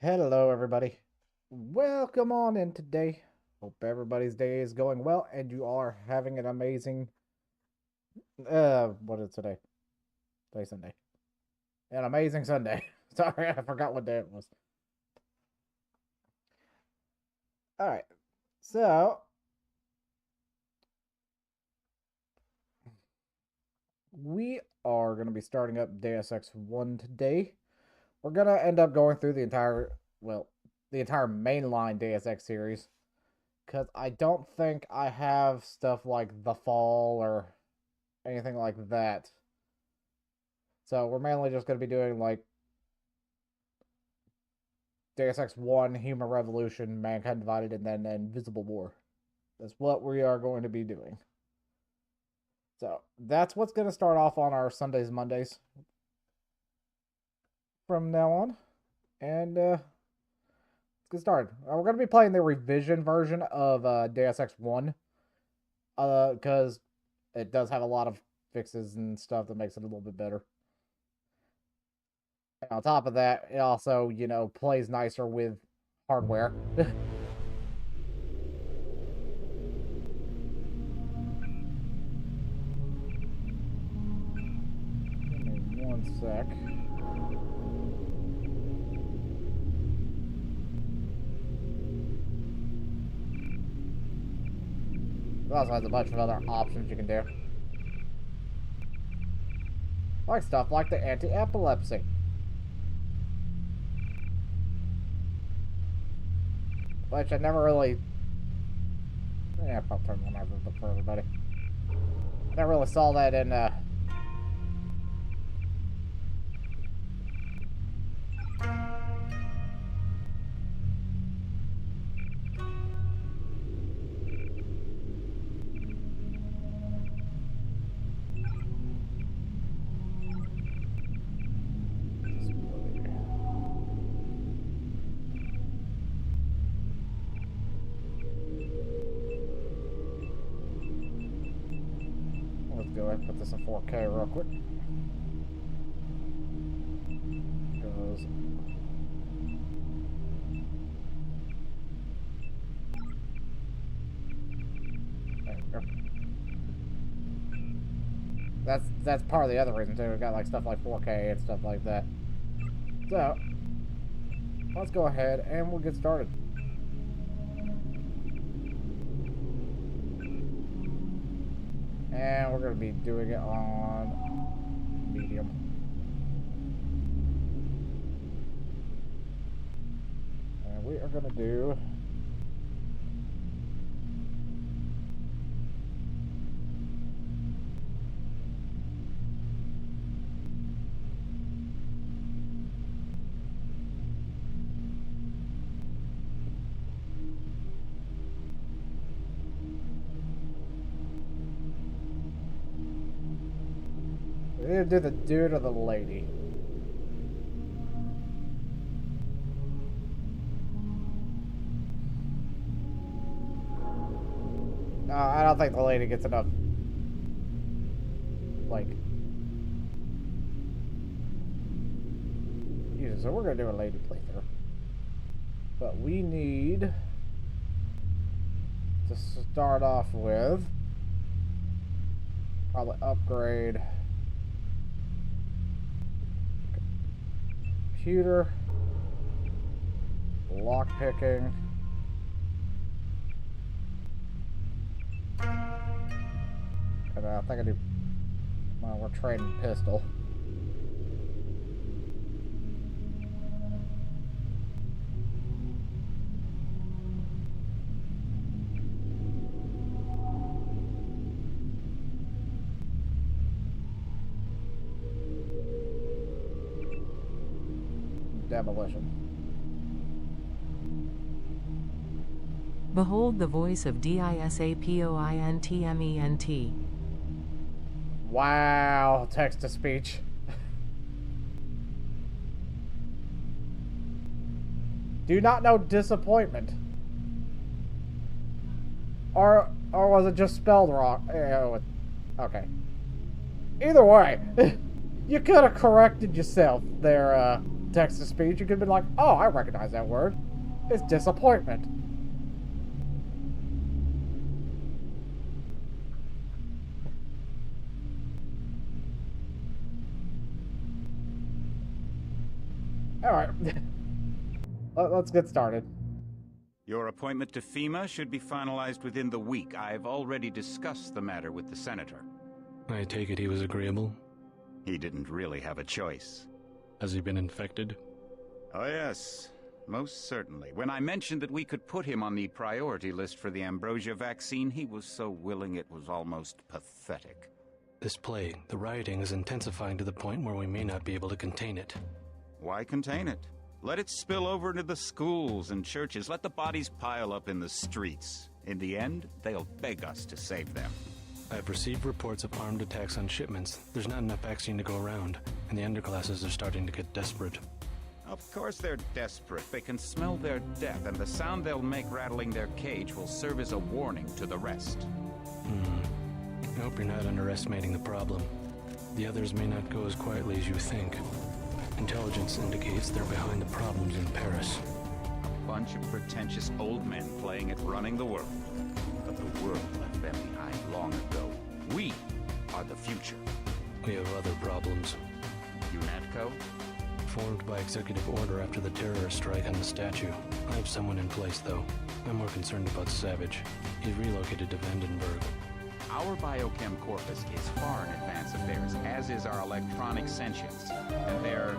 Hello, everybody. Welcome on in today. Hope everybody's day is going well and you are having an amazing. What is today? Today's Sunday. An amazing Sunday. Sorry, I forgot what day it was. All right, so we are going to be starting up Deus Ex 1 today. We're going to end up going through the entire mainline Deus Ex series. Because I don't think I have stuff like The Fall or anything like that. So we're mainly just going to be doing like Deus Ex 1, Human Revolution, Mankind Divided, and then Invisible War. That's what we are going to be doing. So that's what's going to start off on our Sundays, Mondays from now on. And let's get started. We're going to be playing the revision version of Deus Ex 1. Because it does have a lot of fixes and stuff that makes it a little bit better. And on top of that, it also, plays nicer with hardware. Give me one sec. It also has a bunch of other options you can do. Like stuff like the anti-epilepsy. Which I never really... Yeah, I'll turn one over for everybody. I never really saw that in, Let's go ahead and put this in 4K real quick. Goes. There we go. That's part of the other reason too. We got like stuff like 4K and stuff like that. So let's go ahead and we'll get started. And we're going to be doing it on medium. And we are going to do... We need to do the dude or the lady. No, I don't think the lady gets enough. Like. Yeah, so we're gonna do a lady playthrough. But we need to start off with probably upgrade computer, lock picking, and I think I do. Well, we're trading pistol. Demolition. Behold the voice of DISAPOINTMENT. Wow, text to speech. Do not know disappointment. Or was it just spelled wrong? Okay. Either way, you could have corrected yourself there, text-to-speech, you could be like, oh, I recognize that word. It's disappointment. Alright. Let's get started. Your appointment to FEMA should be finalized within the week. I've already discussed the matter with the senator. I take it he was agreeable? He didn't really have a choice. Has he been infected? Oh yes, most certainly. When I mentioned that we could put him on the priority list for the ambrosia vaccine, he was so willing it was almost pathetic. This plague, the rioting is intensifying to the point where we may not be able to contain it. Why contain it? Let it spill over into the schools and churches. Let the bodies pile up in the streets. In the end, they'll beg us to save them. I've received reports of armed attacks on shipments. There's not enough vaccine to go around, and the underclasses are starting to get desperate. Of course they're desperate. They can smell their death, and the sound they'll make rattling their cage will serve as a warning to the rest. I hope you're not underestimating the problem. The others may not go as quietly as you think. Intelligence indicates they're behind the problems in Paris. A bunch of pretentious old men playing at running the world. But the world left them behind long ago. We are the future. We have other problems. UNATCO? Formed by executive order after the terrorist strike on the statue. I have someone in place, though. I'm more concerned about Savage. He's relocated to Vandenberg. Our biochem corpus is far in advance of theirs, as is our electronic sentience. And their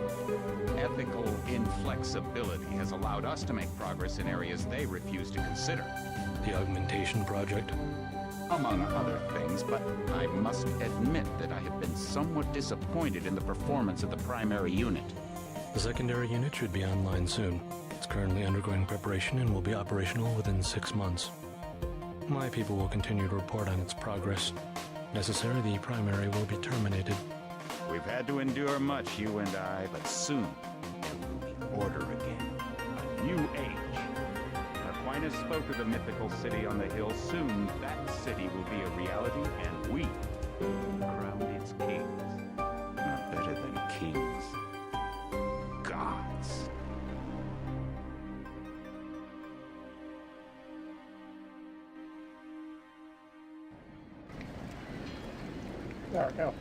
ethical inflexibility has allowed us to make progress in areas they refuse to consider. The augmentation project? Among other things, but I must admit that I have been somewhat disappointed in the performance of the primary unit. The secondary unit should be online soon. It's currently undergoing preparation and will be operational within 6 months. My people will continue to report on its progress. Necessary, the primary will be terminated. We've had to endure much, you and I, but soon there will be order again. A new age. Aquinas spoke of the mythical city on the hill. Soon that city will be a reality, and we will crown its kings. Not better than kings. Gods. There we go.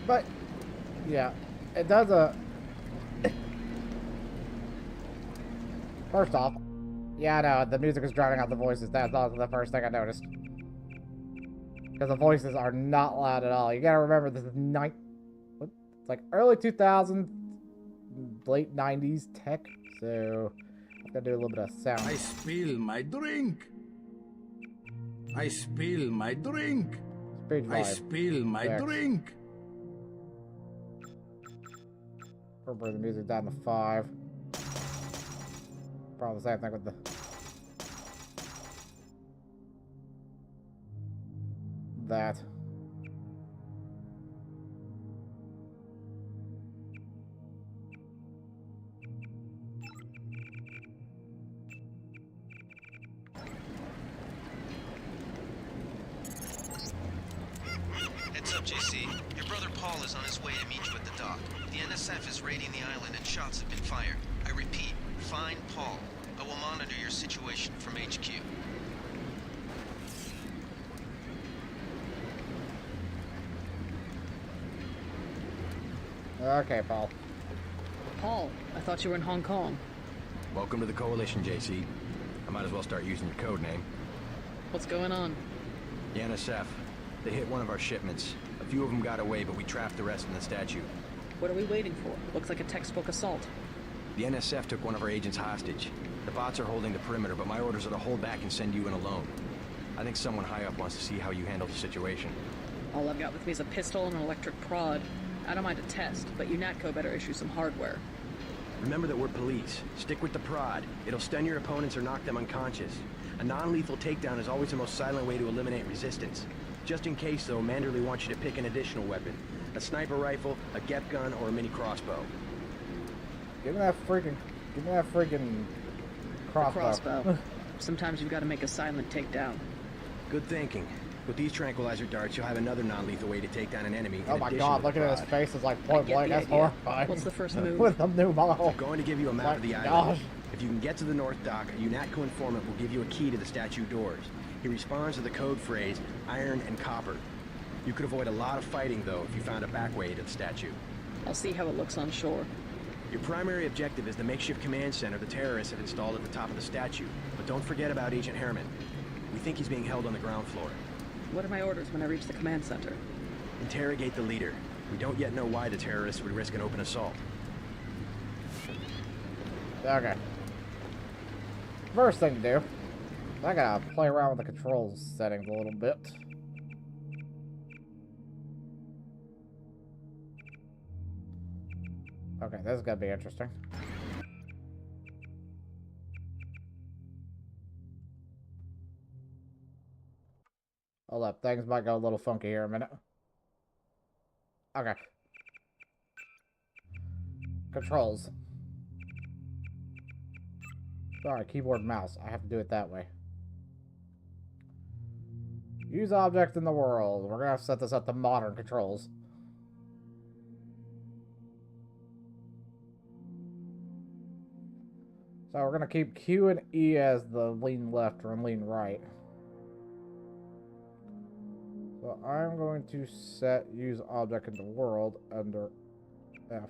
But, yeah, it does a... First off, yeah, no, the music is drowning out the voices. That's also the first thing I noticed. Because the voices are not loud at all. You gotta remember, this is it's like early 2000s, late 90s tech, so I'm gonna do a little bit of sound. I spill my drink. I spill my drink. Speech I volume. spill my There. drink. We'll bring the music down to 5. Probably the same thing with the... that. Heads up, JC. Your brother Paul is on his way to meet you at the dock. The NSF is raiding the island and shots have been fired. I repeat, find Paul. I will monitor your situation from HQ. Okay, Paul. Paul, I thought you were in Hong Kong. Welcome to the Coalition, JC. I might as well start using your code name. What's going on? The NSF. They hit one of our shipments. A few of them got away, but we trapped the rest in the statue. What are we waiting for? Looks like a textbook assault. The NSF took one of our agents hostage. The bots are holding the perimeter, but my orders are to hold back and send you in alone. I think someone high up wants to see how you handle the situation. All I've got with me is a pistol and an electric prod. I don't mind a test, but UNATCO better issue some hardware. Remember that we're police. Stick with the prod. It'll stun your opponents or knock them unconscious. A non-lethal takedown is always the most silent way to eliminate resistance. Just in case, though, Manderley wants you to pick an additional weapon. A sniper rifle, a GEP gun, or a mini crossbow. Give me that freaking crossbow. Crossbow. Sometimes you've got to make a silent takedown. Good thinking. With these tranquilizer darts, you'll have another non-lethal way to take down an enemy. Oh my god, looking at his face is like point blank. That's idea. horrifying. What's the first move? With the new model. I'm going to give you a map of the My island. gosh. If you can get to the north dock, a UNATCO informant will give you a key to the statue doors. He responds to the code phrase, iron and copper. You could avoid a lot of fighting, though, if you found a back way to the statue. I'll see how it looks on shore. Your primary objective is the makeshift command center the terrorists have installed at the top of the statue. But don't forget about Agent Herman. We think he's being held on the ground floor. What are my orders when I reach the command center? Interrogate the leader. We don't yet know why the terrorists would risk an open assault. Okay. First thing to do, I gotta play around with the controls settings a little bit. Okay, this is gonna be interesting. Hold up, things might go a little funky here in a minute. Okay. Controls. Sorry, keyboard and mouse. I have to do it that way. Use objects in the world. We're gonna have to set this up to modern controls. So we're gonna keep Q and E as the lean left or lean right. So I'm going to set use object in the world under F.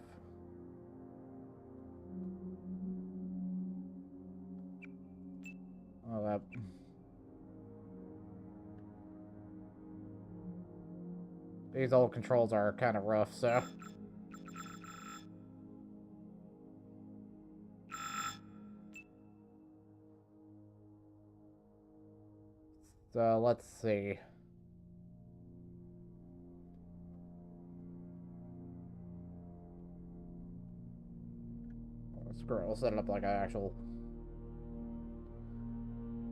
Oh, that. These old controls are kind of rough, so. So let's see. Screw it, we'll set it up like an actual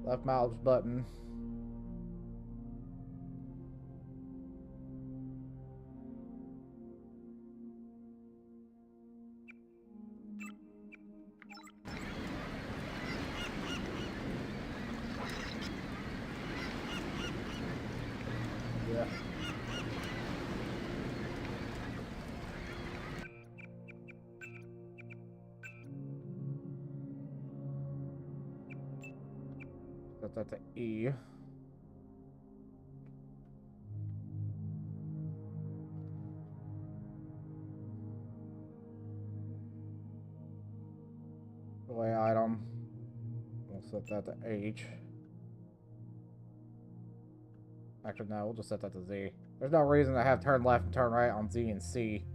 left mouse button. Yeah. That's an E. Delay item. We'll set that to H. Actually, no, we'll just set that to Z. There's no reason to have turn left and turn right on Z and C.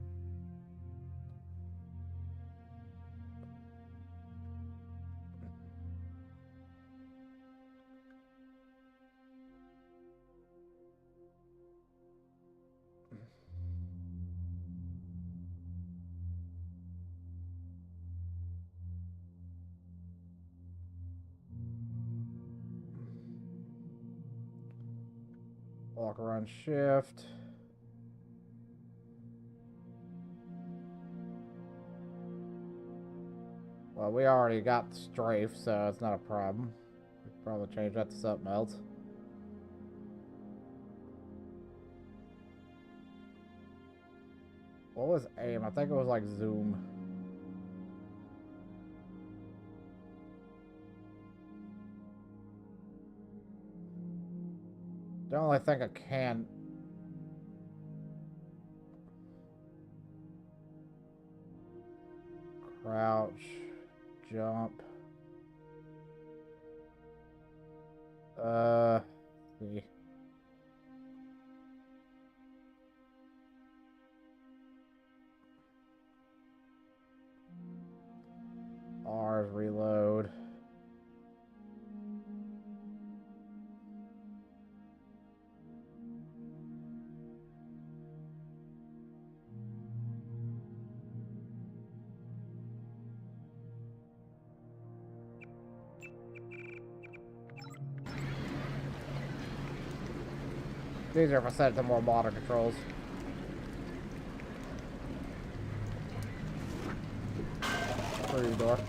Walk around shift. Well, we already got strafe, so it's not a problem. We could probably change that to something else. What was aim? I think it was like zoom. The only thing I can. Crouch, jump. See. R's reload. It's easier if I set it to more modern controls. Through the door.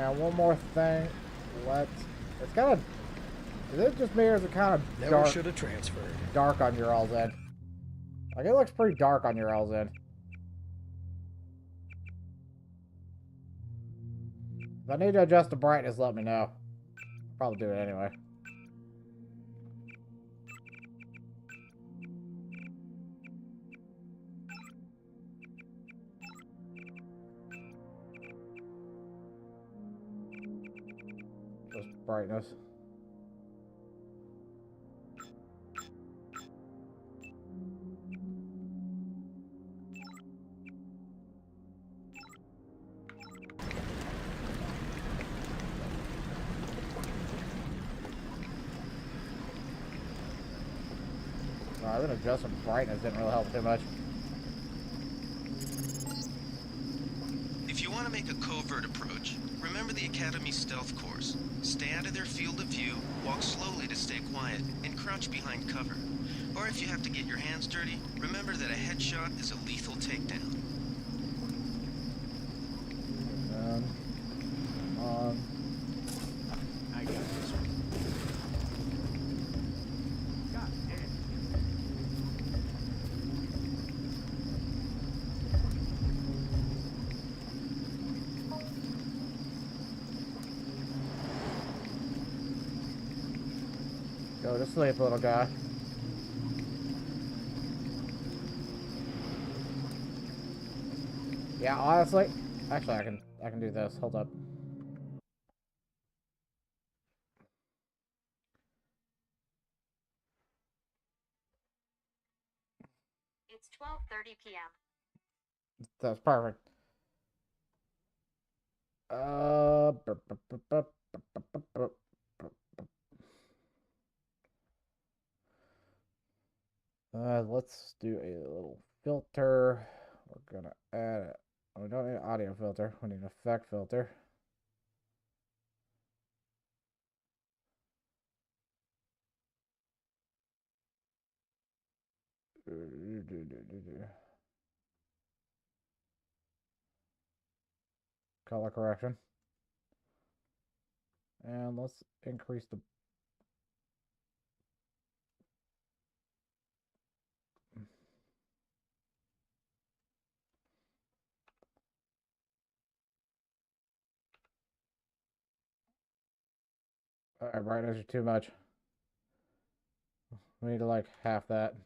And one more thing. It's kind of... Is it just me or is it kind of Never dark? should have transferred. Dark on your all's end. Like, it looks pretty dark on your all's end. If I need to adjust the brightness, let me know. Probably do it anyway. Just brightness. I think adjusting brightness didn't really help too much. If you want to make a covert approach, remember the Academy stealth course. Stay out of their field of view, walk slowly to stay quiet, and crouch behind cover. Or if you have to get your hands dirty, remember that a headshot is a lethal takedown. I got this one. God damn. Go to sleep, little guy. Yeah, honestly, actually, I can do this. Hold up. It's 12:30 p.m. That's perfect. Let's do a little filter. We're gonna add it. We don't need an audio filter. We need an effect filter. Color correction. And let's increase the... Alright, brightness is too much. We need to like half that.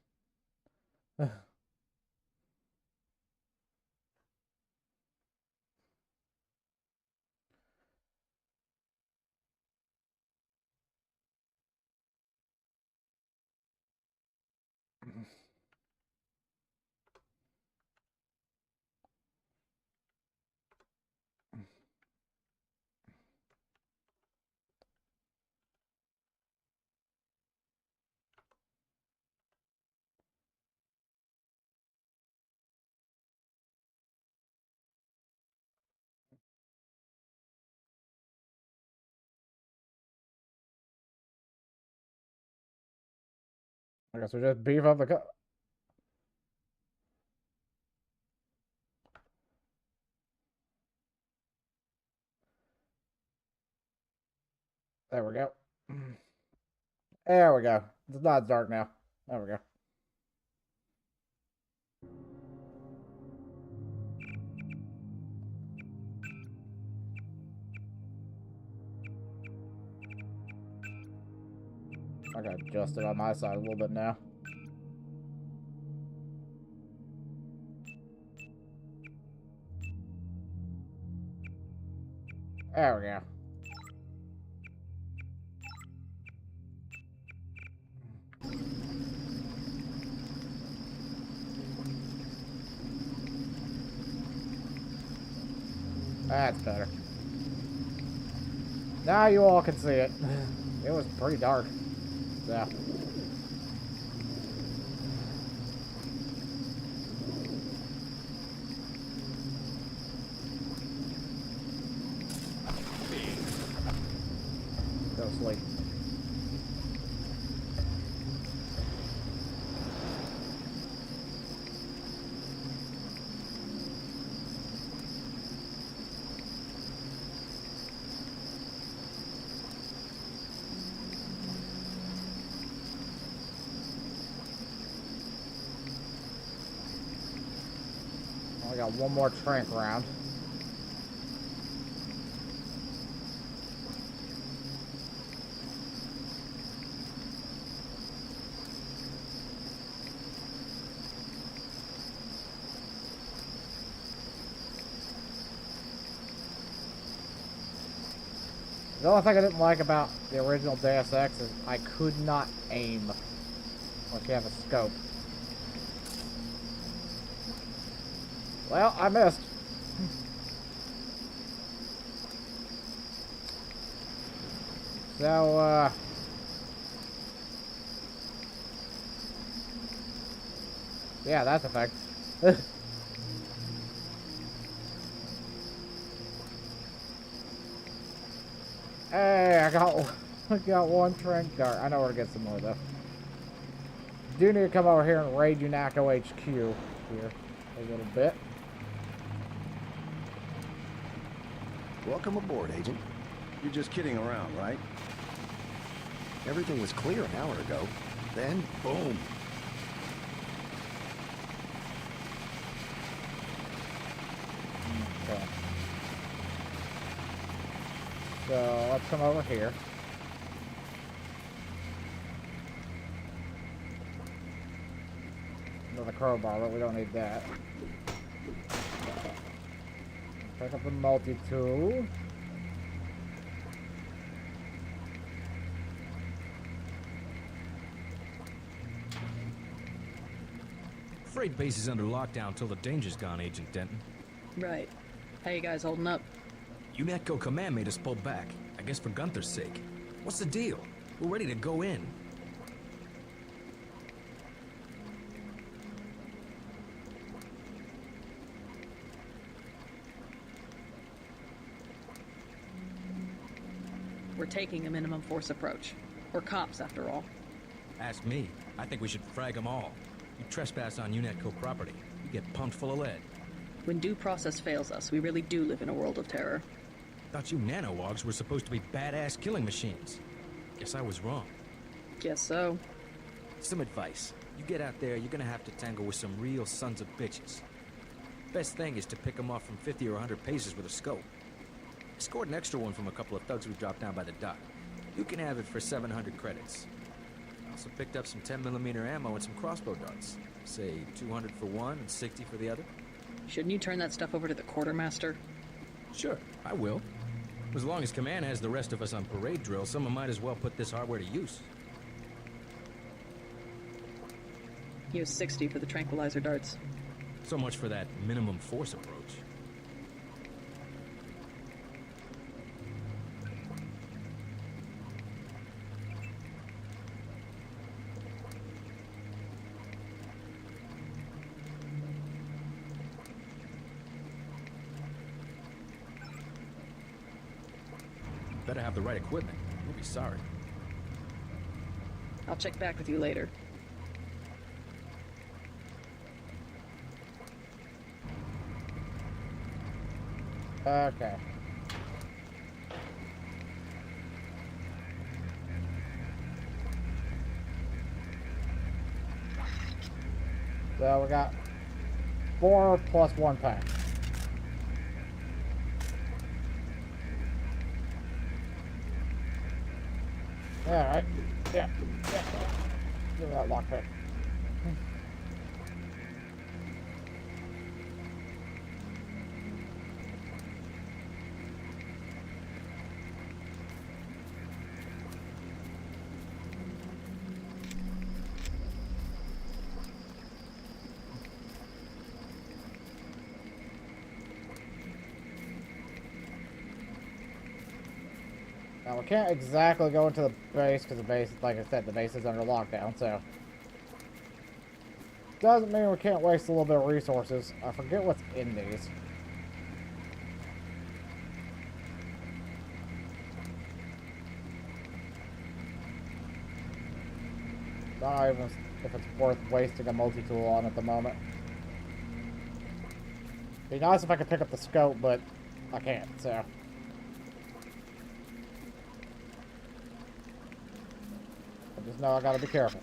I guess we just beef up the There we go. There we go. It's not dark now. There we go. I got adjusted on my side a little bit now. There we go. That's better. Now you all can see it. It was pretty dark. Yeah. Go to sleep. I got one more trank round. The only thing I didn't like about the original Deus Ex is I could not aim once you have a scope. Well, I missed. So, yeah, that's a fact. Hey, I got one trank dart. I know where to get some more though. Do need to come over here and raid UNACO HQ here a little bit. Welcome aboard, Agent. You're just kidding around, right? Everything was clear an hour ago. Then, boom. Okay. So let's come over here. Another crowbar, but we don't need that. Pick up the multi-tool. Freight base is under lockdown till the danger's gone, Agent Denton. Right. How you guys holding up? UNATCO command made us pull back. I guess for Gunther's sake. What's the deal? We're ready to go in. We're taking a minimum force approach. We're cops, after all. Ask me. I think we should frag them all. You trespass on UNATCO property, you get pumped full of lead. When due process fails us, we really do live in a world of terror. Thought you nanowogs were supposed to be badass killing machines. Guess I was wrong. Guess so. Some advice. You get out there, you're gonna have to tangle with some real sons of bitches. Best thing is to pick them off from 50 or 100 paces with a scope. I scored an extra one from a couple of thugs we dropped down by the dock. You can have it for 700 credits. I also picked up some 10mm ammo and some crossbow darts. Say 200 for one and 60 for the other. Shouldn't you turn that stuff over to the quartermaster? Sure, I will. As long as Command has the rest of us on parade drill, someone might as well put this hardware to use. Use 60 for the tranquilizer darts. So much for that minimum force approach. Better have the right equipment. You'll be sorry. I'll check back with you later. Okay. So we got 4 plus 1 pack. Alright. Yeah. Give me that lockpick. Now, we can't exactly go into the base, because the base, like I said, the base is under lockdown, so... Doesn't mean we can't waste a little bit of resources. I forget what's in these. Not even if it's worth wasting a multi-tool on at the moment. Be nice if I could pick up the scope, but I can't, so... Just know I gotta be careful.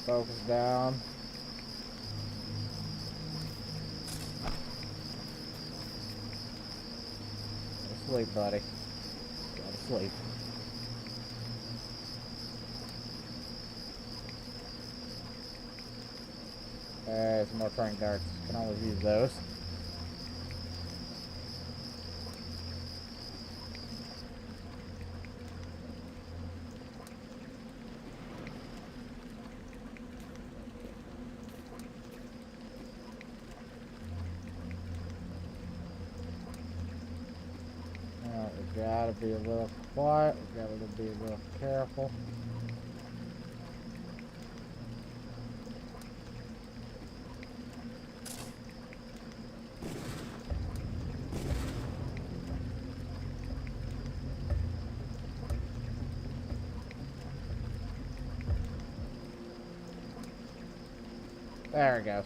Focus down. Go to sleep, buddy. Go to sleep. Hey, some more trank darts. Can always use those. We gotta be a little quiet. We gotta be a little careful. There it goes.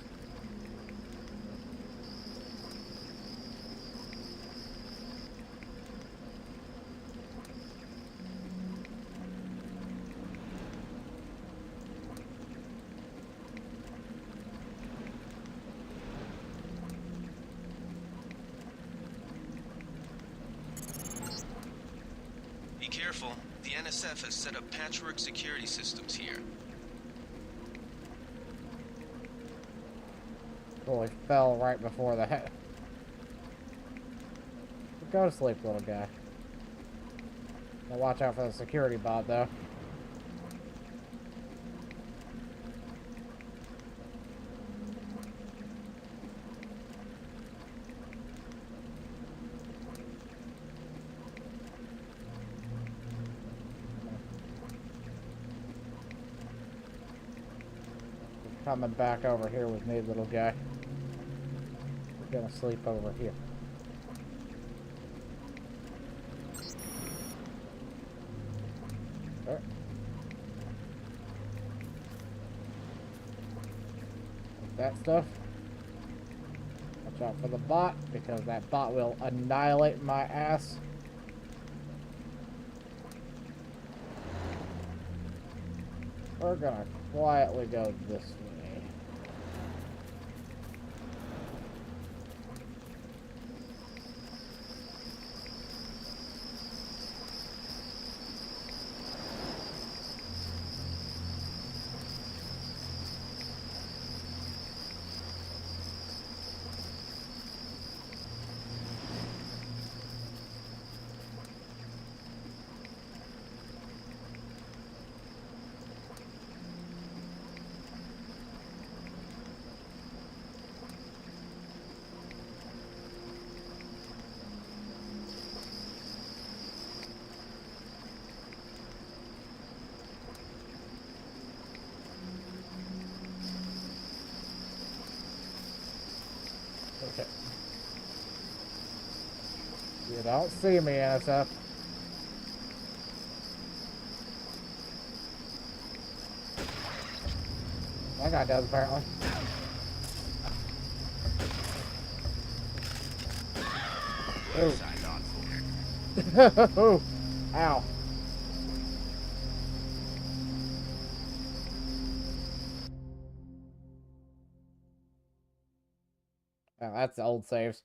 Be careful. The NSF has set up patchwork security systems here. Holy fell right before that. Go to sleep, little guy. Now watch out for the security bot, though. You're coming back over here with me, little guy. You're gonna sleep over here. Alright. That stuff. Watch out for the bot, because that bot will annihilate my ass. We're gonna quietly go this way. Okay. You don't see me, NSF. That guy does, apparently. Ooh. Ooh. Ow. Oh, that's the old saves.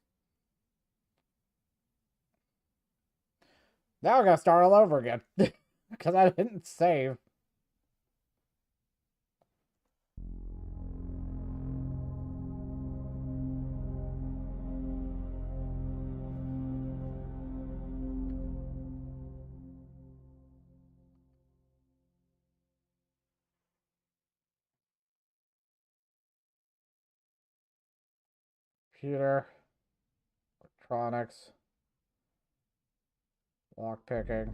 Now we're gonna start all over again. Because I didn't save. Computer. Electronics. Lockpicking.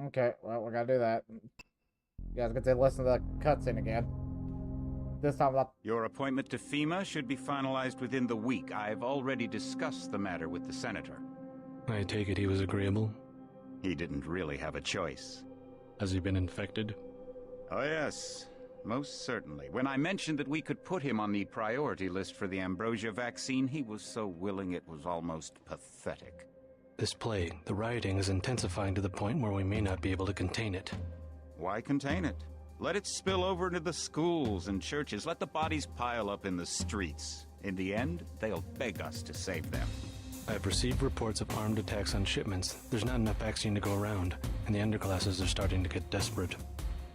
Okay, well, we gotta do that. You guys get to listen to the cutscene again. This time, Your appointment to FEMA should be finalized within the week. I've already discussed the matter with the senator. I take it he was agreeable? He didn't really have a choice. Has he been infected? Oh yes, most certainly. When I mentioned that we could put him on the priority list for the ambrosia vaccine, he was so willing it was almost pathetic. This plague, the rioting, is intensifying to the point where we may not be able to contain it. Why contain it? Let it spill over into the schools and churches. Let the bodies pile up in the streets. In the end, they'll beg us to save them. I've received reports of armed attacks on shipments. There's not enough vaccine to go around, and the underclasses are starting to get desperate.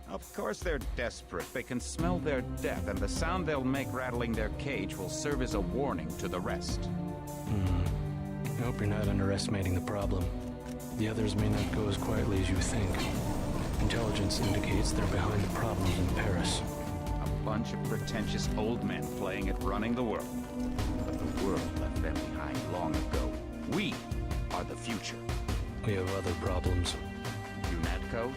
Of course they're desperate. They can smell their death, and the sound they'll make rattling their cage will serve as a warning to the rest. I hope you're not underestimating the problem. The others may not go as quietly as you think. Intelligence indicates they're behind the problems in Paris. A bunch of pretentious old men playing at running the world. But the world left them behind long ago. We are the future. We have other problems. UNATCO?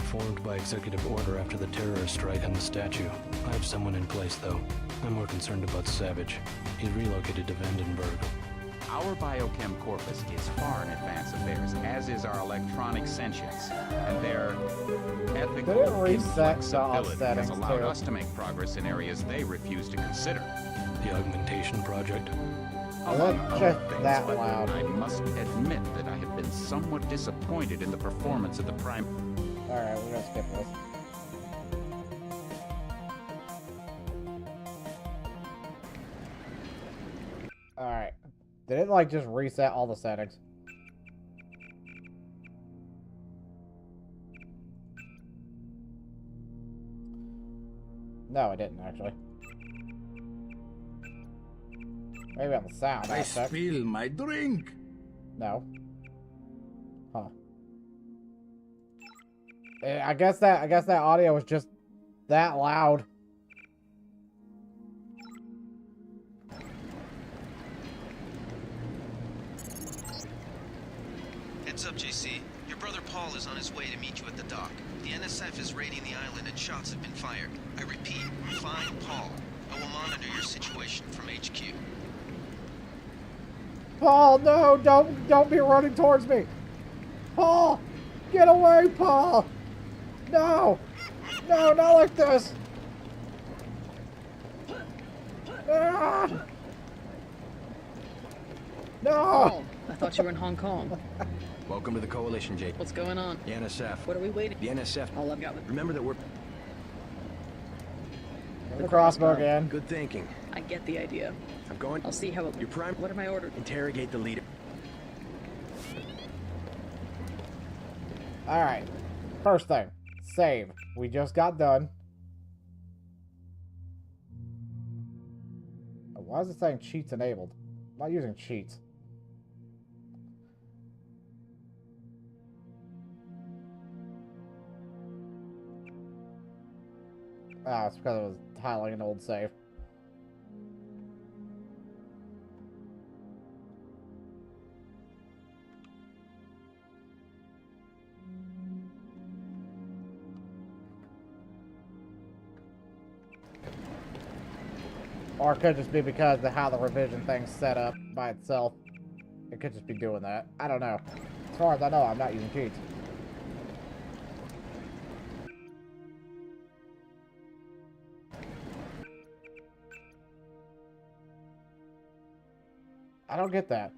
Formed by executive order after the terrorist strike on the statue. I have someone in place, though. I'm more concerned about Savage. He's relocated to Vandenberg. Our biochem corpus is far in advance of theirs, as is our electronic sentience. And their ethical Did it reset the inflexibility has settings allowed too? us to make progress in areas they refuse to consider. The augmentation project. Among That's other just things, that but loud. I must admit that I have been somewhat disappointed in the performance of the Prime... Alright, we're gonna skip this. Alright. Did it like just reset all the settings? No, it didn't actually. Maybe on the sound. I aspect. spill my drink. No. Huh. I guess that audio was just that loud. Heads up, JC. Your brother Paul is on his way to meet you at the dock. The NSF is raiding the island and shots have been fired. I repeat, find Paul. I will monitor your situation from HQ. Paul, no, don't be running towards me. Paul, get away, Paul. No, no, not like this. Ah! No. Oh, I thought you were in Hong Kong. Welcome to the Coalition, Jake. What's going on? The NSF. What are we waiting? The NSF. All I've got with Remember that we're... The crossbow again. Good thinking. I get the idea. I'm going... I'll see how it... Your prime... What are my orders? Interrogate the leader. All right. First thing, save. We just got done. Oh, why is it saying cheats enabled? I'm not using cheats. Ah, it's because it was tiling an old save. Or it could just be because of how the revision thing's set up by itself. It could just be doing that. I don't know. As far as I know, I'm not using cheats. I don't get that.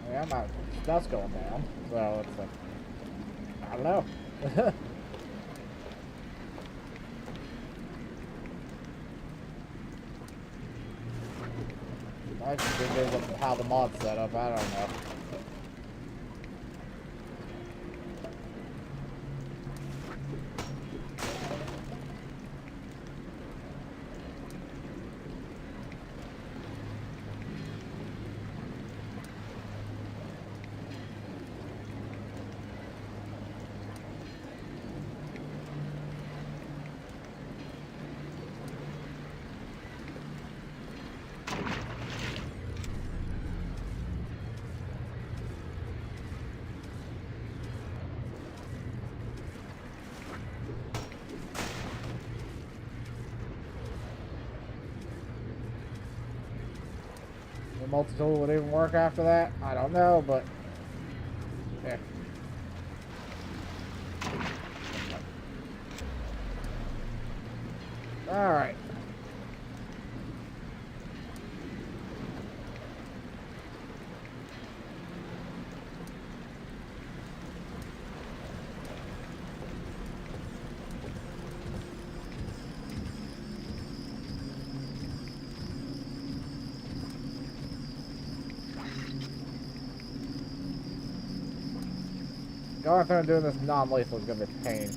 Yeah, my stuff's going down, so it's like, I don't know. Might just be because of how the mod's set up, I don't know. multi-tool would even work after that. I don't know, but yeah. All right. Going through and doing this non-lethal is gonna be a pain.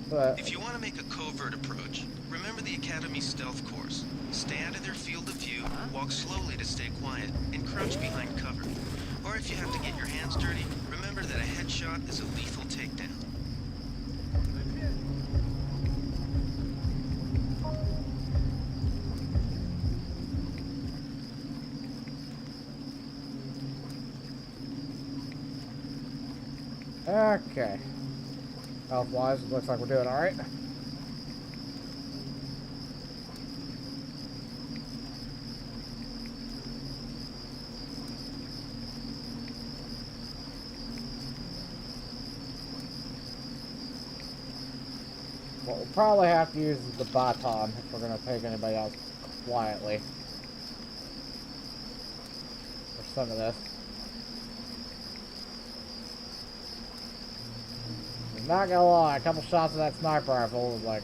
But If you want to make a covert approach, remember the Academy stealth course. Stay out of their field of view, walk slowly to stay quiet, and crouch behind cover. Or if you have to get your hands dirty, remember that a headshot is a lethal takedown. okay. Health-wise, it looks like we're doing all right. What we'll probably have to use is the baton if we're going to take anybody out quietly. For some of this. I'm not gonna lie, a couple shots of that sniper rifle was like...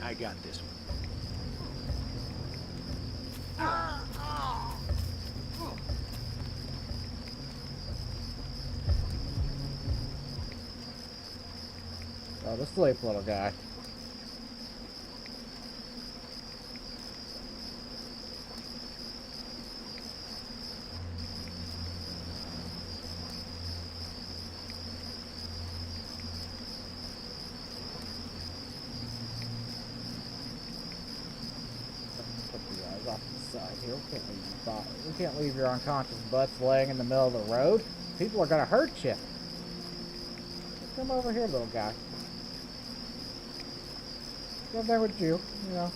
I got this one. Oh, the sleep little guy. Off to the side here. We can't leave your unconscious butts laying in the middle of the road. People are gonna hurt you. Come over here, little guy. Get there with you. You know,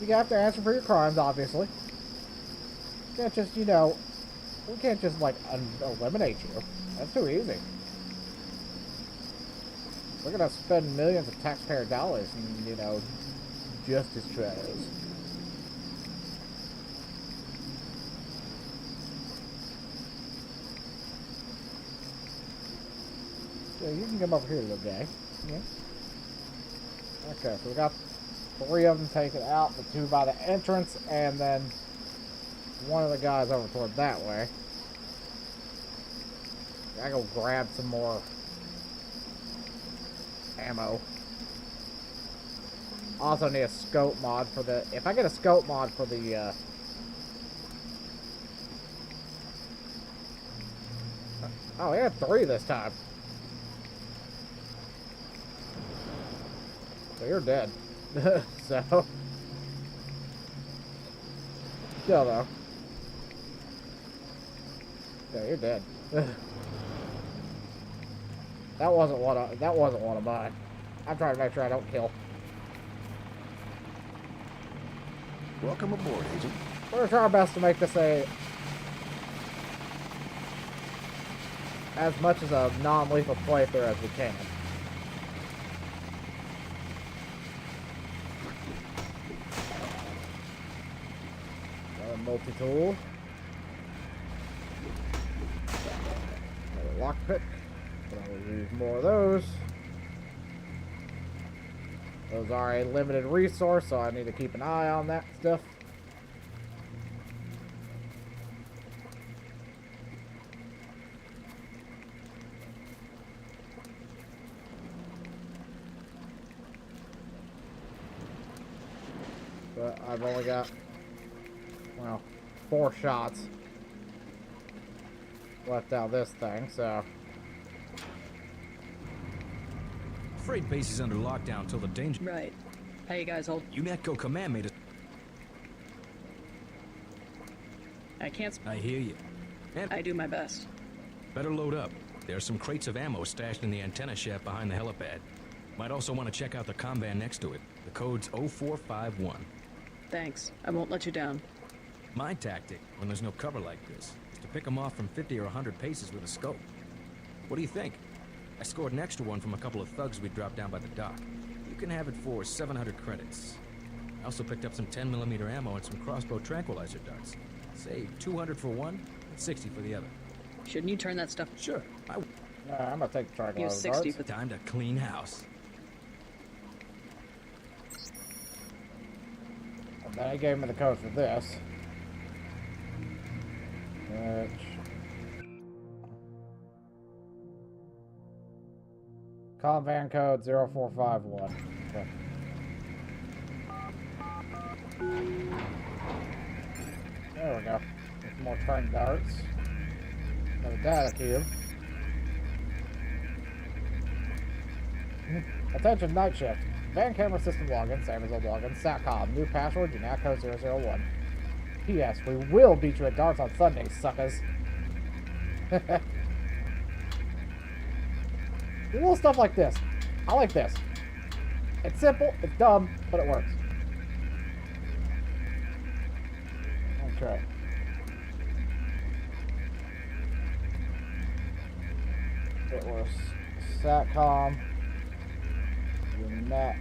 you have to answer for your crimes, obviously. You can't just, you know, we can't just like eliminate you. That's too easy. We're gonna spend millions of taxpayer dollars in, you know, justice trials. Yeah, you can come over here, little guy. Yeah. Okay, so we got 3 of them taken out, the 2 by the entrance, and then one of the guys over toward that way. I go grab some more ammo. Also need a scope mod for the... If I get a scope mod for the... Oh, we had 3 this time. So you're dead. So... Still though. Yeah, you're dead. That wasn't one of mine. I'm trying to make sure I don't kill. Welcome aboard, Agent. We're gonna try our best to make this as much as a non-lethal playthrough as we can. Another multi-tool. Another lockpick. But I will use more of those. Those are a limited resource, so I need to keep an eye on that stuff. But I've only got, well, 4 shots. left out this thing, so... Freight base is under lockdown till the danger... Right. How you guys hold? UNATCO command made us... I can't... I hear you. And I do my best. better load up. There are some crates of ammo stashed in the antenna shaft behind the helipad. Might also want to check out the comm van next to it. The code's 0451. Thanks. I won't let you down. My tactic, when there's no cover like this, is to pick them off from 50 or 100 paces with a scope. What do you think? I scored an extra one from a couple of thugs we dropped down by the dock. You can have it for 700 credits. I also picked up some 10mm ammo and some crossbow tranquilizer darts. Say 200 for one, and 60 for the other. Shouldn't you turn that stuff? Sure. I'm gonna take the You tranquilizer 60 darts. for... Time to clean house. And then he gave me the code for this. Which... Comm van code 0451. Okay. There we go. Some more train darts. Another data cube. Attention, night shift. Van camera system login, same as old login. SATCOM, new password, UNATCO 001. P.S. We will beat you at darts on Sundays, suckers. Little stuff like this. I like this. It's simple, it's dumb, but it works. Okay. It was SATCOM, UNATCO.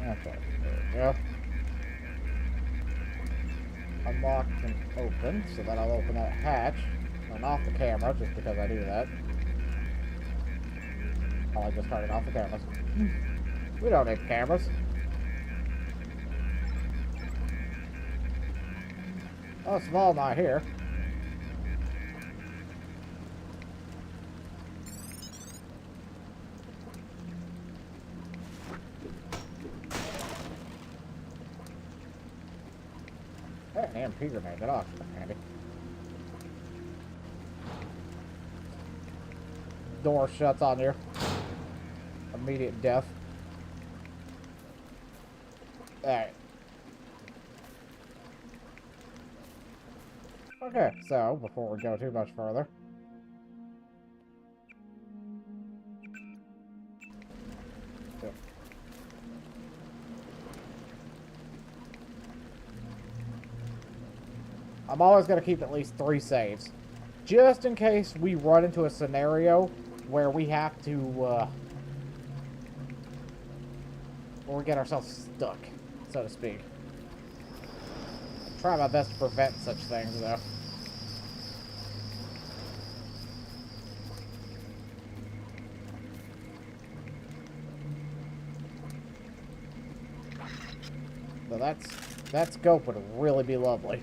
Okay, there we go. Unlock and open, so that I'll open that hatch. Turn off the camera, just because I do that. I just turning off the cameras. We don't need cameras. Oh, small not here. Hey, an EMP grenade. That ought to be handy. Door shuts on you. Immediate death. Alright. Okay, so, before we go too much further. Yep. I'm always going to keep at least 3 saves. Just in case we run into a scenario where we have to, where we get ourselves stuck, so to speak. Try my best to prevent such things, though. So that scope would really be lovely.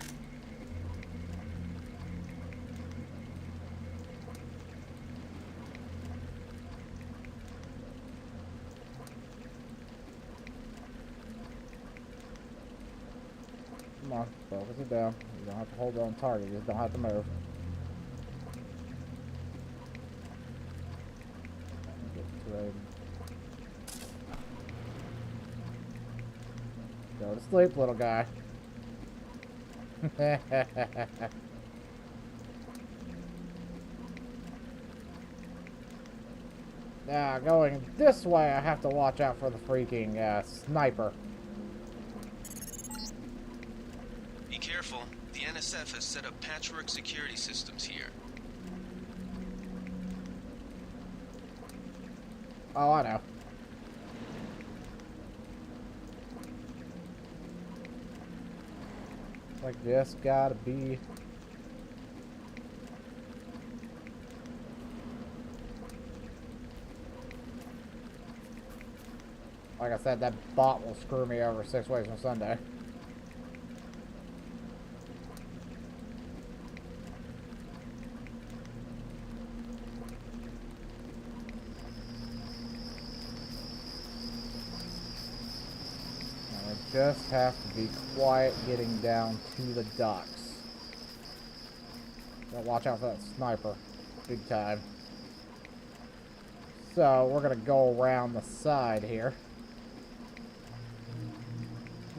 Come on, focus it down. You don't have to hold on target, you just don't have to move. Get to go to sleep, little guy. Now, going this way, I have to watch out for the freaking sniper. Be careful. The NSF has set up patchwork security systems here. Oh, I know. Like this, gotta be. Like I said, that bot will screw me over 6 ways from Sunday. Just have to be quiet getting down to the docks. Gotta watch out for that sniper. Big time. So, we're gonna go around the side here.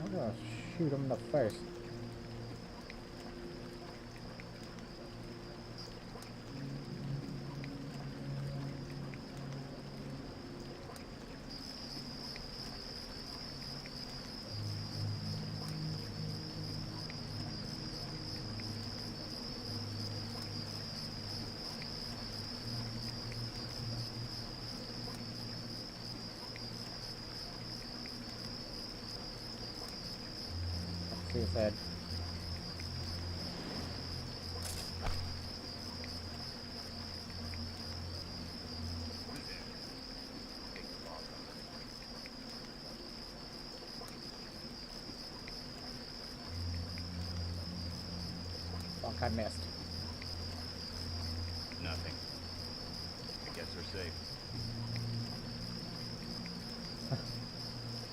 I'm gonna shoot him in the face. See his head. Fuck, I missed. Nothing. I guess we're safe.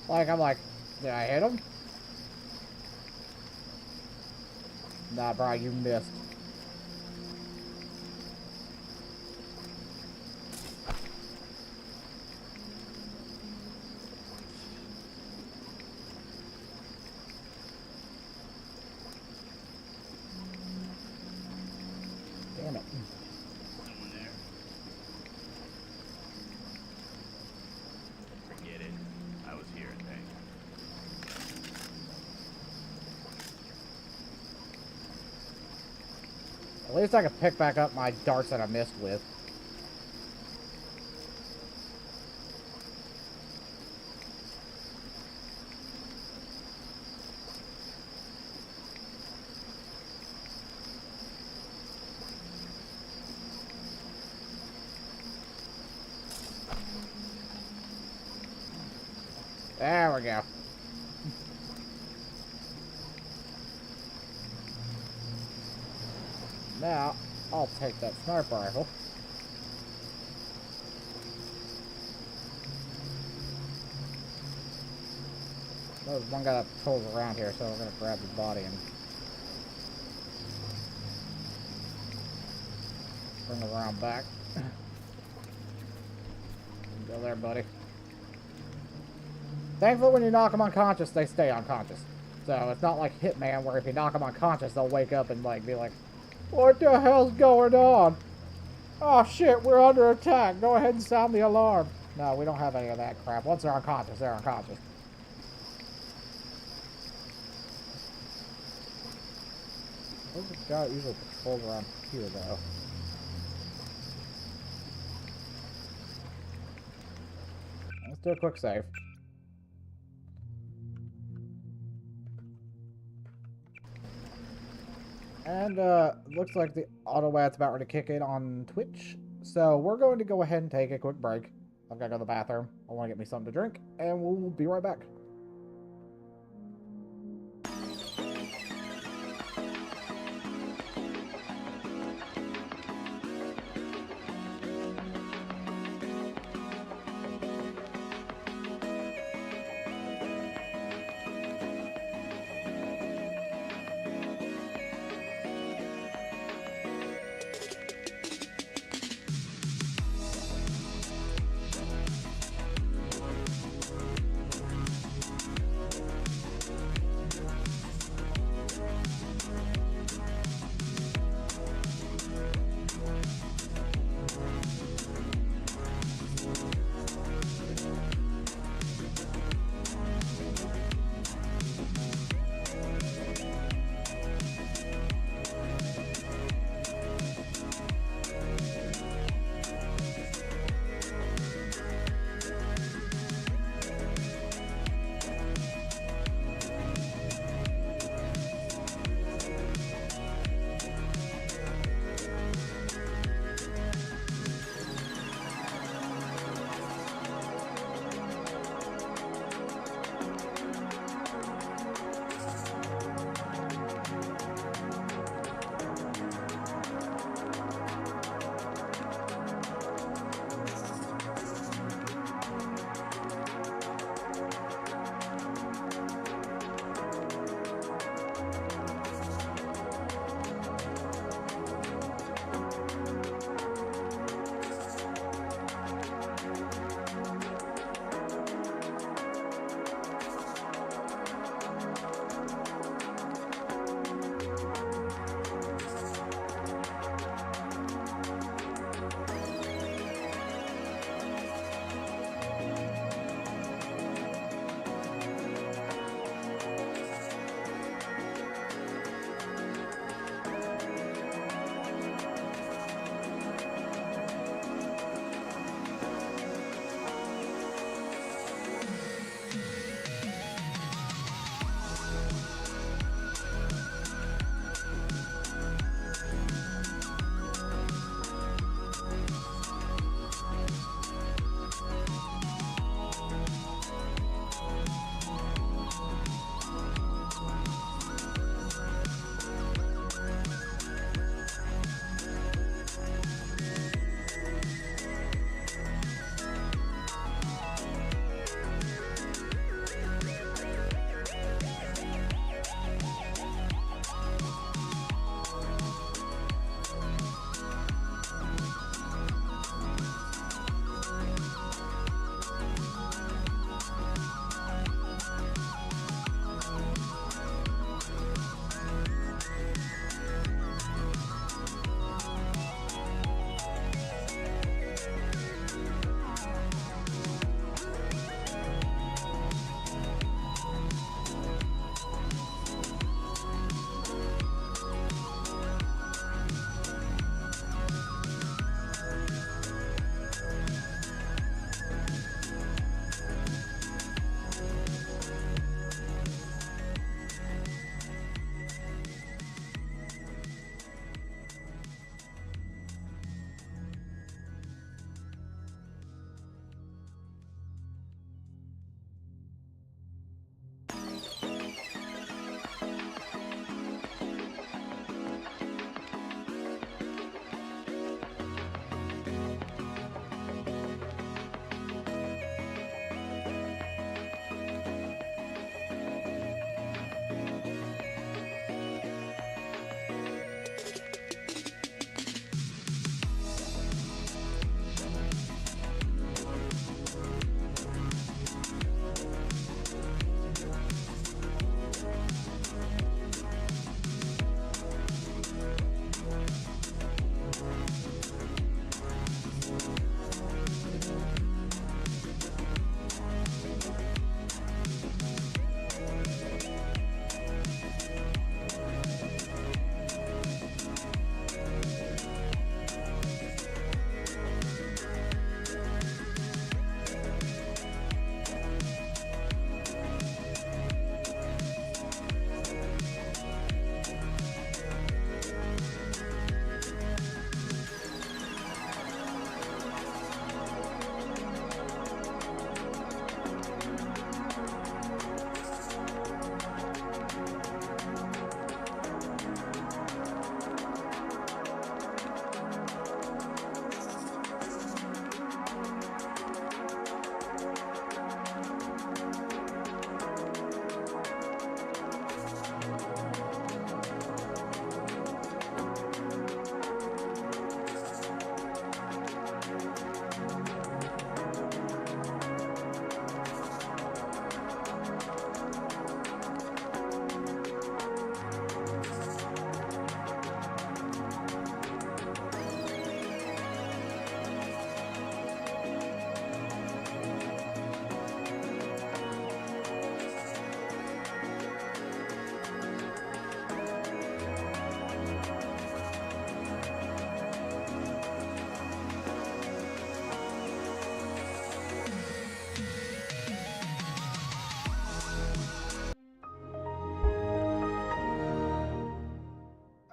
I'm like, did I hit him? Nah, bro, you missed. Damn it. Someone there? Forget it. I was here, thanks. At least I can pick back up my darts that I missed with. There we go. Now, I'll take that sniper rifle. There's one guy that patrols around here, so we're gonna grab his body and bring him around back. Go there, buddy. Thankfully, when you knock them unconscious, they stay unconscious. So it's not like Hitman, where if you knock them unconscious, they'll wake up and like be like, "What the hell's going on? Oh shit, we're under attack. Go ahead and sound the alarm." No, we don't have any of that crap. Once they're unconscious, they're unconscious. There's a guy that usually patrols around here, though. Let's do a quick save. And, looks like the auto ad's about ready to kick in on Twitch. So, we're going to go ahead and take a quick break. I've got to go to the bathroom. I want to get me something to drink. And we'll be right back.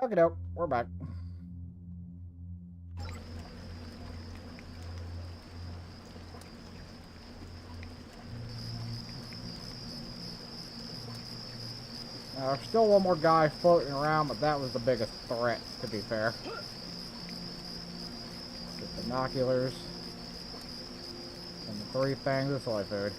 Okay, doke. We're back. There's still one more guy floating around, but that was the biggest threat, to be fair. Get binoculars. And the 3 things of soy food.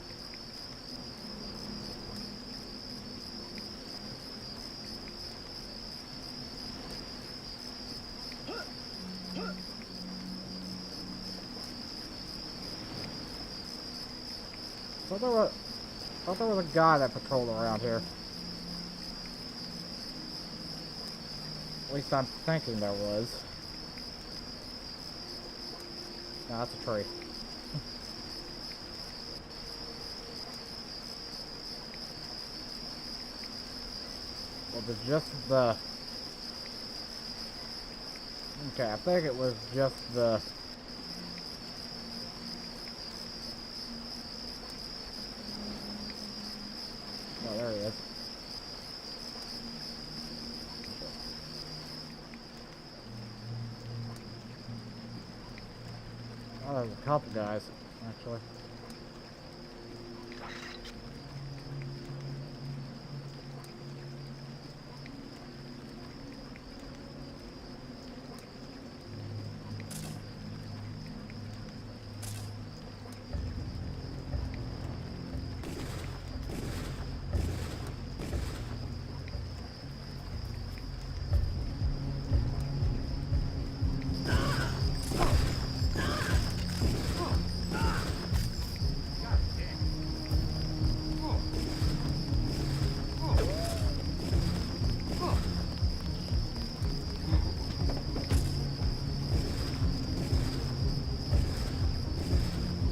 Thought there was a guy that patrolled around here. At least I'm thinking there was. No, that's a tree. Well, it's just the... Okay, I think it was just the... Oh, there he is. Oh, there's a couple guys, actually.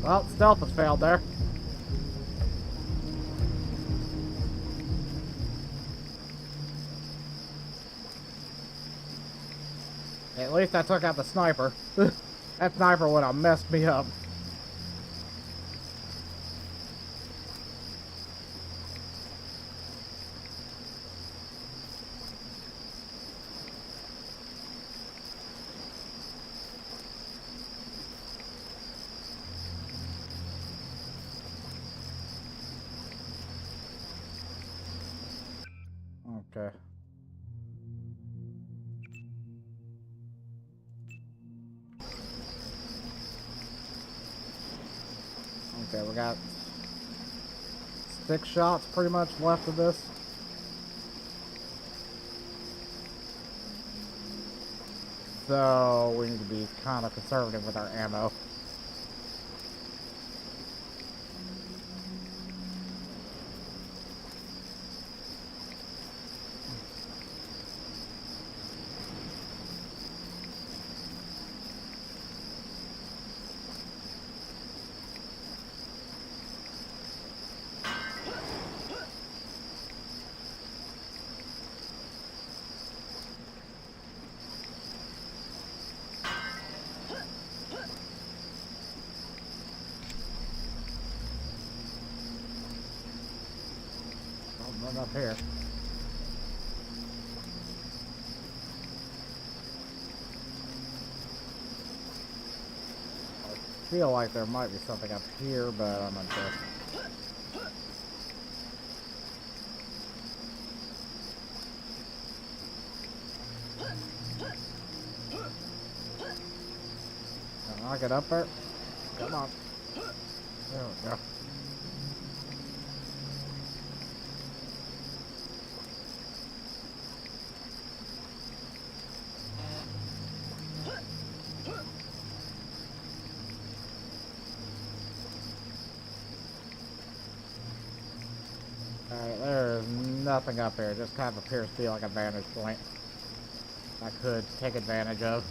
Well, stealth has failed there. At least I took out the sniper. That sniper would have messed me up. Okay. Okay, we got 6 shots pretty much left of this. So we need to be kind of conservative with our ammo. Run up here. I feel like there might be something up here, but I'm not sure. Can I get up there? Come on. There we go. Alright, there's nothing up here. It just kind of appears to be like a vantage point I could take advantage of.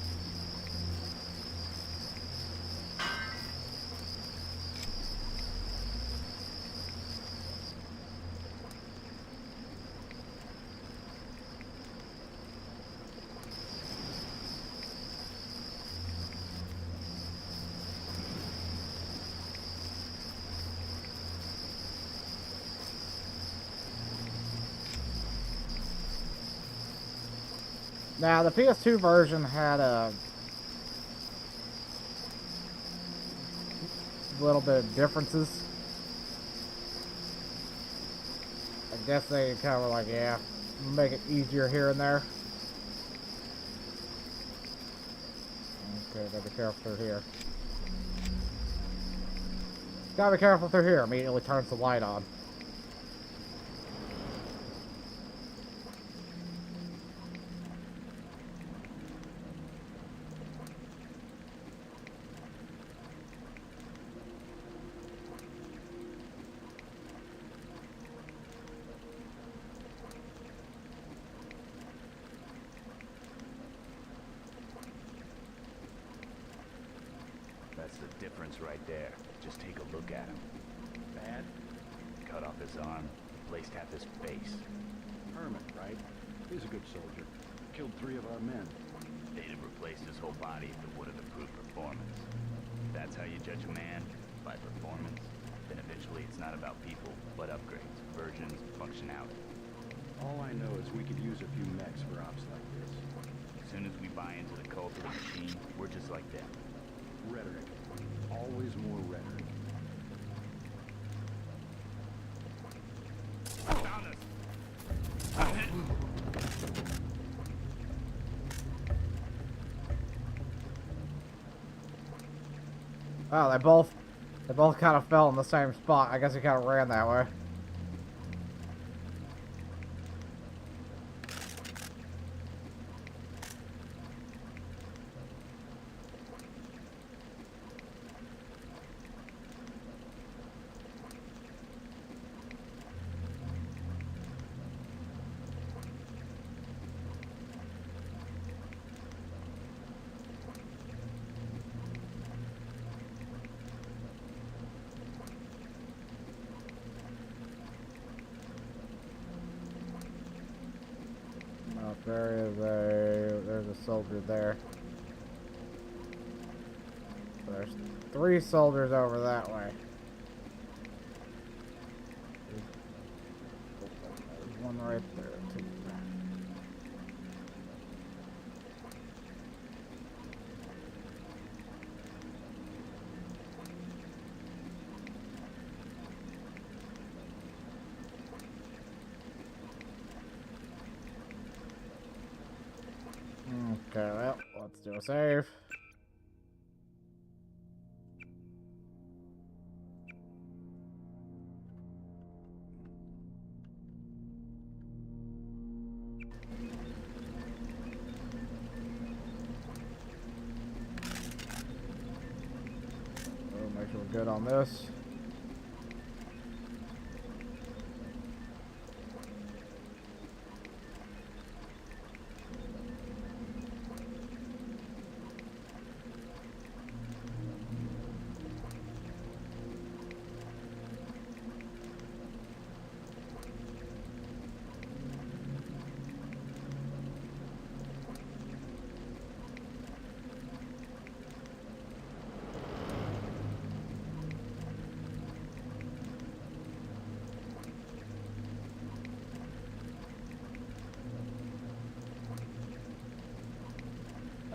Now, the PS2 version had a little bit of differences. I guess they kind of were like, yeah, make it easier here and there. Okay, gotta be careful through here. Gotta be careful through here. Immediately turns the light on. That's the difference right there. Just take a look at him. Bad? Cut off his arm, replaced half his face. Hermit, right? He's a good soldier. Killed 3 of our men. They'd have replaced his whole body if it would have improved performance. That's how you judge a man, by performance. Then eventually it's not about people, but upgrades, versions, functionality. All I know is we could use a few mechs for ops like this. As soon as we buy into the cult of the machine, we're just like them. Rhetoric. Always more rhetoric. Found us! Wow, they both kind of fell in the same spot. I guess he kind of ran that way. There's a soldier there. There's 3 soldiers over that way. There's one right there too. Okay, well, let's do a save. We'll make sure we're good on this.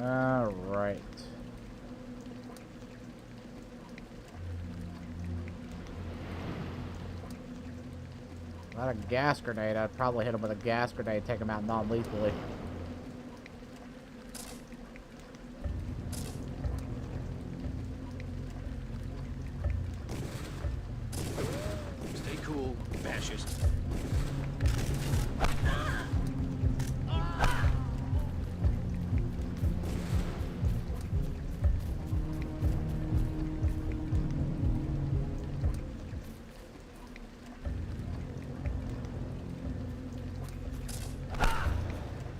Alright. Not a gas grenade. I'd probably hit him with a gas grenade, take him out non-lethally. Stay cool, fascist.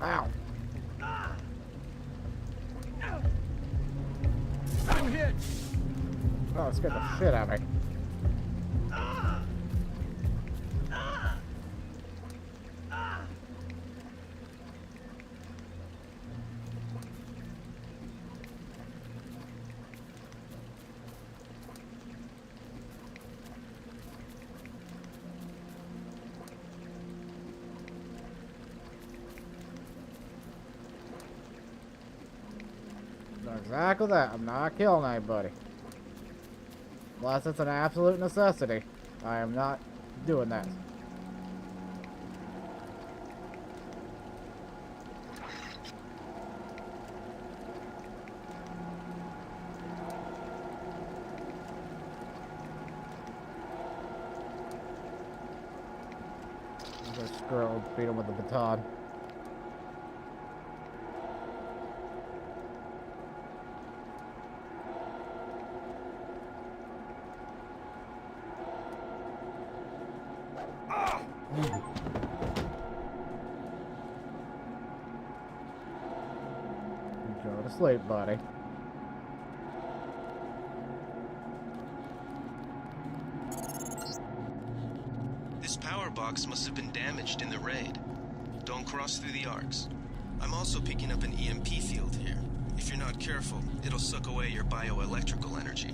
Ow! You hit! Oh, it scared the shit out of me. Exactly that. I'm not killing anybody. Unless it's an absolute necessity. I am not doing that. There's a squirrel, beat him with the baton. Go to sleep, buddy. This power box must have been damaged in the raid. Don't cross through the arcs. I'm also picking up an EMP field here. If you're not careful, it'll suck away your bioelectrical energy.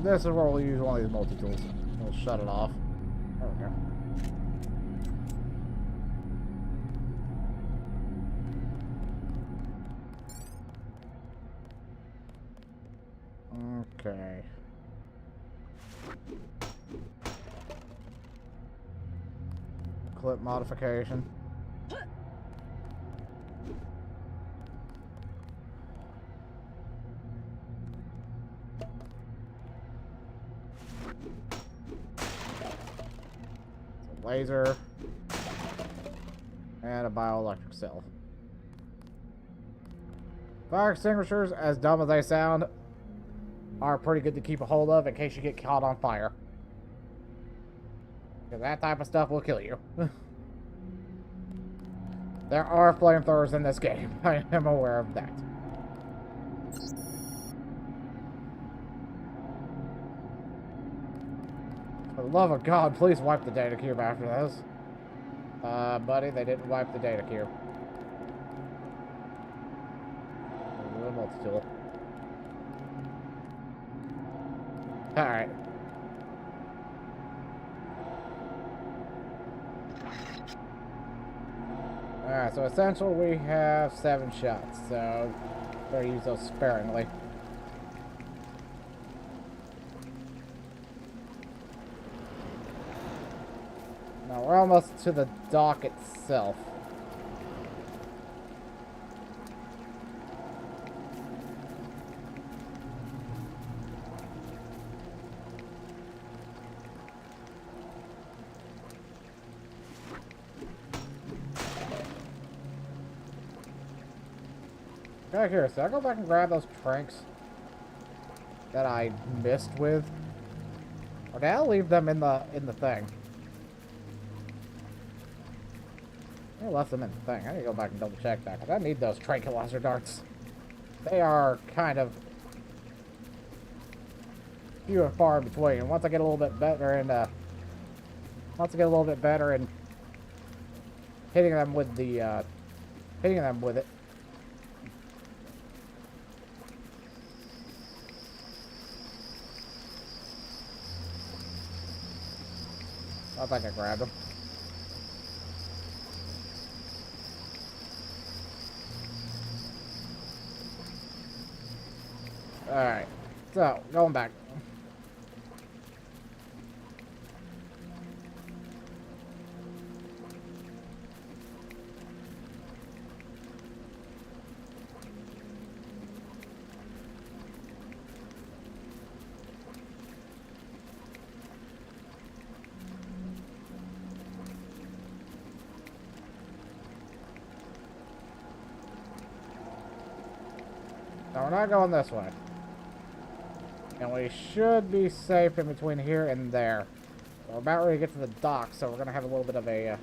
This is where we'll use one of these multi-tools. We'll shut it off. There we go. Okay. Clip modification. Laser, and a bioelectric cell. Fire extinguishers, as dumb as they sound, are pretty good to keep a hold of in case you get caught on fire. Because that type of stuff will kill you. There are flamethrowers in this game. I am aware of that. For the love of God, please wipe the data cube after this. Buddy, they didn't wipe the data cube. A multi-tool. Alright. Alright, so essentially we have 7 shots, so better use those sparingly. Now we're almost to the dock itself. Okay, here, so I'll go back and grab those tranks that I missed with. Okay, I'll leave them in the thing. I left them in the thing. I need to go back and double check that, because I need those tranquilizer darts. They are kind of few and far in between. Once I get a little bit better in hitting them with the hitting them with it. I think I grabbed them. Alright, so, going back. No, we're not going this way. And we should be safe in between here and there. We're about ready to get to the dock, so we're going to have a little bit of a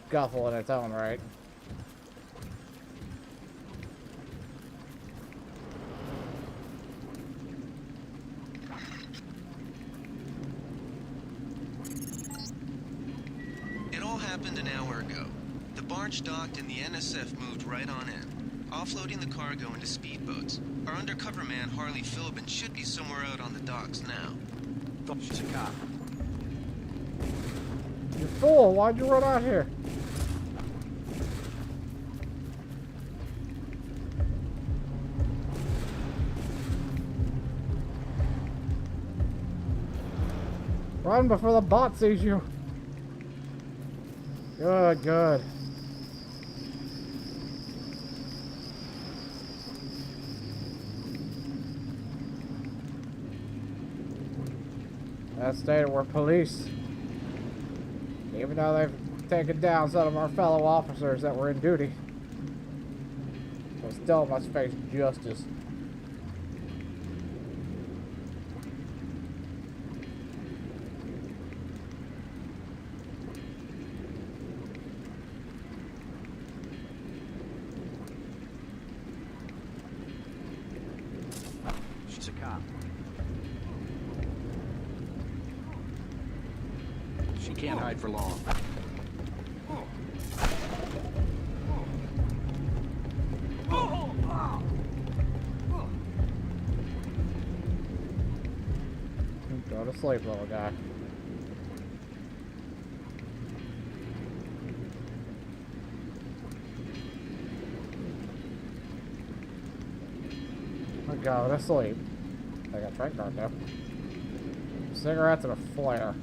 scuffle in its own right. opened an hour ago. The barge docked and the NSF moved right on in, offloading the cargo into speedboats. Our undercover man, Harley Philbin, should be somewhere out on the docks now. She's a cop. You fool! Why'd you run out here? Run before the bot sees you. Good, good. That state we're police. Even though they've taken down some of our fellow officers that were in duty, we still must face justice. She's a cop. She can't hide for long. Go to sleep, little guy. Go to sleep. I got a drink card though. Cigarettes and a flare.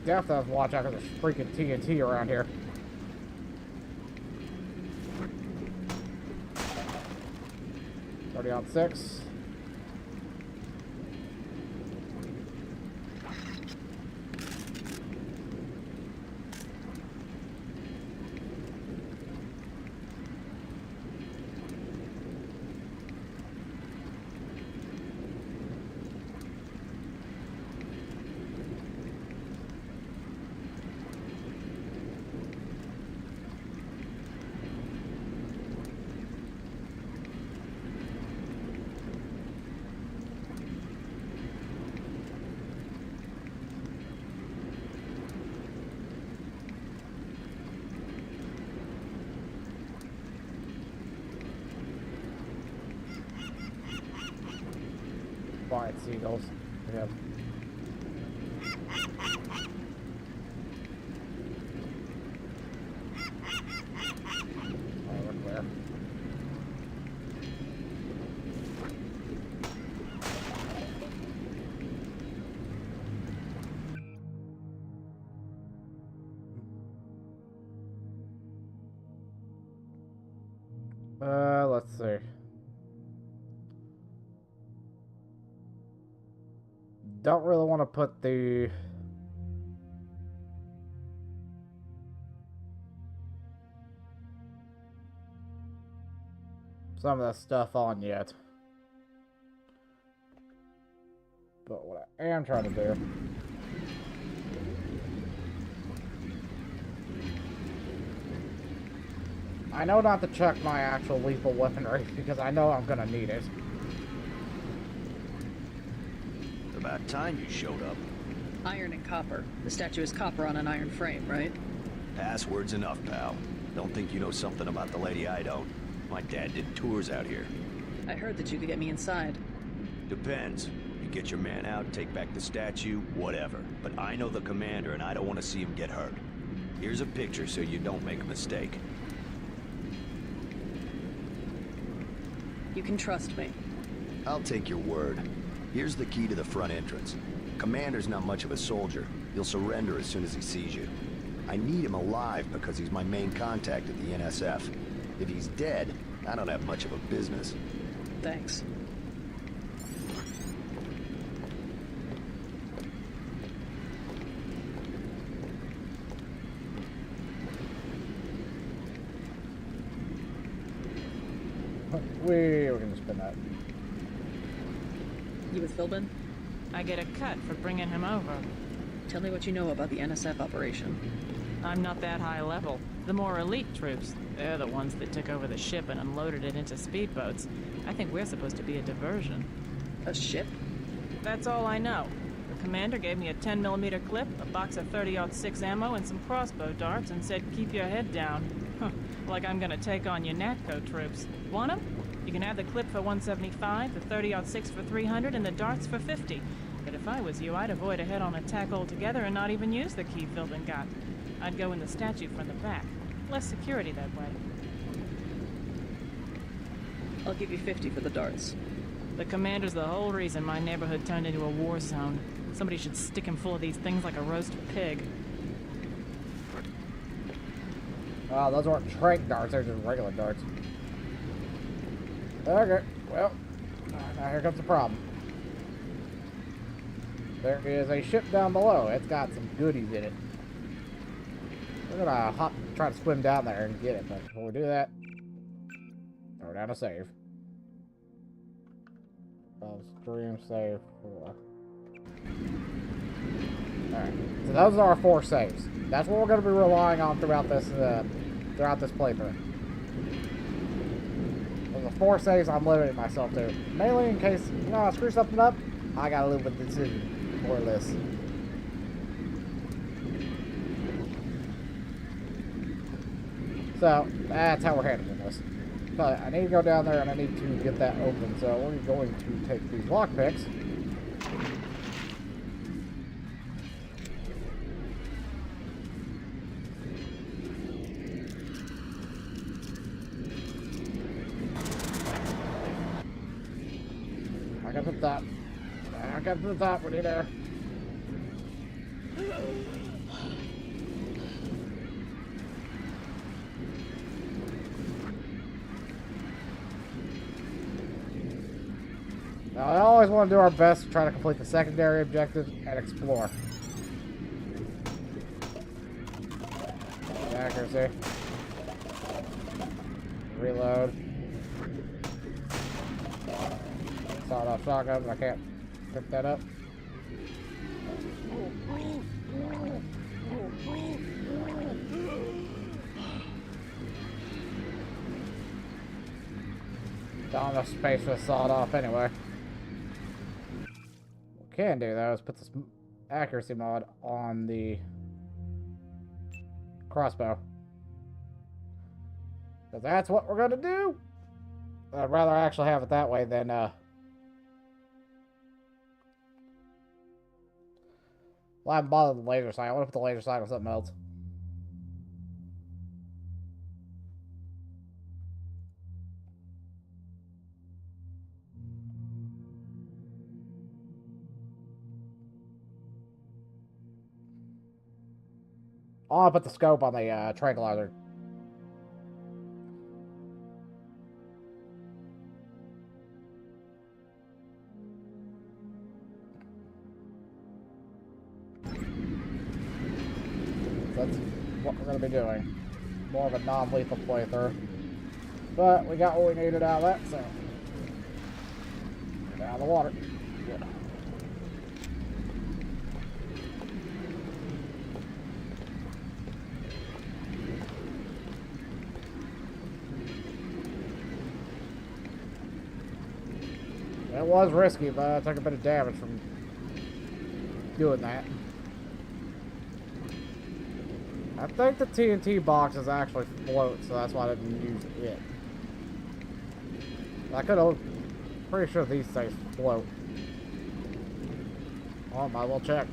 Definitely have to watch out because there's freaking TNT around here. Already on 6. Quiet seagulls. Yep. Oh, we're clear. Let's see. Don't really want to put the some of that stuff on yet. But what I am trying to do I know not to check my actual lethal weaponry because I know I'm gonna need it. About time you showed up. Iron and copper. The statue is copper on an iron frame, right? Password's enough, pal. Don't think you know something about the lady I don't. My dad did tours out here. I heard that you could get me inside. Depends. You get your man out, take back the statue, whatever. But I know the commander and I don't want to see him get hurt. Here's a picture so you don't make a mistake. You can trust me. I'll take your word. Here's the key to the front entrance. Commander's not much of a soldier. He'll surrender as soon as he sees you. I need him alive because he's my main contact at the NSF. If he's dead, I don't have much of a business. Thanks. We're gonna spin that. You with Philbin? I get a cut for bringing him over. Tell me what you know about the NSF operation. I'm not that high level. The more elite troops, they're the ones that took over the ship and unloaded it into speedboats. I think we're supposed to be a diversion. A ship? That's all I know. The commander gave me a 10mm clip, a box of 30-06 ammo, and some crossbow darts, and said keep your head down. Like I'm gonna take on your NATCO troops. Want 'em? You can have the clip for 175, the 30-06 for 300, and the darts for 50. But if I was you, I'd avoid a head-on attack altogether and not even use the key Phil got. I'd go in the statue from the back. Less security that way. I'll give you 50 for the darts. The commander's the whole reason my neighborhood turned into a war zone. Somebody should stick him full of these things like a roast pig. Oh, those weren't trank darts, they're just regular darts. Okay, well, now here comes the problem. There is a ship down below. It's got some goodies in it. We're gonna try to swim down there and get it, but before we do that, throw down a save. Stream save 4. Alright, so those are our 4 saves. That's what we're going to be relying on throughout this playthrough. Those are 4 saves I'm limiting myself to. Mainly in case, you know, I screw something up, I gotta live with the decision, more or less. So, that's how we're handling this. But I need to go down there and I need to get that open, so we're going to take these lockpicks. I got to the top. I got to the top, we need air. Now, I always want to do our best to try to complete the secondary objectives and explore. Accuracy. Reload. Sawed-off shotgun, but I can't pick that up. Not enough space for the sawed-off anyway. What we can do though is put this accuracy mod on the crossbow. Because that's what we're going to do. I'd rather actually have it that way than, well, I haven't bothered the laser sight. I want to put the laser sight on something else. I want to put the scope on the tranquilizer. That's what we're going to be doing. More of a non-lethal playthrough. But we got what we needed out of that, so. Get out of the water. Good. It was risky, but I took a bit of damage from doing that. I think the TNT boxes actually float, so that's why I didn't use it. I could have... Pretty sure these things float. Oh, might as well check.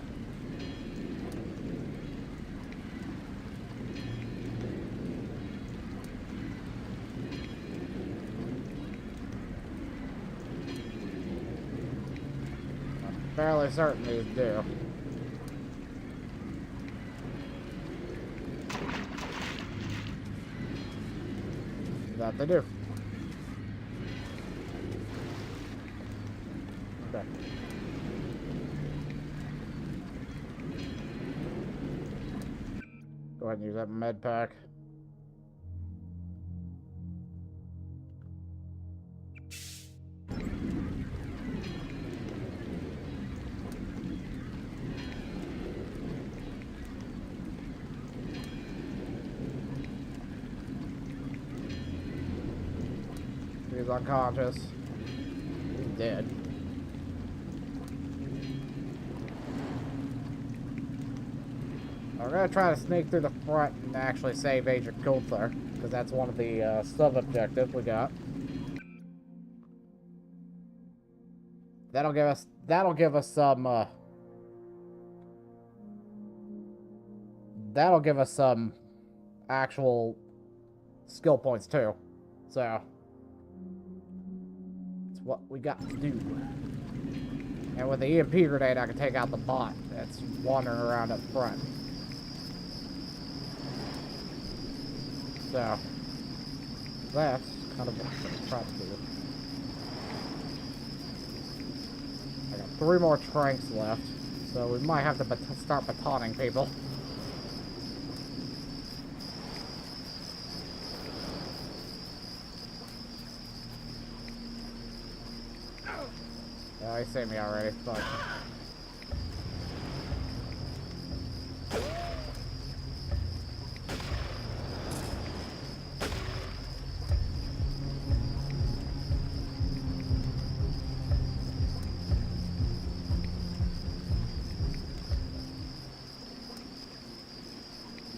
I'm fairly certain these do. That they do. Okay. Go ahead and use that med pack. He's unconscious. He's dead. We're gonna try to sneak through the front and actually save Agent Coulter, because that's one of the sub-objectives we got. That'll give us some actual skill points too. So it's what we got to do. And with the EMP grenade, I can take out the bot that's wandering around up front. So that's kind of what I'm gonna try to do. I got 3 more tranks left, so we might have to start batoning people. Oh, he saved me already. Fuck.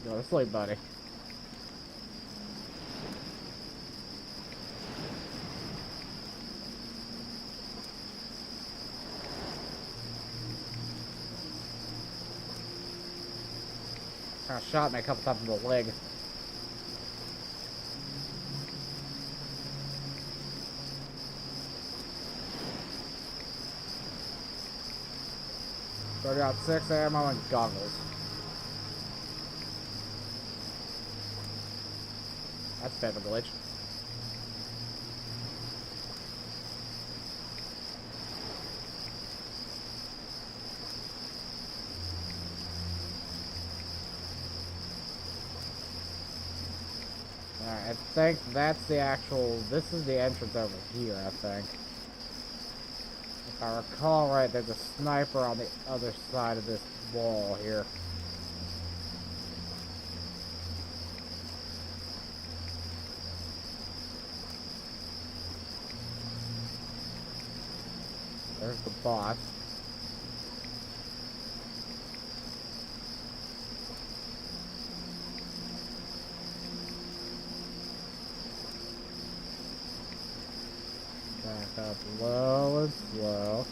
Go to sleep, buddy. Kind of shot me a couple times in the leg. So I got 6 ammo and goggles. That's a bit of a glitch. Alright, I think that's the actual... This is the entrance over here, I think. If I recall right, there's a sniper on the other side of this wall here. There's the boss. Back up low and slow.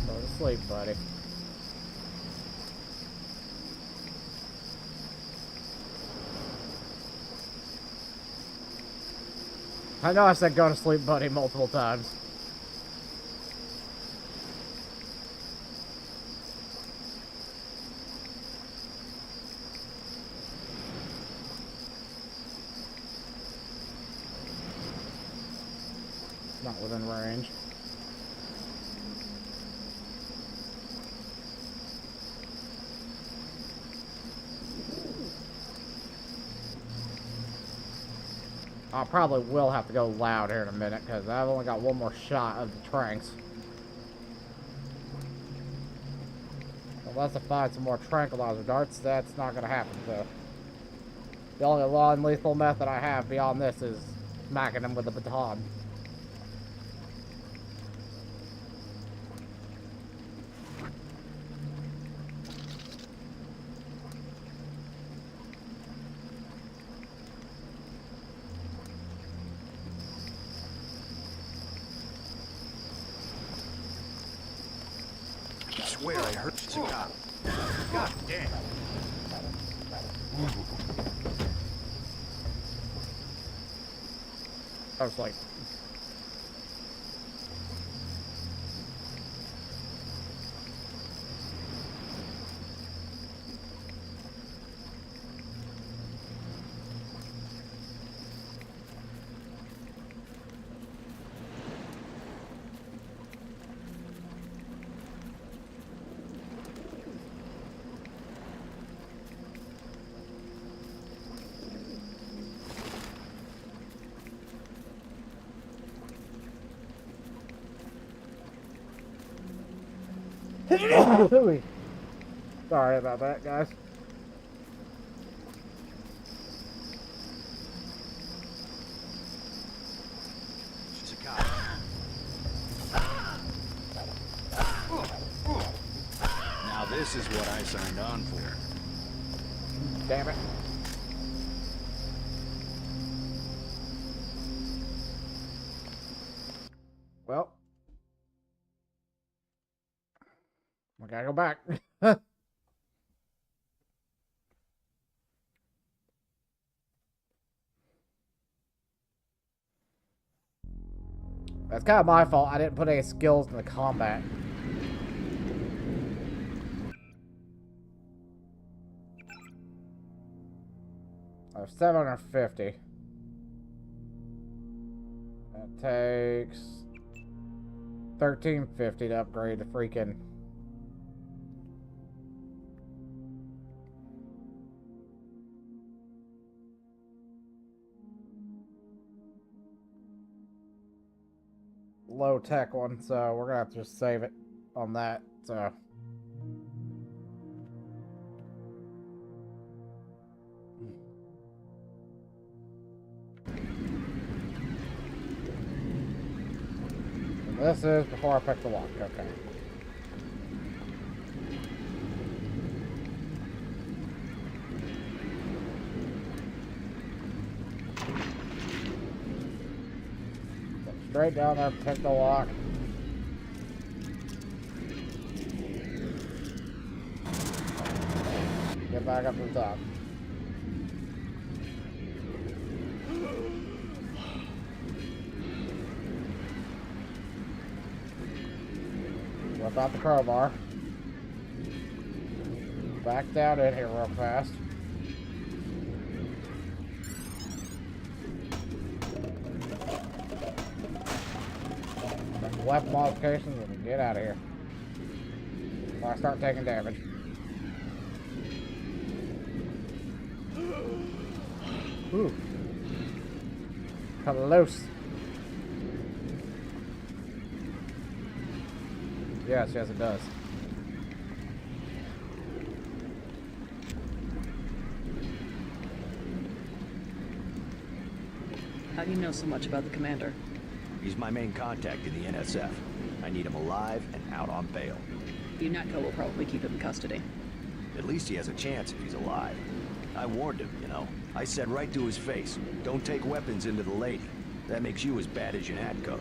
Go to sleep, buddy. I know I said go to sleep, buddy, multiple times. Not within range. I probably will have to go loud here in a minute, because I've only got 1 more shot of the tranks. Unless I find some more tranquilizer darts, that's not going to happen, so. The only non-lethal method I have beyond this is smacking them with a baton. I swear I heard a cop. God damn. I was like... Sorry about that, guys. She's a cop. Now this is what I signed on for. Damn it. Well, we gotta go back. That's kind of my fault. I didn't put any skills in the combat. I have 750. That takes 1350 to upgrade the freaking. Low tech one, so we're gonna have to just save it on that. So this is before I pick the lock. Okay. Straight down there, pick the lock. Get back up to the top. Whip out the crowbar. Back down in here real fast. Weapon modifications and get out of here. Before I start taking damage. Ooh. Close. Yes, it does. How do you know so much about the commander? He's my main contact in the NSF. I need him alive and out on bail. UNATCO will probably keep him in custody. At least he has a chance if he's alive. I warned him, you know. I said right to his face, don't take weapons into the lady. That makes you as bad as UNATCO.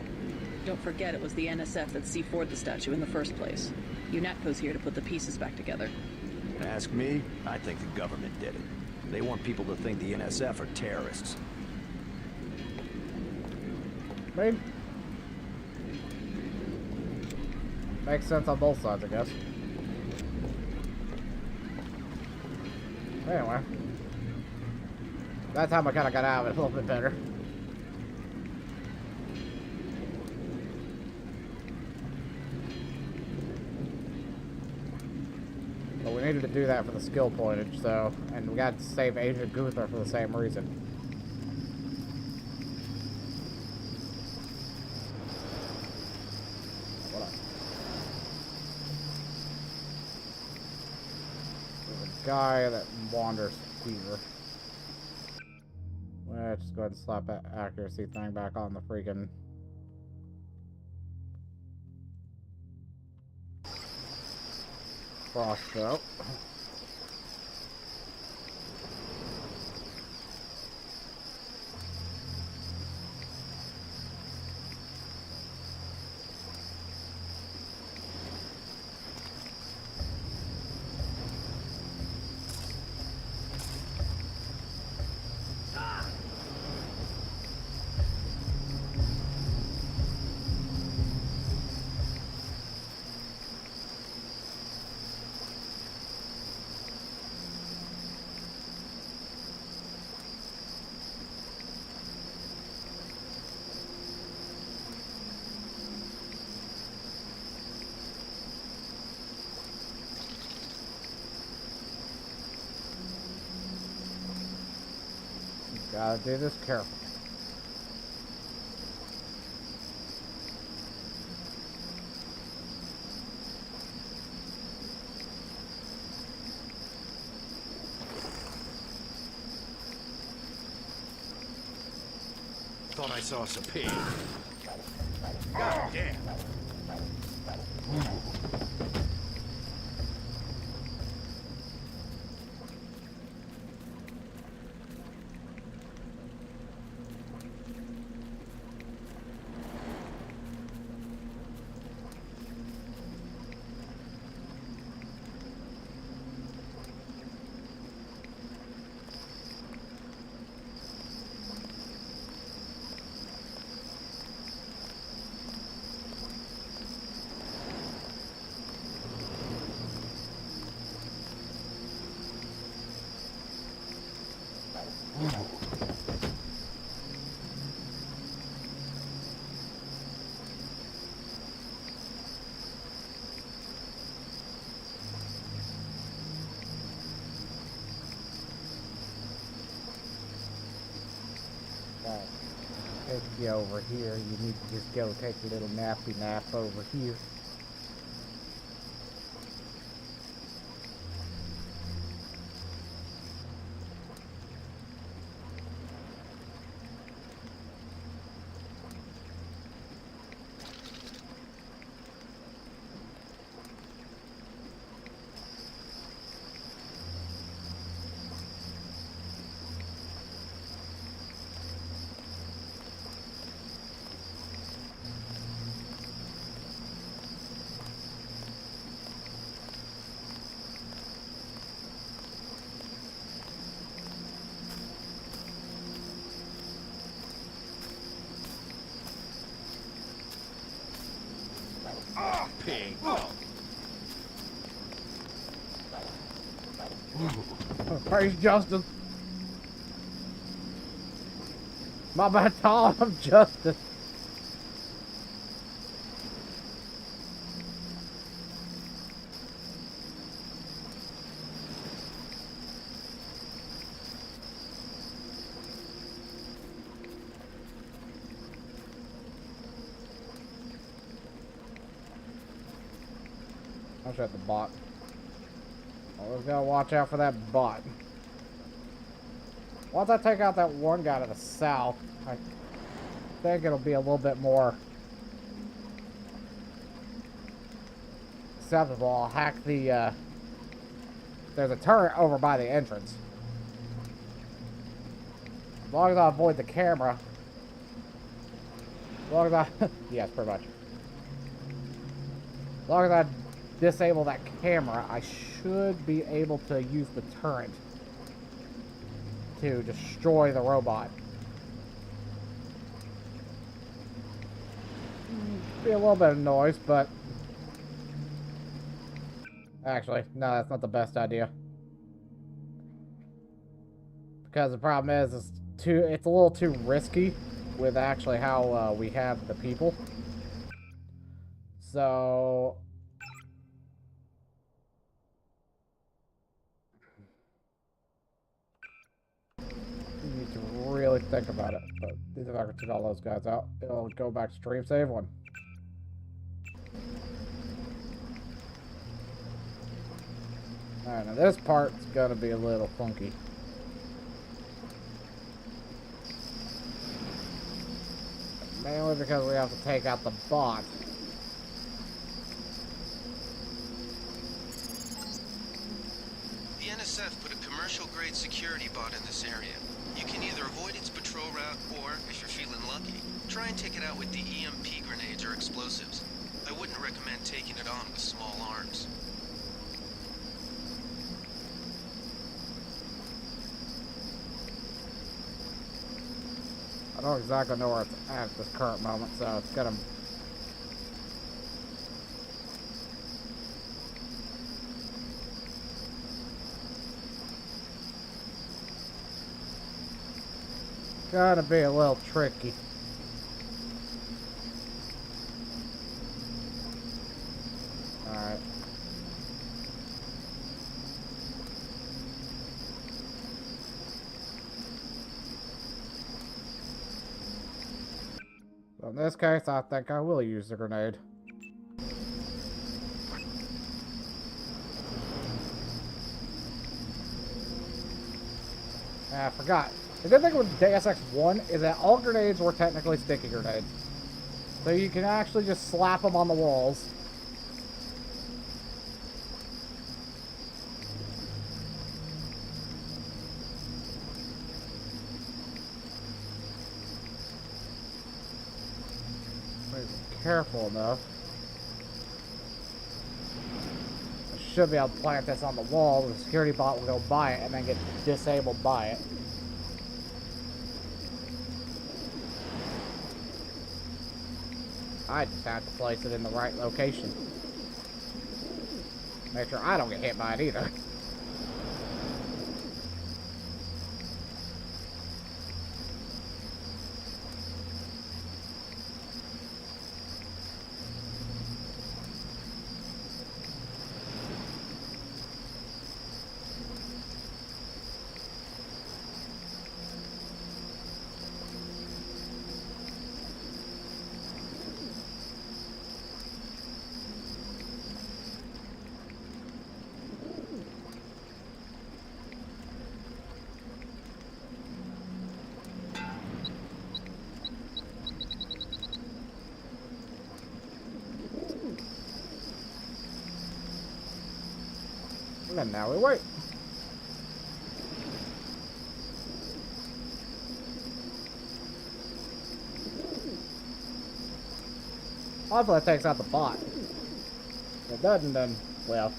Don't forget it was the NSF that C4'd the statue in the first place. UNATCO's here to put the pieces back together. Ask me, I think the government did it. They want people to think the NSF are terrorists. Makes sense on both sides, I guess. Anyway. That time I kind of got out of it a little bit better. But we needed to do that for the skill pointage, so... And we got to save Agent Gunther for the same reason. Guy that wanders here. Let's just go ahead and slap that accuracy thing back on the freaking crossbow. Gotta do this careful. thought I saw us a pig. God damn. Take you over here. You need to just go take a little nappy nap over here. Pig. Praise justice. My bad, Tom. I'm justice. I'll shut the bot. Always gotta watch out for that bot. Once I take out that one guy to the south, I think it'll be a little bit more acceptable. I'll hack the, there's a turret over by the entrance. As long as I avoid the camera. As long as I, yes, pretty much. As long as I disable that camera, I should be able to use the turret to destroy the robot. Be a little bit of noise, but actually, no, that's not the best idea. Because the problem is, it's a little too risky with actually how we have the people. So you need to really think about it. But if I can take all those guys out, it'll go back to stream save one. Alright, now this part's gonna be a little funky. Mainly because we have to take out the bot. The NSF put a commercial-grade security bot in this area. You can either avoid its patrol route, or, if you're feeling lucky, try and take it out with the EMP grenades or explosives. I wouldn't recommend taking it on with small arms. I don't exactly know where it's at this current moment, so it's gonna... Gonna be a little tricky. Alright. So in this case, I think I will use the grenade. I forgot. The good thing with Deus Ex 1 is that all grenades were technically sticky grenades. So you can actually just slap them on the walls. Careful enough. I should be able to plant this on the wall. The security bot will go by it and then get disabled by it. I just have to place it in the right location. Make sure I don't get hit by it either. And now we wait. Hopefully that takes out the bot. If it doesn't, then, well.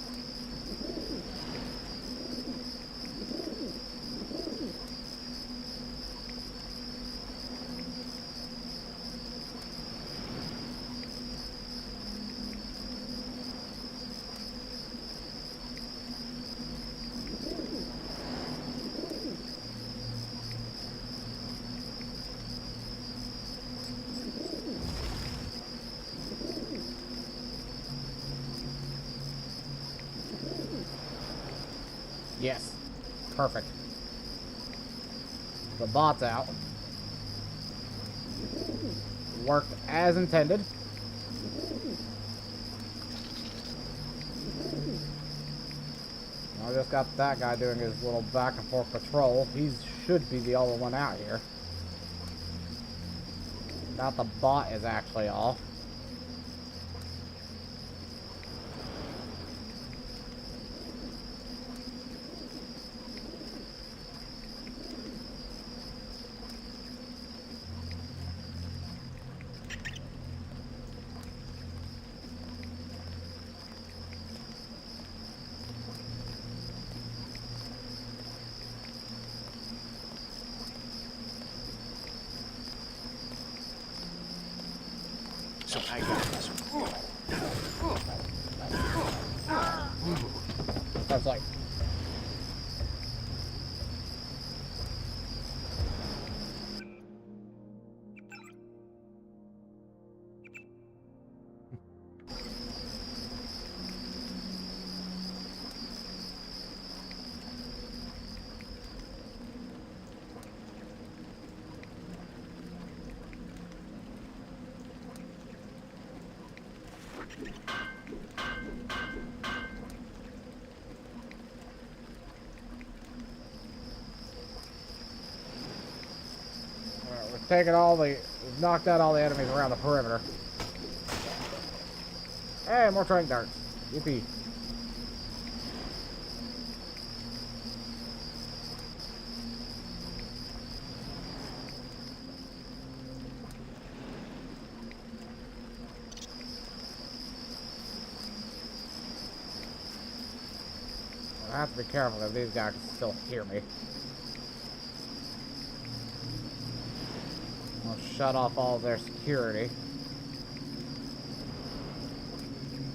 Yes. Perfect. The bot's out. Worked as intended. I just got that guy doing his little back and forth patrol. He should be the only one out here. Now the bot is actually off. So I got this. That's like. Taking all the, we've knocked out all the enemies around the perimeter. Hey, more trank darts. Yippee. I have to be careful because these guys can still hear me. I'll shut off all their security.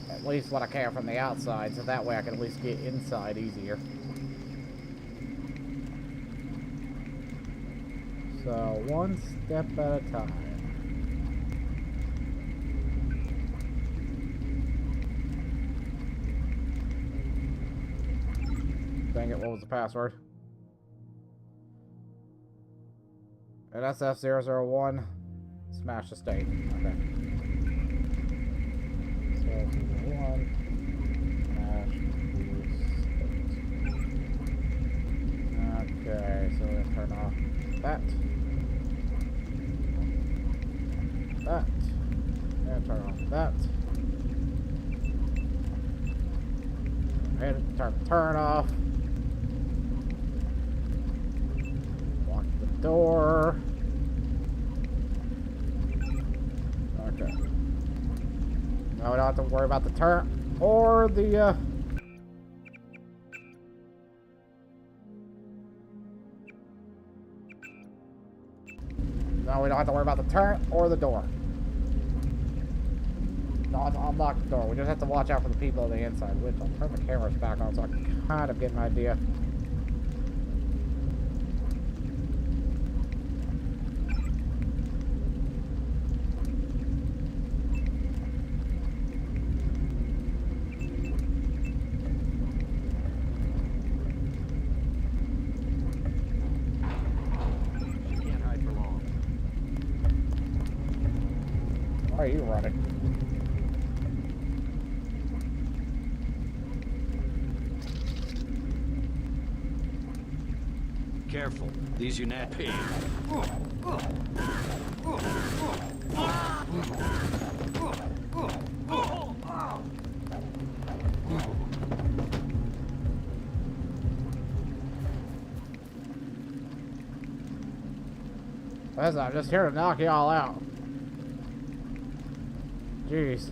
At least what I can from the outside, so that way I can at least get inside easier. So, one step at a time. Dang it, what was the password? At SF001, smash the state. Okay. 001, smash the state. Okay, so we're gonna turn off That. That. And turn off that. And turn off. Lock the door. Okay. Now we don't have to worry about the turn or the Now we don't have to worry about the turret or the door. Not to unlock the door. We just have to watch out for the people on the inside, which I'll turn the cameras back on so I can kind of get an idea. Why are you running? Careful, these UNAT pigs. Listen, I'm just here to knock you all out. Jeez.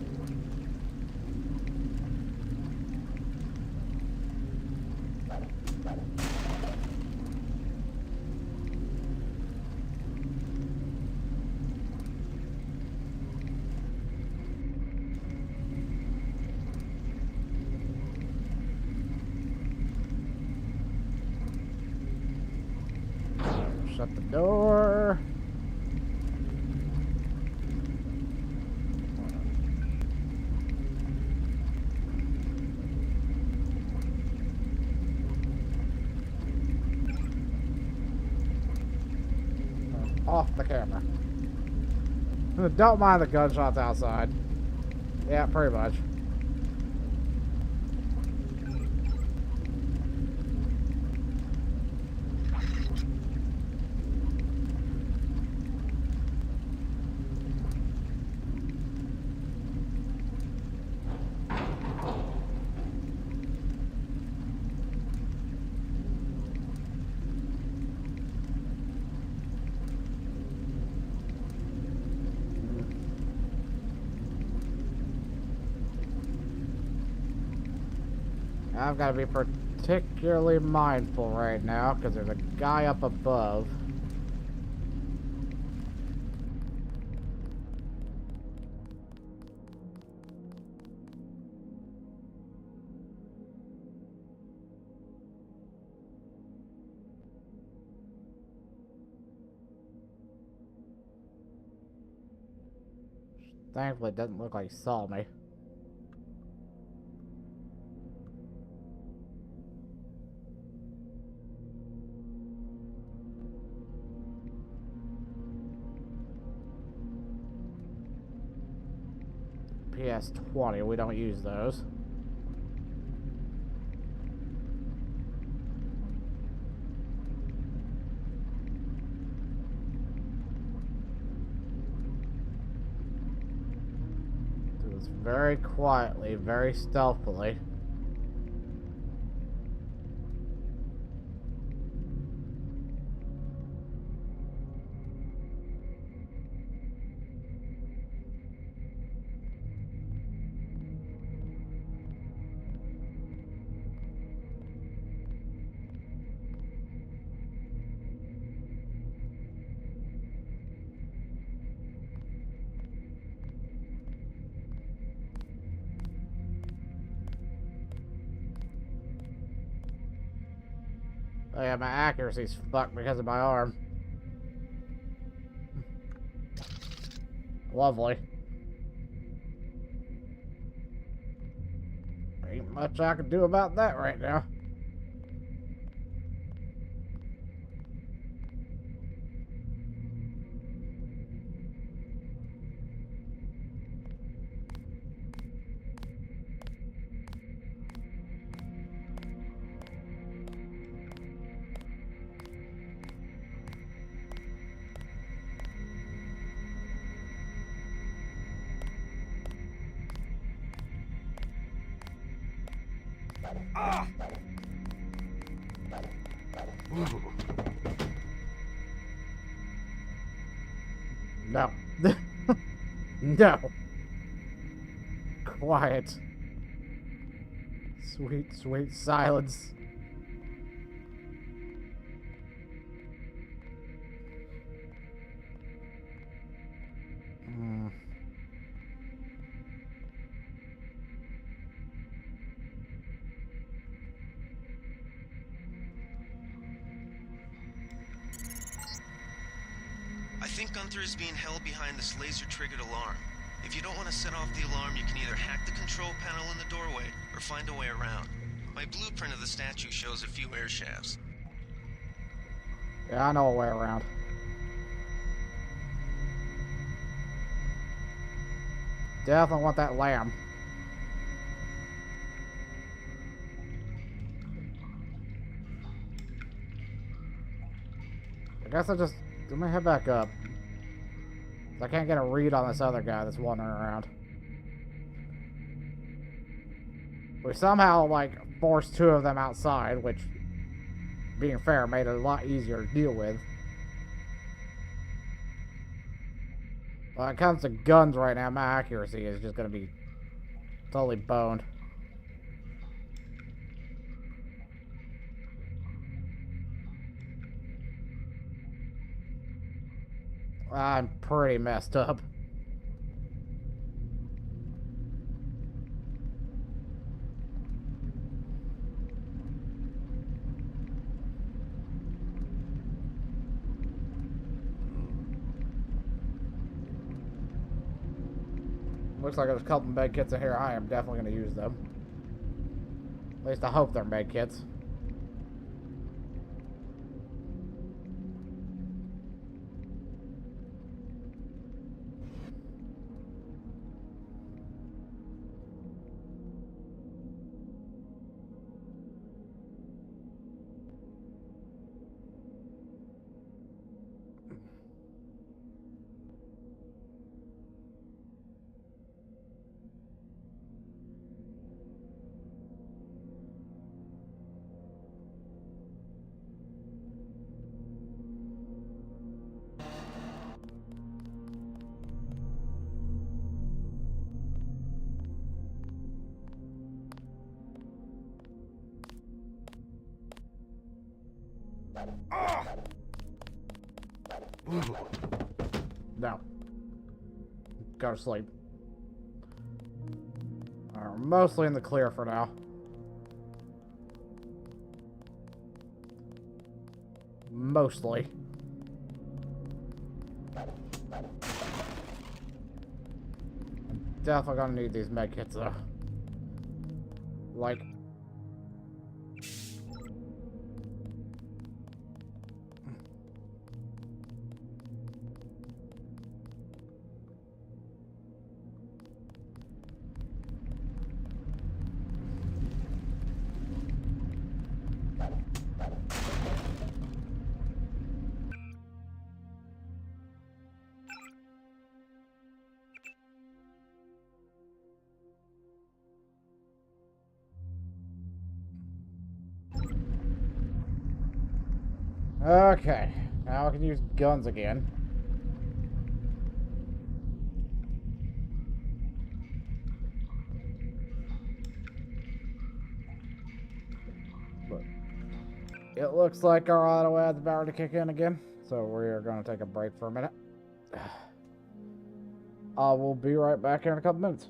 Shut the door. Off the camera. Don't mind the gunshots outside. Yeah, pretty much. I've got to be particularly mindful right now because there's a guy up above. Thankfully, it doesn't look like he saw me. PS20, we don't use those. Do this very quietly, very stealthily. Oh yeah, my accuracy's fucked because of my arm. Lovely. Ain't much I can do about that right now. No. No. Quiet. Sweet, sweet silence. I think Gunther is being held behind this laser-triggered alarm. If you don't want to set off the alarm, you can either hack the control panel in the doorway or find a way around. My blueprint of the statue shows a few air shafts. Yeah, I know a way around. Definitely want that lamb. I guess let me head back up. I can't get a read on this other guy that's wandering around. We somehow, like, forced two of them outside, which, being fair, made it a lot easier to deal with. When it comes to guns right now, my accuracy is just going to be totally boned. I'm pretty messed up. Looks like there's a couple med kits in here. I am definitely going to use them. At least I hope they're med kits. No. Go to sleep. We're mostly in the clear for now. Mostly. I'm definitely gonna need these med kits though. Like, okay, now I can use guns again. But it looks like our auto ad's about to kick in again, so we're going to take a break for a minute. I will be right back in a couple minutes.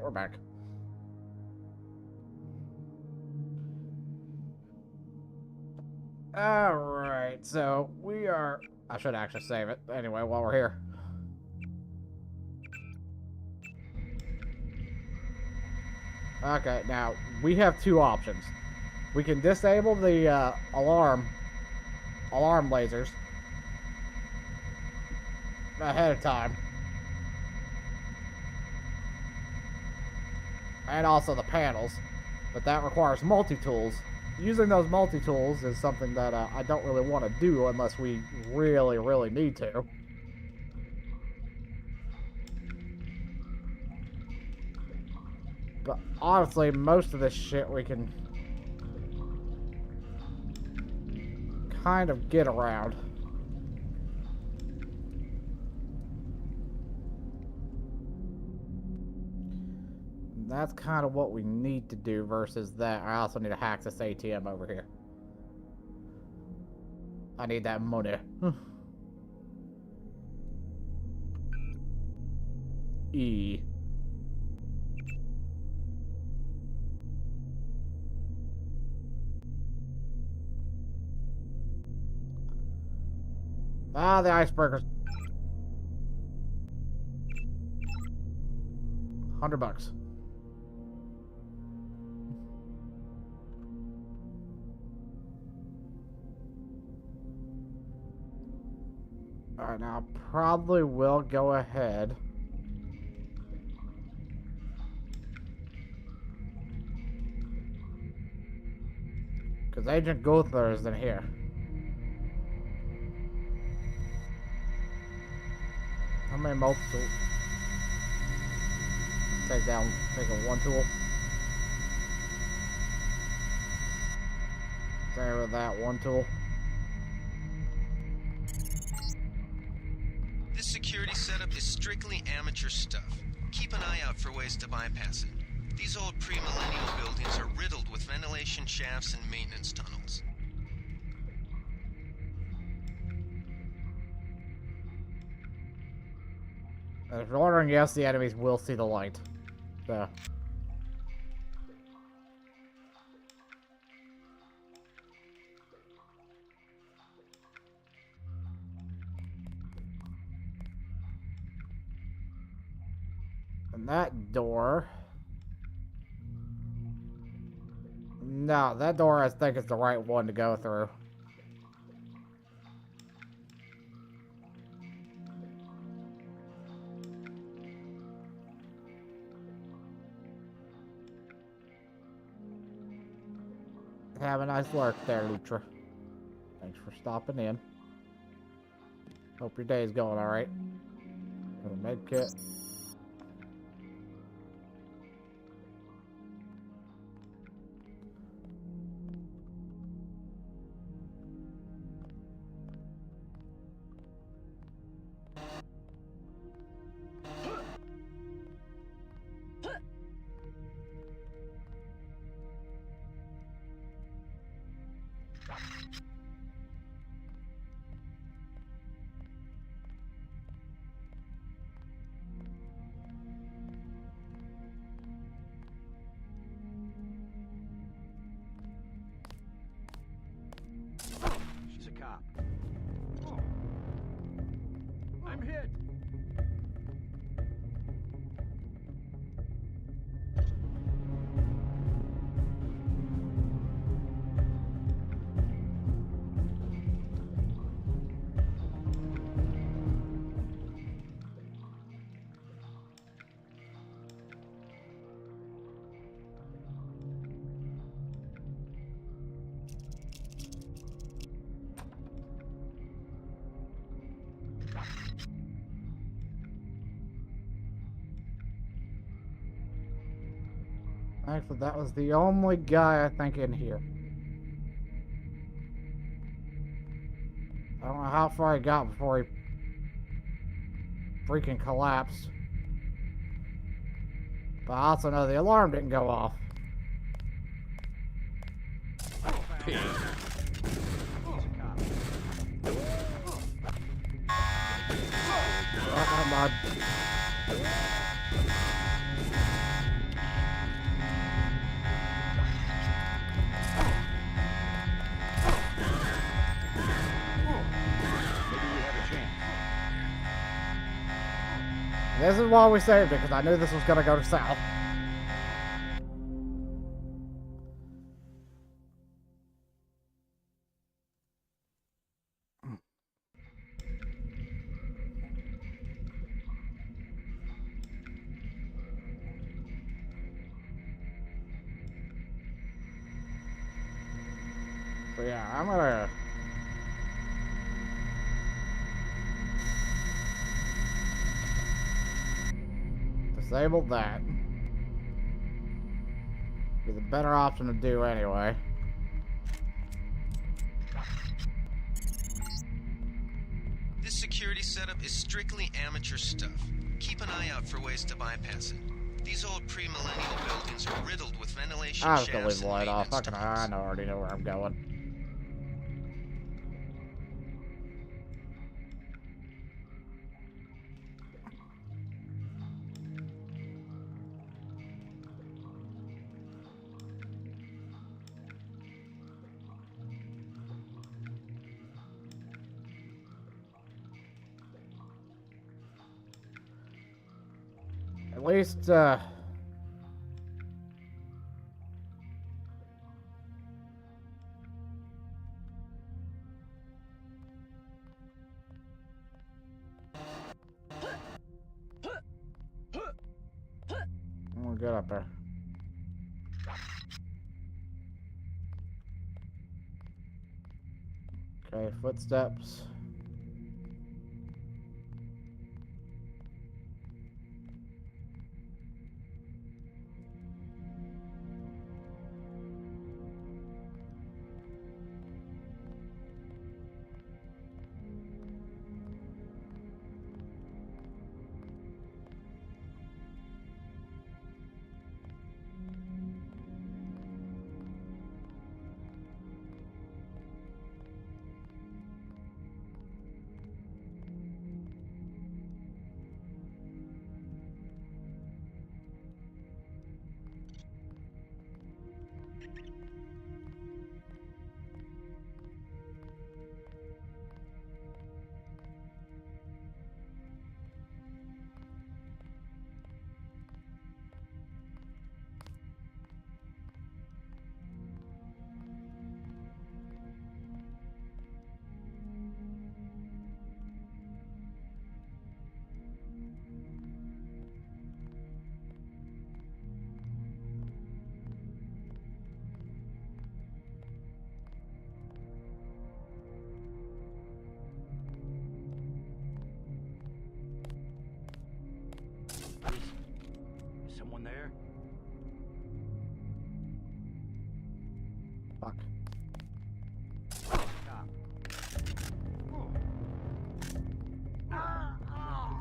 we're back. Alright, so we are... I should actually save it anyway while we're here. Okay, now, we have two options. We can disable the alarm lasers ahead of time. And also the panels. But that requires multi-tools. Using those multi-tools is something that I don't really want to do unless we really, really need to. But honestly, most of this shit we can kind of get around. That's kind of what we need to do versus that. I also need to hack this ATM over here. I need that money. E. Ah, the icebreakers. $100. Alright, now I probably will go ahead. Because Agent Gunther is in here. How many multiple? Take a one tool. There with that one tool. This security setup is strictly amateur stuff. Keep an eye out for ways to bypass it. These old pre-millennial buildings are riddled with ventilation shafts and maintenance tunnels. If you're wondering, yes, the enemies will see the light. So. And that door... No, that door I think is the right one to go through. Have a nice work there, Lutra. Thanks for stopping in. Hope your day's going alright. Med kit. She's a cop. Oh. I'm hit. Actually, that was the only guy I think in here. I don't know how far he got before he freaking collapsed. But I also know the alarm didn't go off. Pig. Oh, come on. This is why we saved it, because I knew this was gonna go to south. So yeah, I'm gonna... disable that. Be the better option to do anyway. This security setup is strictly amateur stuff. Keep an eye out for ways to bypass it. These old pre-millennial buildings are riddled with ventilation I was shafts gonna leave the and light off. maintenance I already know where I'm going. At least, we'll get up there. Okay, footsteps. Is someone there? Fuck.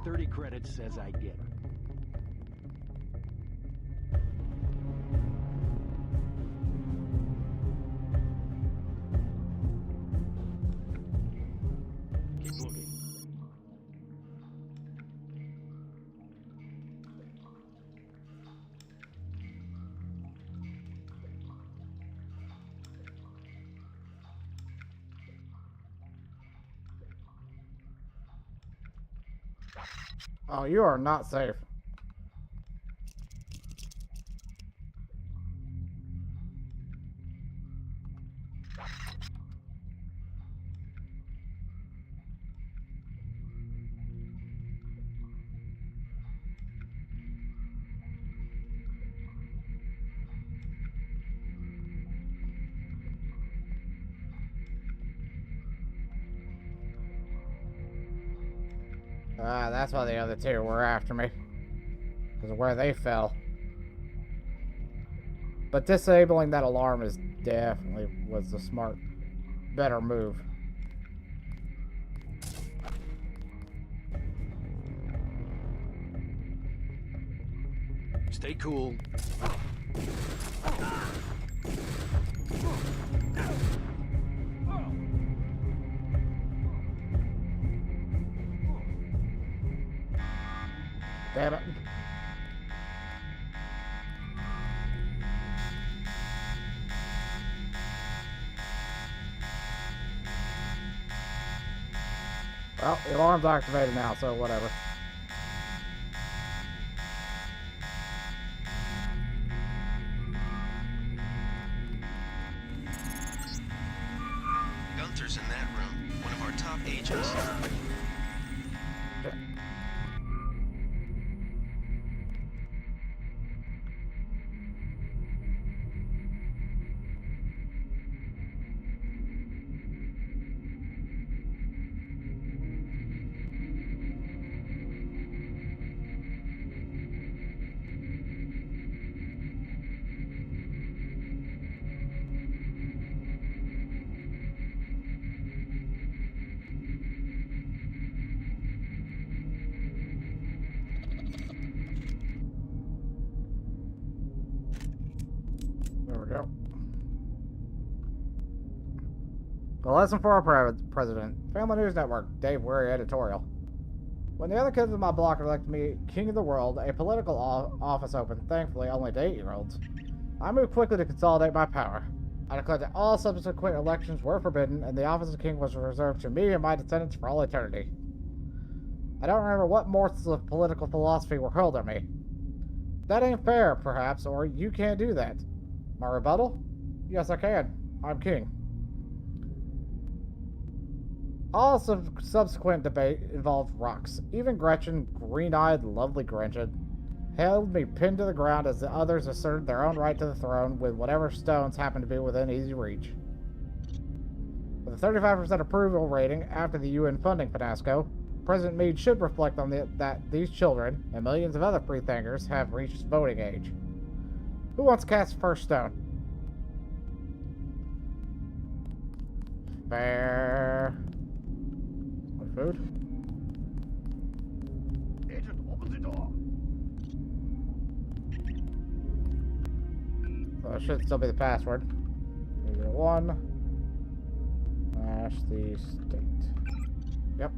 30 credits says I get it. Keep looking. Oh, you are not safe. Ah, that's why the other two were after me. Because of where they fell. But disabling that alarm is definitely was the smart, better move. Stay cool. Damn it. Well, the alarm's activated now, so whatever. Arthur's in that room, one of our top agents. There we go. A lesson for our president. Family News Network, Dave Weary editorial. When the other kids in my block elected me king of the world, a political office opened, thankfully only to 8-year-olds. I moved quickly to consolidate my power. I declared that all subsequent elections were forbidden, and the office of king was reserved to me and my descendants for all eternity. I don't remember what morsels of political philosophy were hurled at me. That ain't fair, perhaps, or you can't do that. My rebuttal? Yes, I can. I'm king. All subsequent debate involved rocks. Even Gretchen, green-eyed, lovely Gretchen, held me pinned to the ground as the others asserted their own right to the throne with whatever stones happened to be within easy reach. With a 35% approval rating after the UN funding fiasco, President Meade should reflect on that these children, and millions of other freethinkers, have reached voting age. Who wants to cast the first stone? Fair. What food? Agent, open the door. So it should still be the password. 1 / the state. Yep.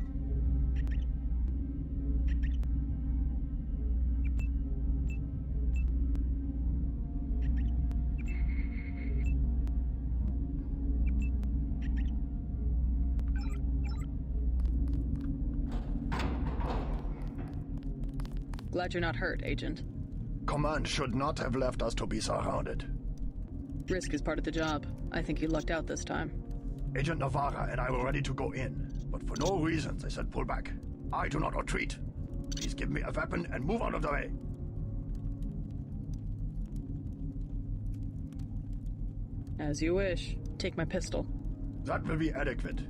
Glad you're not hurt, Agent. Command should not have left us to be surrounded. Risk is part of the job. I think you lucked out this time. Agent Navarra and I were ready to go in, but for no reason they said pull back. I do not retreat. Please give me a weapon and move out of the way. As you wish. Take my pistol. That will be adequate.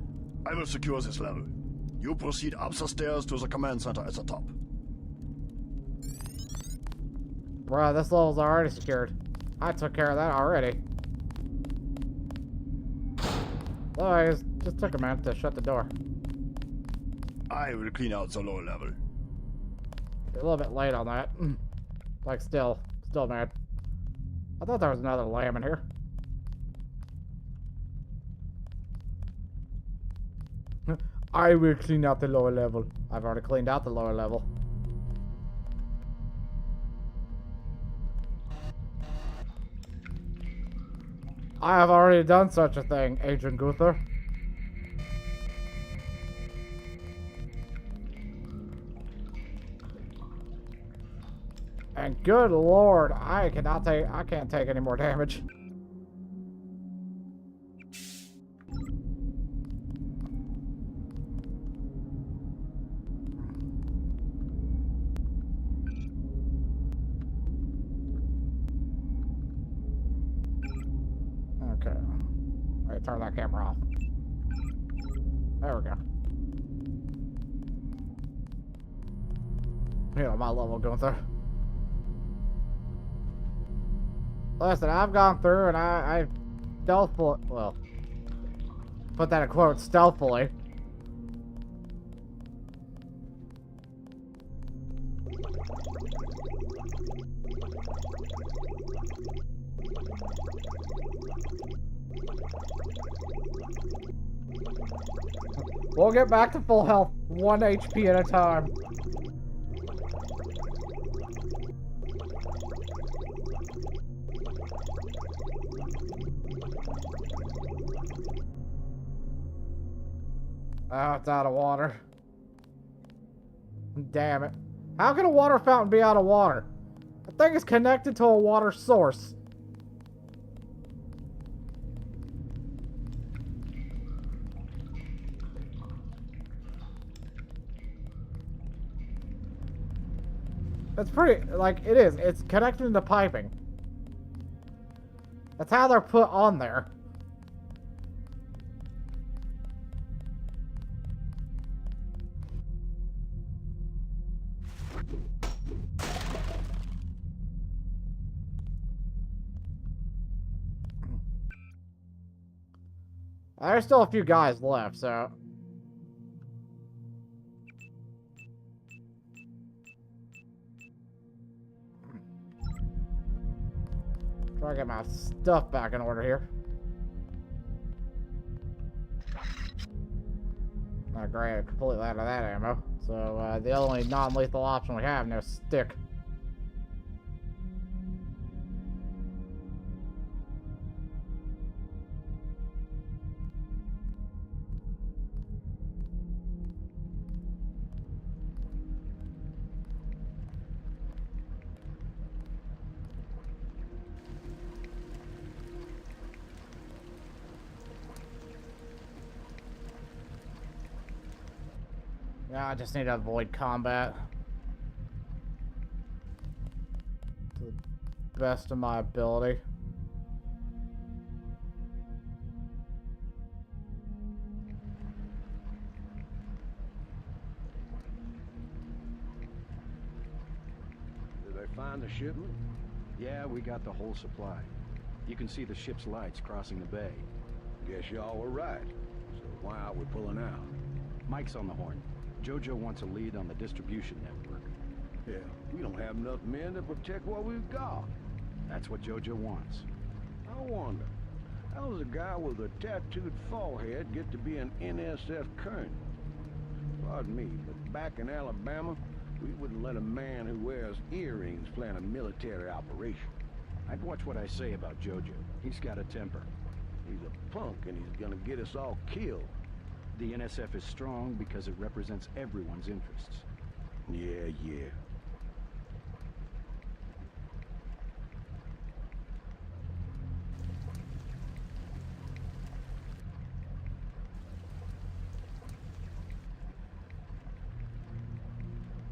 I will secure this level. You proceed up the stairs to the command center at the top. Bruh, this level's already secured. I took care of that already. Oh, I just took a minute to shut the door. I will clean out the lower level. You're a little bit late on that. Like, still mad. I thought there was another lamb in here. I will clean out the lower level. I've already cleaned out the lower level. I have already done such a thing, Agent Gunther. And good lord, I can't take any more damage. Okay. Alright, turn that camera off. There we go. You know, my level going through. Listen, I've gone through and I stealthfully, well, put that in quotes, stealthfully. We'll get back to full health, 1 HP at a time. Oh, it's out of water. Damn it. How can a water fountain be out of water? The thing is connected to a water source. It's pretty, like, it is. It's connected to piping. That's how they're put on there. There's still a few guys left, so... Try to get my stuff back in order here. Oh, great, I'm completely out of that ammo. So, the only non-lethal option we have now is stick. Yeah, I just need to avoid combat to the best of my ability. Did they find the shipment? Yeah, we got the whole supply. You can see the ship's lights crossing the bay. Guess y'all were right. So why are we pulling out? Mike's on the horn. Jojo wants a lead on the distribution network. Yeah, we don't have enough men to protect what we've got. That's what Jojo wants. I wonder, how does a guy with a tattooed forehead get to be an NSF colonel? Pardon me, but back in Alabama, we wouldn't let a man who wears earrings plan a military operation. I'd watch what I say about Jojo. He's got a temper. He's a punk and he's gonna get us all killed. The NSF is strong because it represents everyone's interests. Yeah.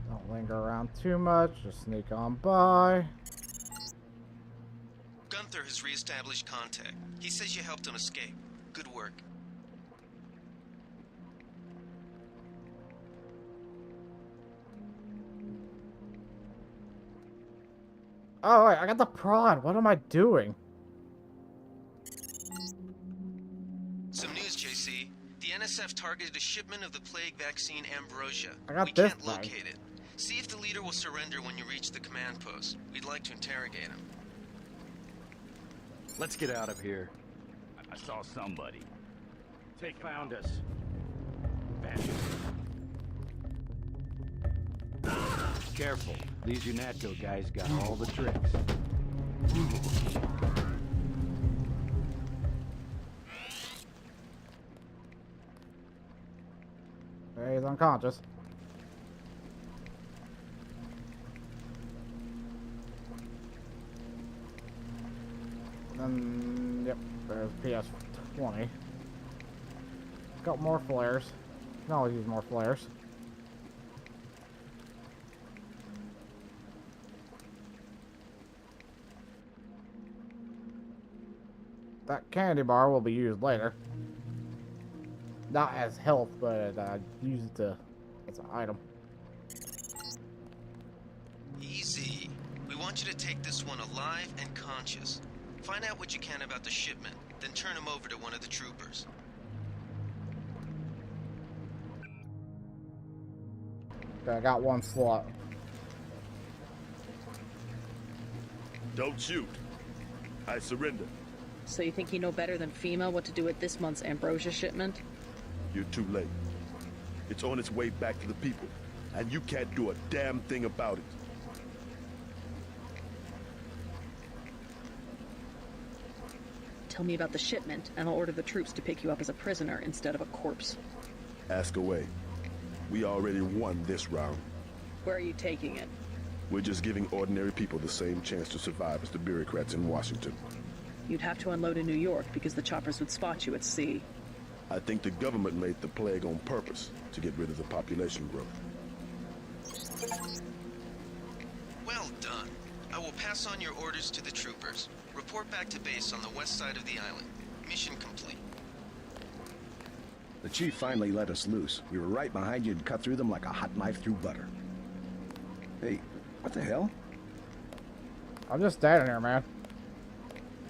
Don't linger around too much, just sneak on by. Gunther has re-established contact. He says you helped him escape. Good work. Oh, wait, I got the prod. What am I doing? Some news, JC. The NSF targeted a shipment of the plague vaccine Ambrosia. I got we this can't thing. locate it. See if the leader will surrender when you reach the command post. We'd like to interrogate him. Let's get out of here. I saw somebody. They found us. Bandit. Careful. These UNATCO guys got all the tricks. He's unconscious. Then, yep, there's PS20. Got more flares. Can always use more flares. That candy bar will be used later. Not as health, but use it as an item. Easy. We want you to take this one alive and conscious. Find out what you can about the shipment, then turn him over to one of the troopers. Okay, I got one slot. Don't shoot. I surrender. So you think you know better than FEMA what to do with this month's Ambrosia shipment? You're too late. It's on its way back to the people, and you can't do a damn thing about it. Tell me about the shipment, and I'll order the troops to pick you up as a prisoner instead of a corpse. Ask away. We already won this round. Where are you taking it? We're just giving ordinary people the same chance to survive as the bureaucrats in Washington. You'd have to unload in New York because the choppers would spot you at sea. I think the government made the plague on purpose to get rid of the population growth. Well done. I will pass on your orders to the troopers. Report back to base on the west side of the island. Mission complete. The chief finally let us loose. We were right behind you and cut through them like a hot knife through butter. Hey, what the hell? I'm just standing here, man.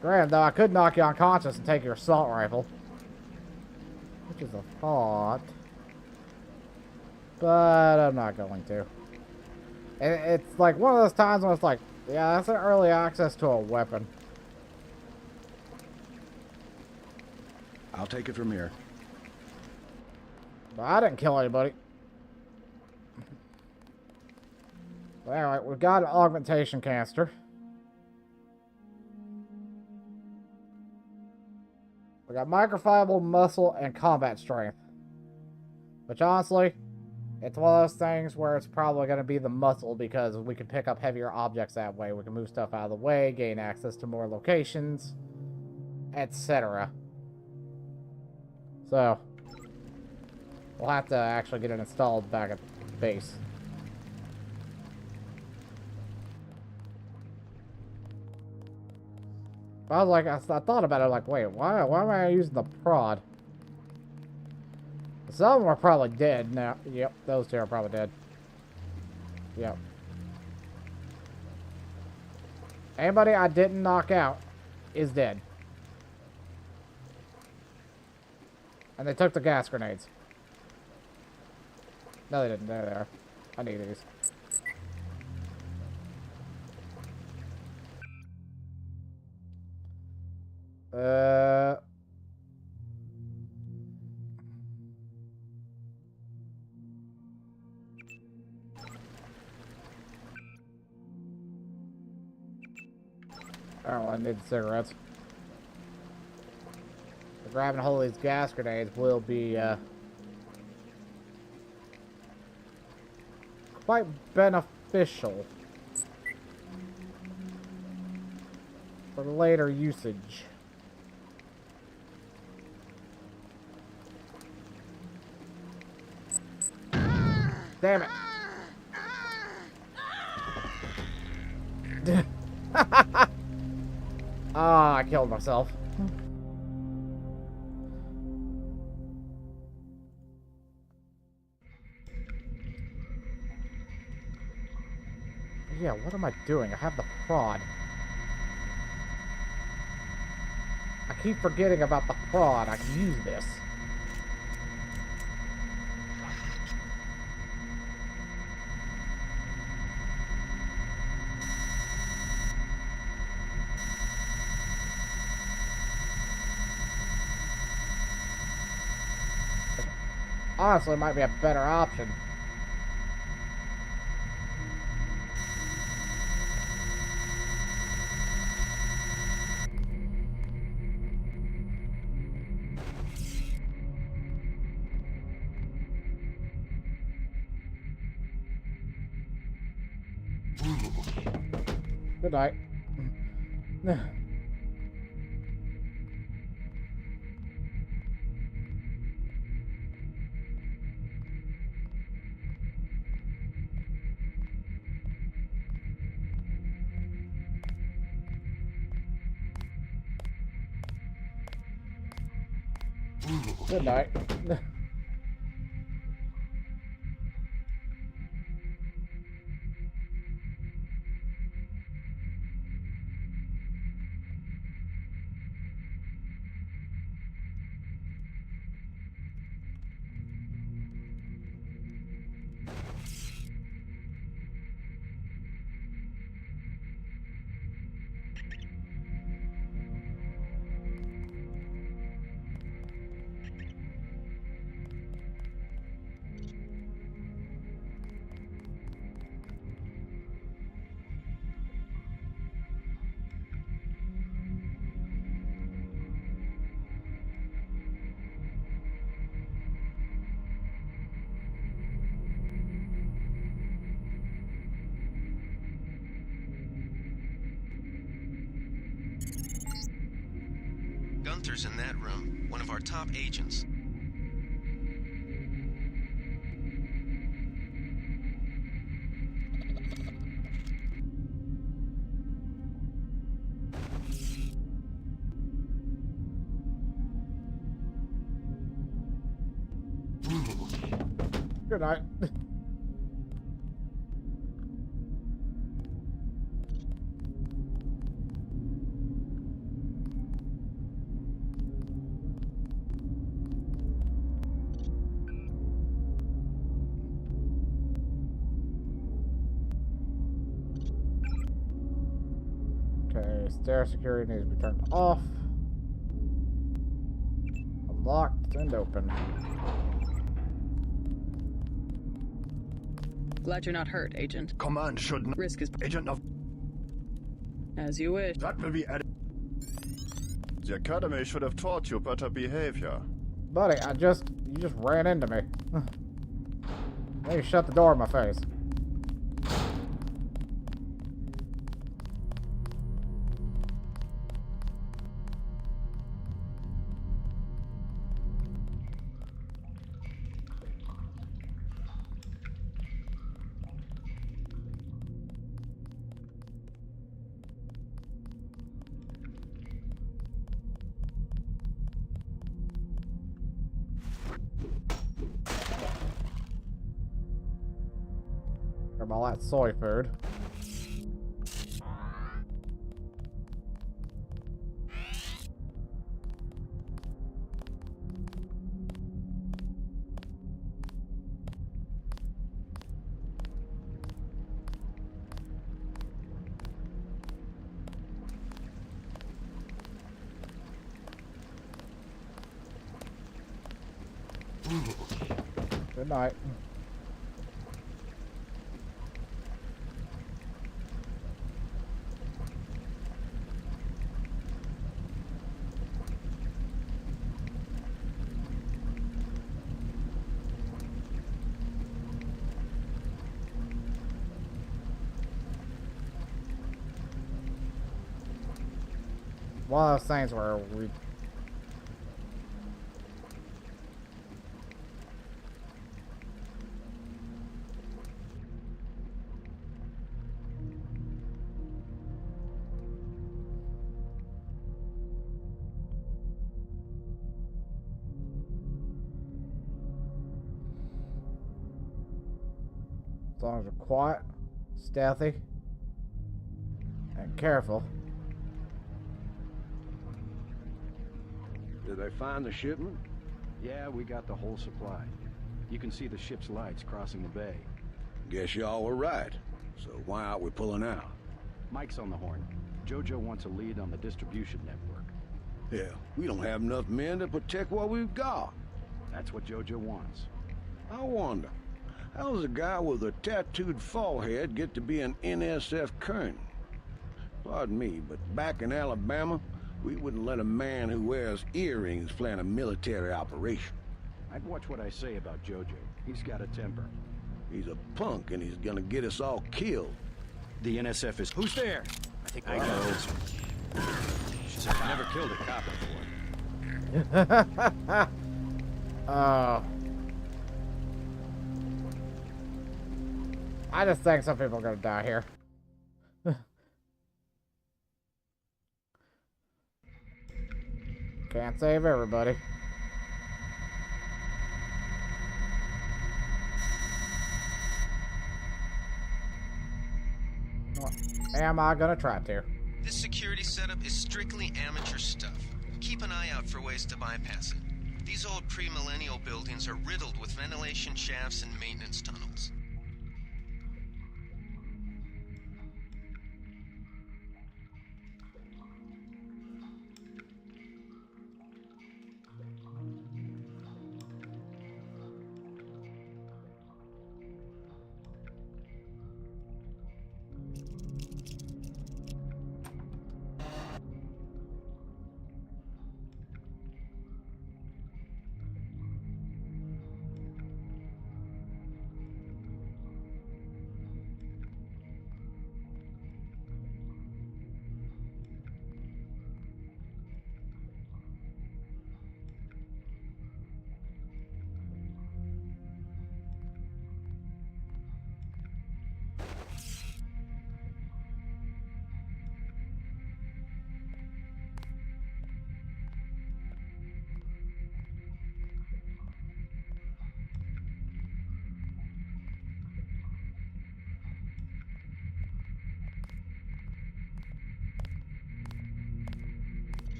Granted, though, I could knock you unconscious and take your assault rifle. Which is a thought. But I'm not going to. And it's like one of those times when it's like, yeah, that's an early access to a weapon. I'll take it from here. But I didn't kill anybody. But anyway, we've got an augmentation canister. We got microfiable muscle and combat strength. Which honestly, it's one of those things where it's probably going to be the muscle because we can pick up heavier objects that way. We can move stuff out of the way, gain access to more locations, etc. So, we'll have to actually get it installed back at base. I was like, I thought about it, like, wait, why am I using the prod? Some of them are probably dead now. Yep, those two are probably dead. Yep. Anybody I didn't knock out is dead. And they took the gas grenades. No, they didn't. There they are. I need these. Oh, I need the cigarettes. So grabbing a hold of these gas grenades will be quite beneficial for later usage. Damn it. Ah, I killed myself. Yeah, what am I doing? I have the prod. I keep forgetting about the prod. I can use this. Honestly, it might be a better option. Good night. Good night. Gunther's in that room, one of our top agents. Good night. Okay, stair security needs to be turned off. Unlocked and open. Glad you're not hurt, Agent. Command should not. Risk is Agent of. as you wish. That will be added. The Academy should have taught you better behavior. Buddy, you just ran into me. Now you shut the door in my face. Grab all that soy food. Good night. One of those things where we as long as we're quiet, stealthy, and careful. Did they find the shipment? Yeah, we got the whole supply. You can see the ship's lights crossing the bay. Guess y'all were right. So why aren't we pulling out? Mike's on the horn. Jojo wants a lead on the distribution network. Yeah, we don't have enough men to protect what we've got. That's what Jojo wants. I wonder, how does a guy with a tattooed forehead get to be an NSF colonel? Pardon me, but back in Alabama, we wouldn't let a man who wears earrings plan a military operation. I'd watch what I say about Jojo. He's got a temper. He's a punk and he's gonna get us all killed. The NSF is... Who's there? I think I got this one. She said I never killed a cop before. I just think some people are gonna die here. Can't save everybody. Am I gonna try to? This security setup is strictly amateur stuff. Keep an eye out for ways to bypass it. These old pre-millennial buildings are riddled with ventilation shafts and maintenance tunnels.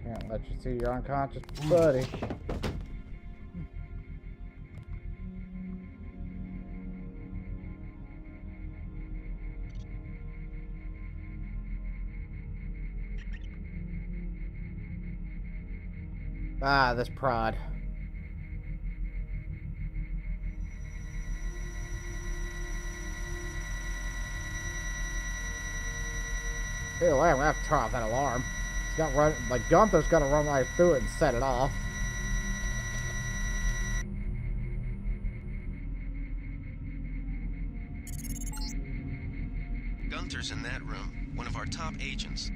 Can't let you see you're unconscious, buddy. Ah, this prod. Hey, I'm gonna have to turn off that alarm. It's got run like Gunther's gonna run right through it and set it off. Gunther's in that room, one of our top agents.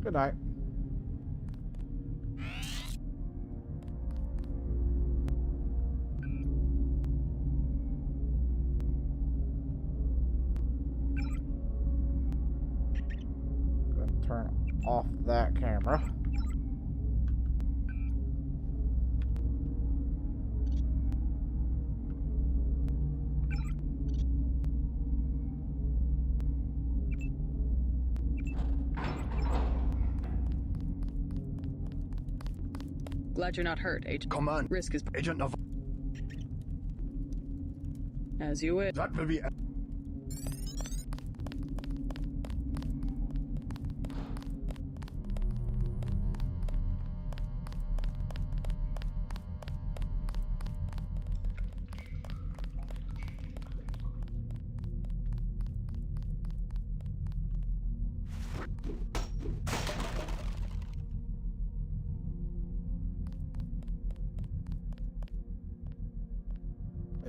Good night. Gonna turn off that camera. Glad you're not hurt, Agent. Come on. Risk is... Agent of... As you wish. That will be...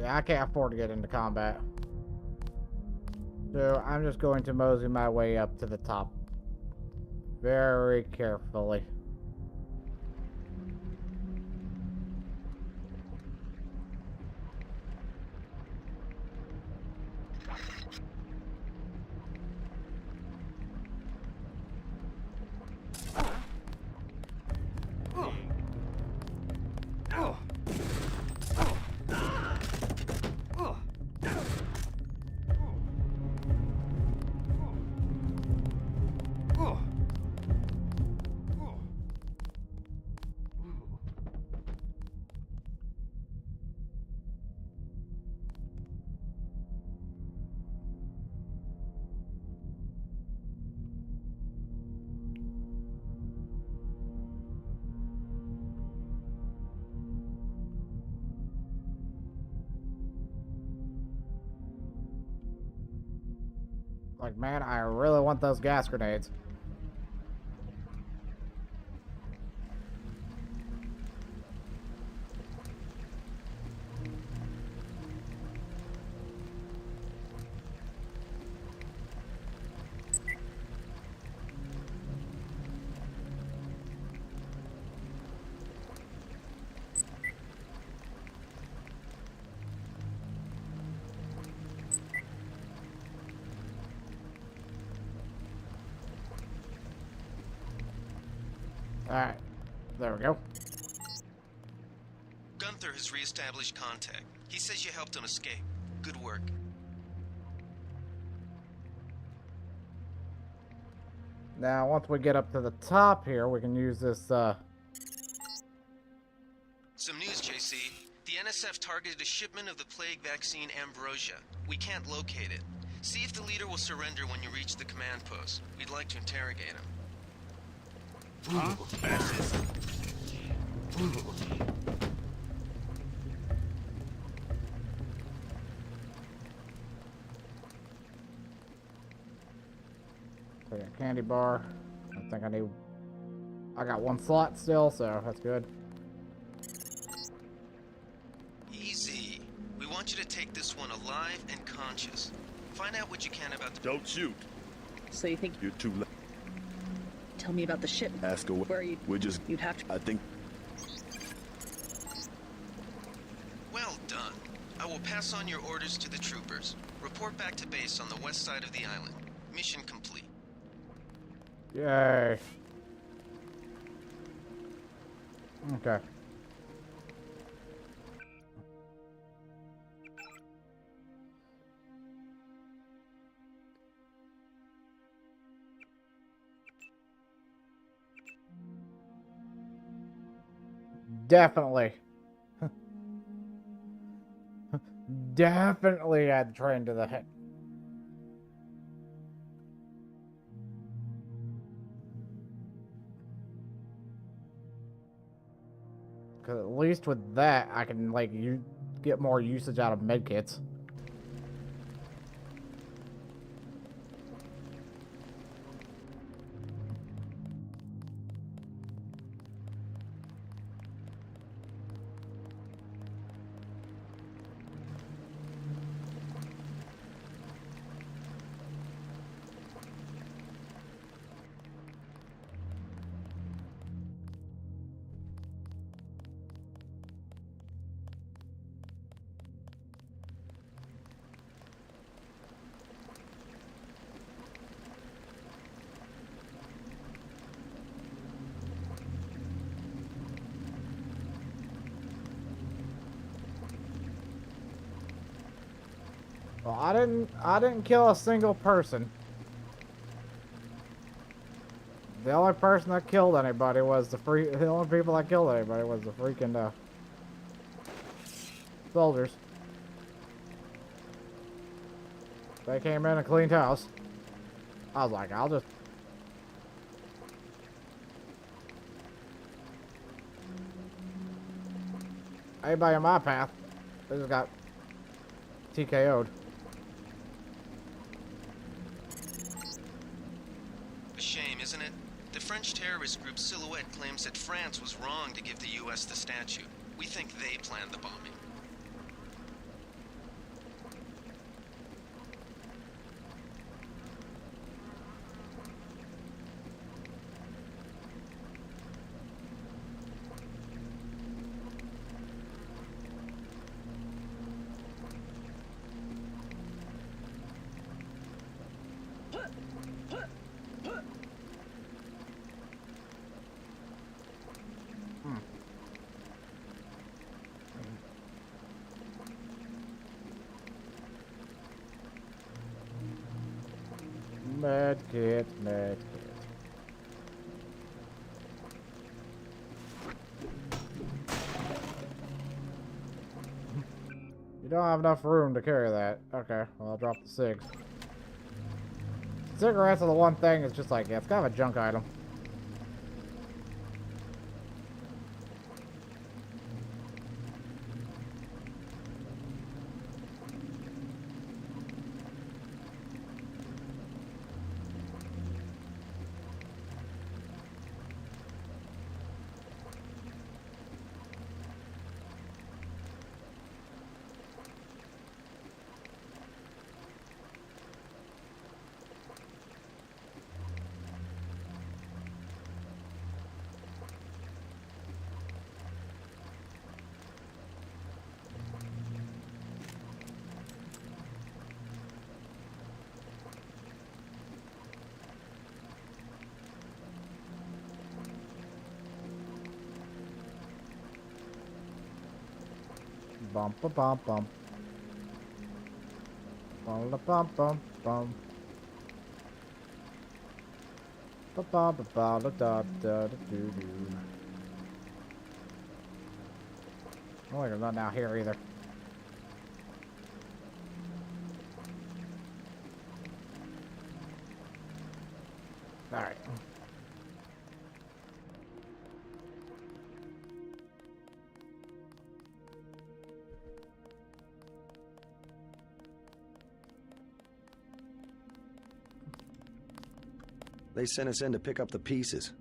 Yeah, I can't afford to get into combat. So I'm just going to mosey my way up to the top. Very carefully. Like, man, I really want those gas grenades. Alright, there we go. Gunther has re-established contact. He says you helped him escape. Good work. Now, once we get up to the top here, we can use this, Some news, JC. The NSF targeted a shipment of the plague vaccine Ambrosia. We can't locate it. See if the leader will surrender when you reach the command post. We'd like to interrogate him. Huh? Fascism. take a candy bar. I think I got one slot still, so that's good. Easy. We want you to take this one alive and conscious. Find out what you can about the... Don't shoot. So you think... You're too late. Tell me about the ship. Ask her where you... We're just... You'd have to... I think... Well done. Pass on your orders to the troopers. Report back to base on the west side of the island. Mission complete. Yay. Okay. Definitely. Definitely add train to the head. Because at least with that, I can, like, you get more usage out of medkits. Well, I didn't kill a single person. The only person that killed anybody was the only people that killed anybody was the freaking soldiers. They came in and cleaned house. I was like, I'll just... Anybody in my path, they just got TKO'd. A shame, isn't it? The French terrorist group Silhouette claims that France was wrong to give the U.S. the statue. We think they planned the bombing. Medkit, medkit. You don't have enough room to carry that. Okay, well, I'll drop the cigs. Cigarettes are the one thing, it's just like, yeah, it's kind of a junk item. Bum ba bum bum. Bum ba bum bum bum. Ba ba ba ba da da da do do. Oh, there's nothing out here either. All right. They sent us in to pick up the pieces.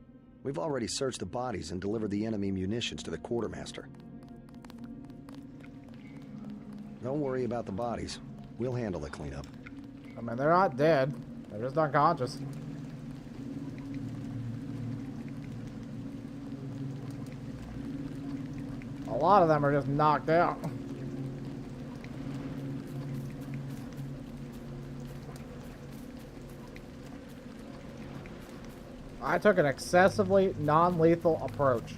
We've already searched the bodies and delivered the enemy munitions to the quartermaster. Don't worry about the bodies. We'll handle the cleanup. I mean, they're not dead. They're just unconscious. A lot of them are just knocked out. I took an excessively non-lethal approach.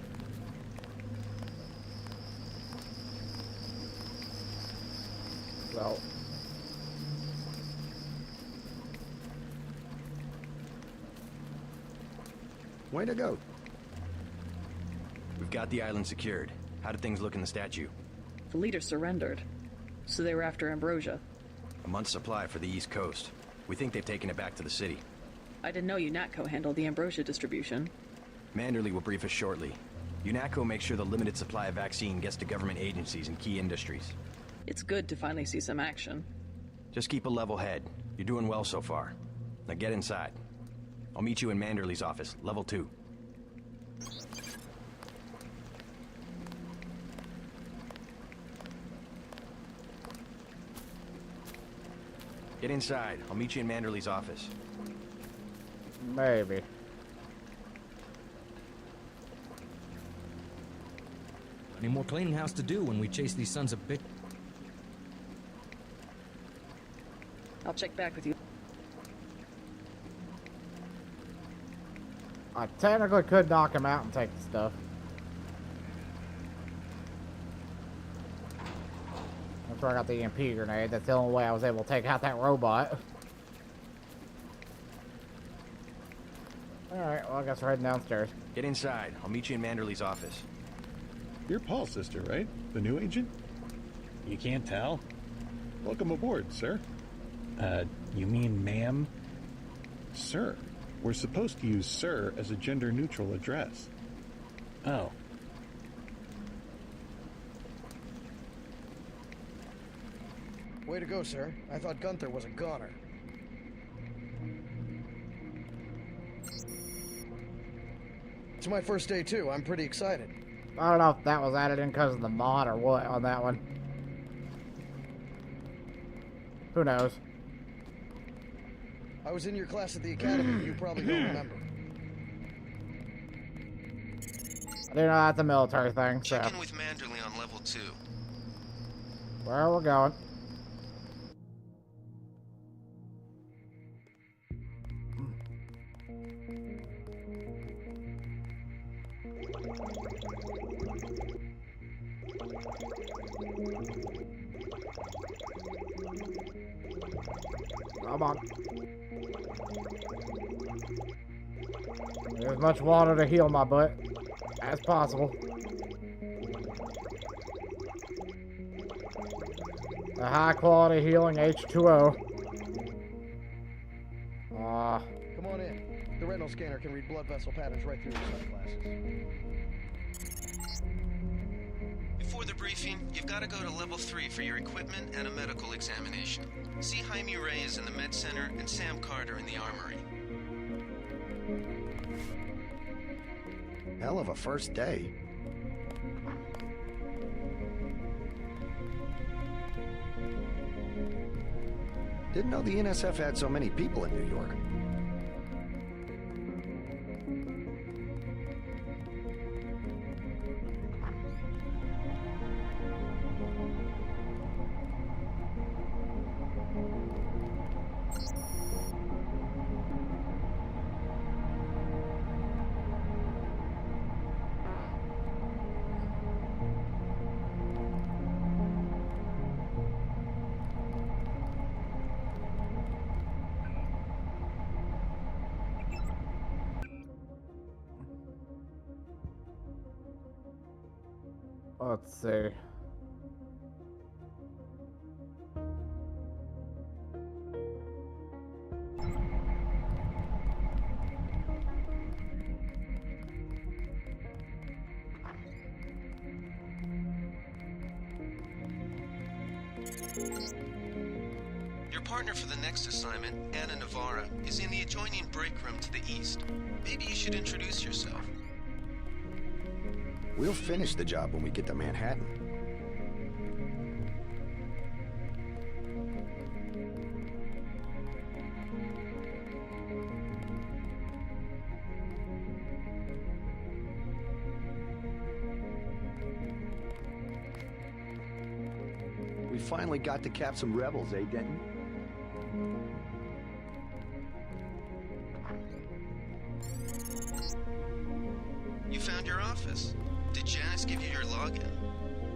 So... Way to go. We've got the island secured. How did things look in the statue? The leader surrendered, so they were after Ambrosia. A month's supply for the East Coast. We think they've taken it back to the city. I didn't know UNATCO handled the Ambrosia distribution. Manderley will brief us shortly. UNATCO makes sure the limited supply of vaccine gets to government agencies and key industries. It's good to finally see some action. Just keep a level head. You're doing well so far. Now get inside. I'll meet you in Manderley's office, level 2. Get inside. I'll meet you in Manderley's office. Maybe. Any more cleaning house to do when we chase these sons of bitch? I'll check back with you. I technically could knock him out and take the stuff. That's where I got the EMP grenade. That's the only way I was able to take out that robot. Alright, well I guess we're heading downstairs. Get inside. I'll meet you in Manderley's office. You're Paul's sister, right? The new agent? You can't tell? Welcome aboard, sir. You mean ma'am? Sir. We're supposed to use sir as a gender-neutral address. Oh. Way to go, sir. I thought Gunther was a goner. It's my first day, too. I'm pretty excited. I don't know if that was added in because of the mod or what on that one. Who knows? I was in your class at the academy. You probably don't remember. I do know that's a military thing, so... Check in with Manderley on level 2. Where we're going. Come on. There's as much water to heal my butt as possible. A high quality healing H2O. Come on in. The retinal scanner can read blood vessel patterns right through your sunglasses. Before the briefing, you've got to go to level 3 for your equipment and a medical examination. See Jaime Reyes in the med center and Sam Carter in the armory. Hell of a first day. Didn't know the NSF had so many people in New York. Let's see. Your partner for the next assignment, Anna Navarra, is in the adjoining break room to the east. Maybe you should introduce yourself. We'll finish the job when we get to Manhattan. We finally got to cap some rebels, eh, Denton? office. Did Janice give you your login?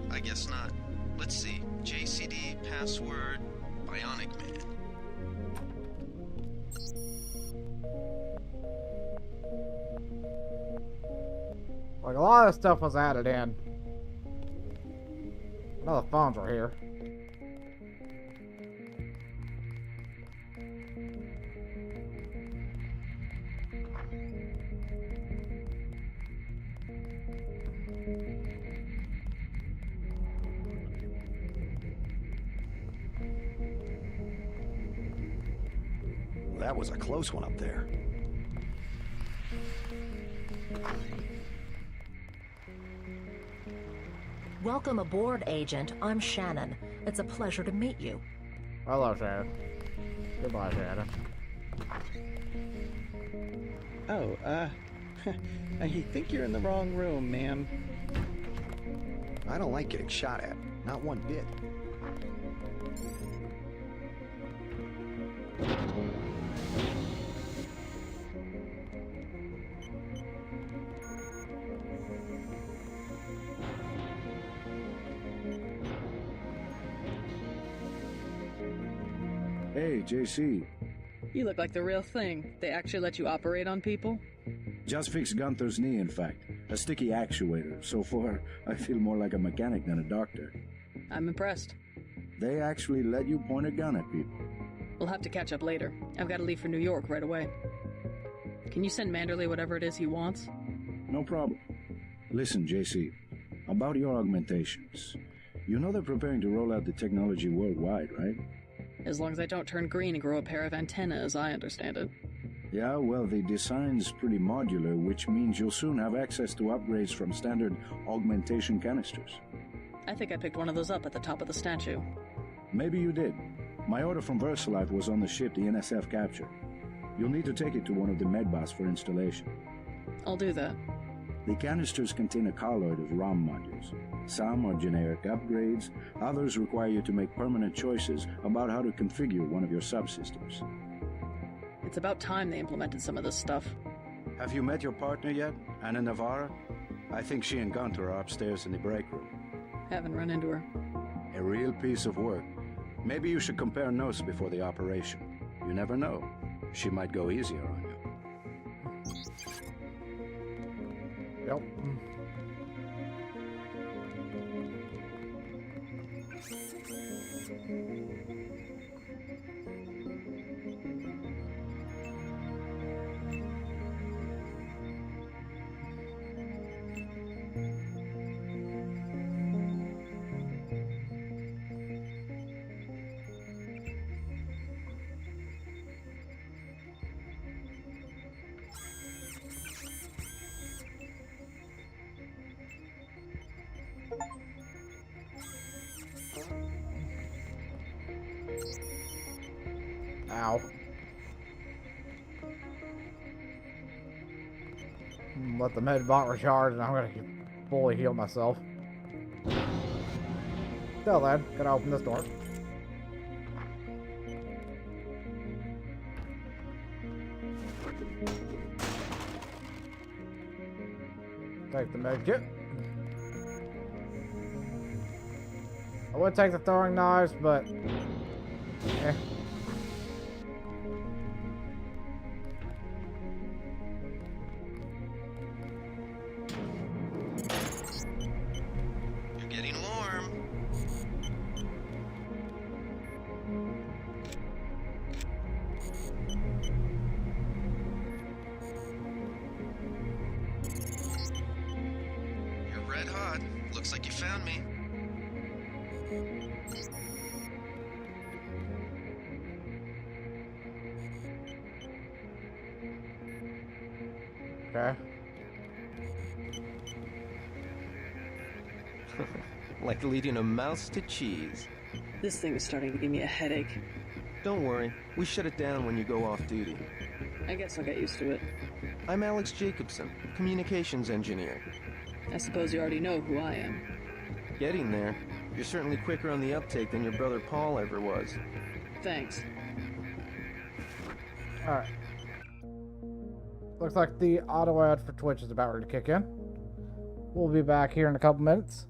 I guess not. Let's see. JCD, password, Bionic Man. Like, a lot of stuff was added in. None of the phones were here. That was a close one up there. Welcome aboard, Agent. I'm Shannon. It's a pleasure to meet you. Hello, Shannon. Goodbye, Shannon. Oh, I think you're in the wrong room, ma'am. I don't like getting shot at. Not one bit. Hey, JC. You look like the real thing. They actually let you operate on people? Just fixed Gunther's knee, in fact. A sticky actuator. So far, I feel more like a mechanic than a doctor. I'm impressed. They actually let you point a gun at people. We'll have to catch up later. I've got to leave for New York right away. Can you send Manderley whatever it is he wants? No problem. Listen, JC. About your augmentations. You know they're preparing to roll out the technology worldwide, right? As long as I don't turn green and grow a pair of antennas, as I understand it. Yeah, well, the design's pretty modular, which means you'll soon have access to upgrades from standard augmentation canisters. I think I picked one of those up at the top of the statue. Maybe you did. My order from VersaLife was on the ship the NSF captured. You'll need to take it to one of the medbots for installation. I'll do that. The canisters contain a colloid of ROM modules. Some are generic upgrades, others require you to make permanent choices about how to configure one of your subsystems. It's about time they implemented some of this stuff. Have you met your partner yet, Anna Navarra? I think she and Gunther are upstairs in the break room. Haven't run into her. A real piece of work. Maybe you should compare notes before the operation. You never know. She might go easier on you. Yep. Ow. Let the med bot recharge and I'm gonna fully heal myself. Till then, gotta open this door. Take the med kit. I would take the throwing knives, but eh. You're getting warm. You're red hot. Looks like you found me. Okay. Like leading a mouse to cheese. This thing is starting to give me a headache. Don't worry, we shut it down when you go off duty. I guess I'll get used to it. I'm Alex Jacobson, communications engineer. I suppose you already know who I am. Getting there. You're certainly quicker on the uptake than your brother Paul ever was. Thanks. Alright. Looks like the auto ad for Twitch is about ready to kick in. we'll be back here in a couple minutes.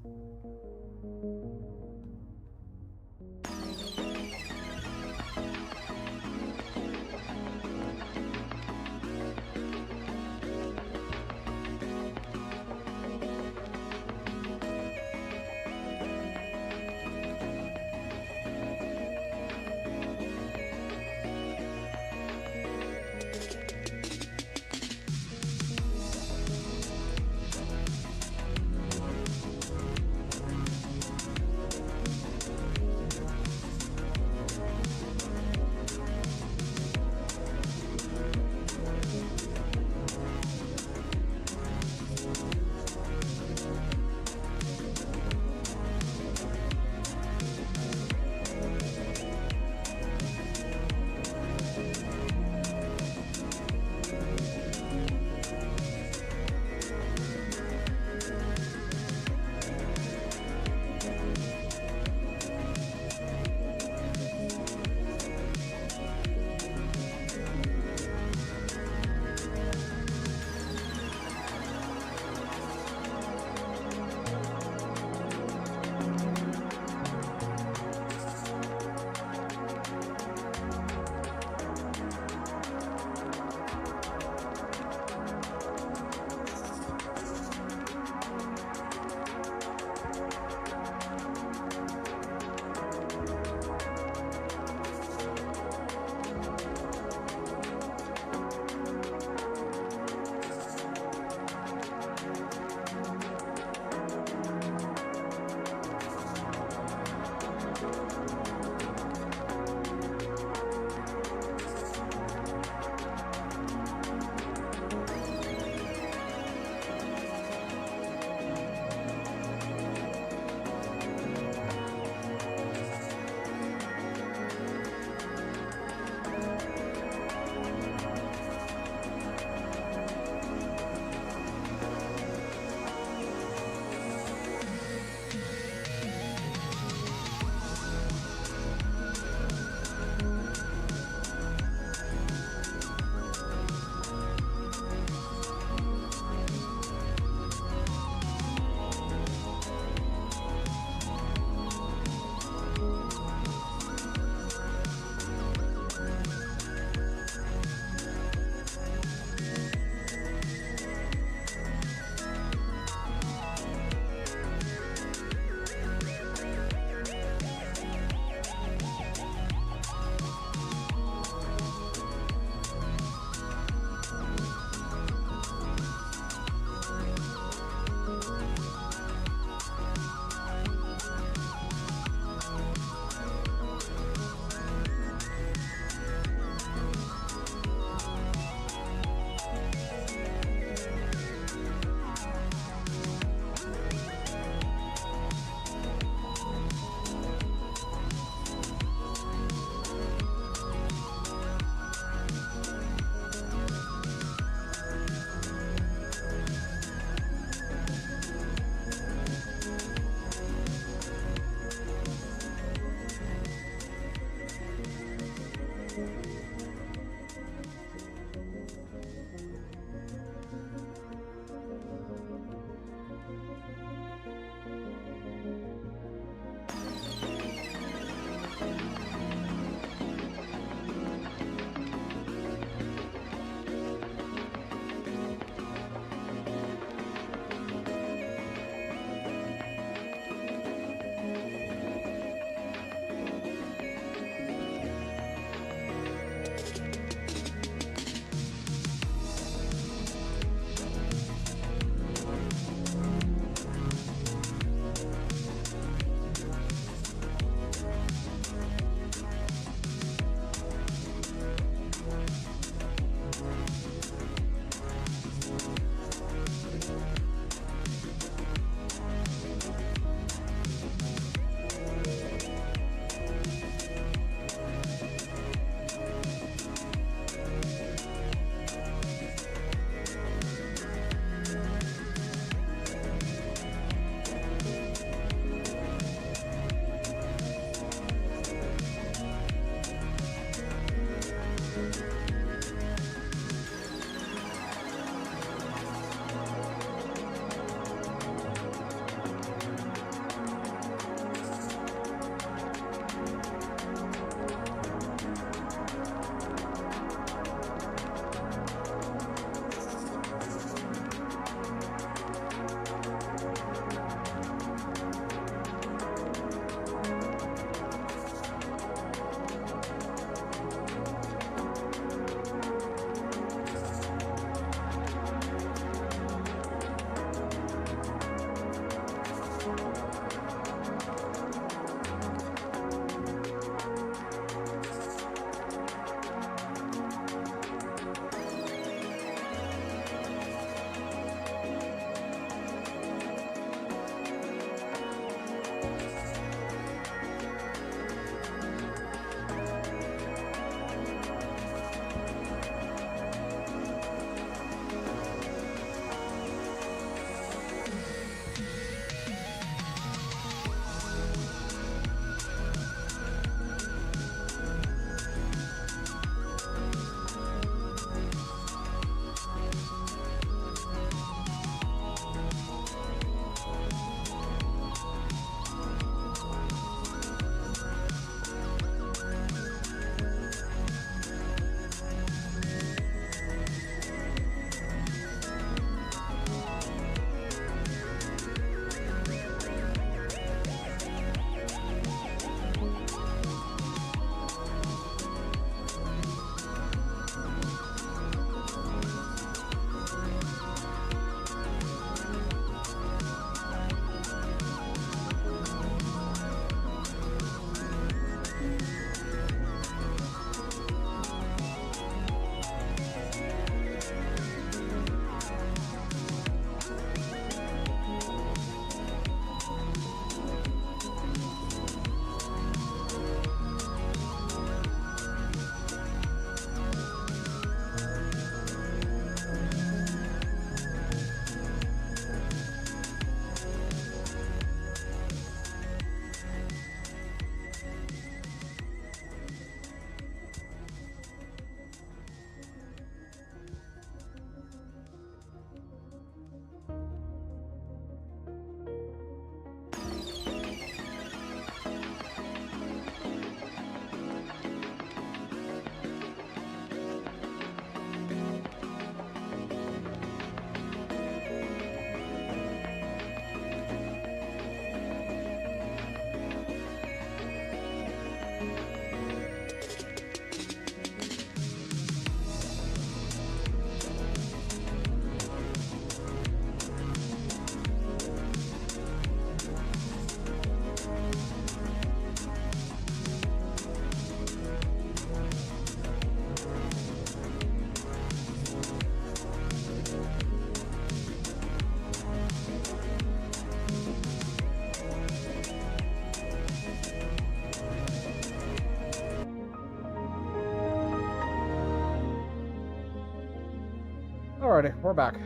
Alrighty, we're back. I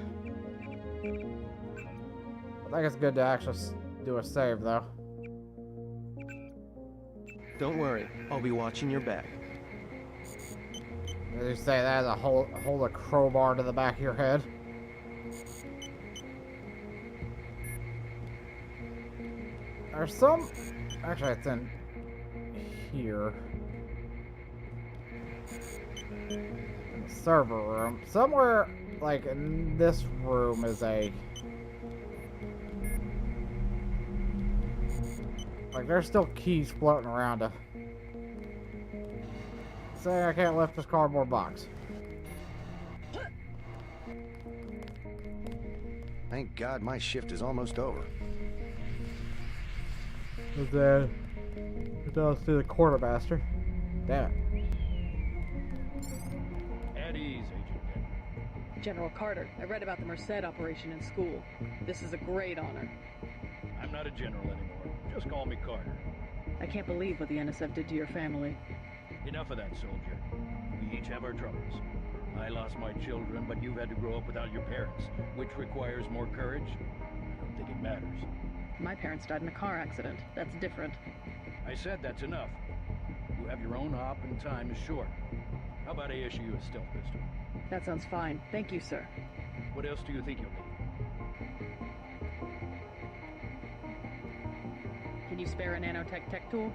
think it's good to actually do a save, though. Don't worry, I'll be watching your back. Did you say that as a hold a crowbar to the back of your head? There's some... Actually, it's in here. In the server room. Somewhere, like, in this room is a... Like, there's still keys floating around saying I can't lift this cardboard box. Thank God my shift is almost over. But then, it does see the quartermaster. Damn it. At ease, Agent. General Carter, I read about the Merced operation in school. This is a great honor. I'm not a general anymore. Just call me Carter. I can't believe what the NSF did to your family. Enough of that, soldier. We each have our troubles. I lost my children, but you've had to grow up without your parents, which requires more courage. I don't think it matters. My parents died in a car accident. That's different. I said that's enough. You have your own hop and time is short. How about I issue you a stealth pistol? That sounds fine. Thank you, sir. What else do you think you'll need? Can you spare a nanotech tech tool?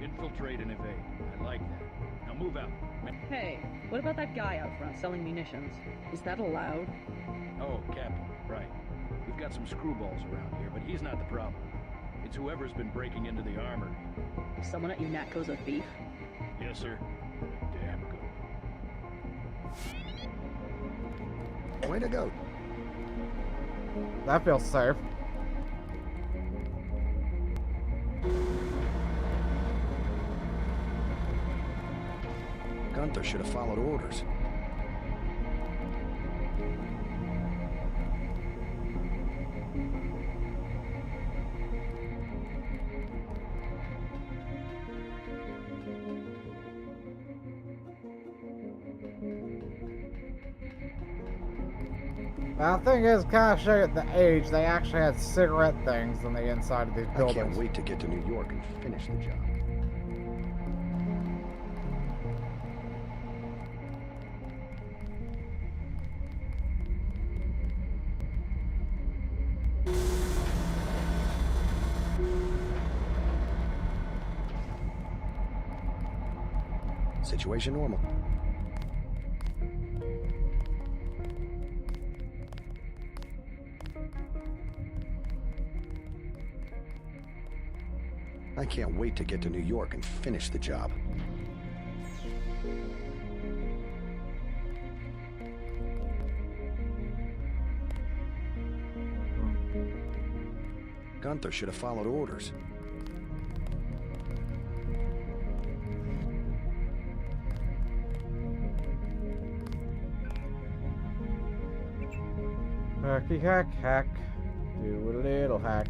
Infiltrate and evade. I like that. Now move out. Hey, what about that guy out front selling munitions? Is that allowed? Oh, Captain, right. We've got some screwballs around here, but he's not the problem. It's whoever's been breaking into the armory. Someone at UNATCO's a thief? Yes, sir. Damn good. Way to go. That feels safe. Gunther should have followed orders. Now, the thing is, kind of show you the age, they actually had cigarette things on the inside of these buildings. I can't wait to get to New York and finish the job. Situation normal. I can't wait to get to New York and finish the job. Gunther should have followed orders. Hacky hack hack. Do a little hack.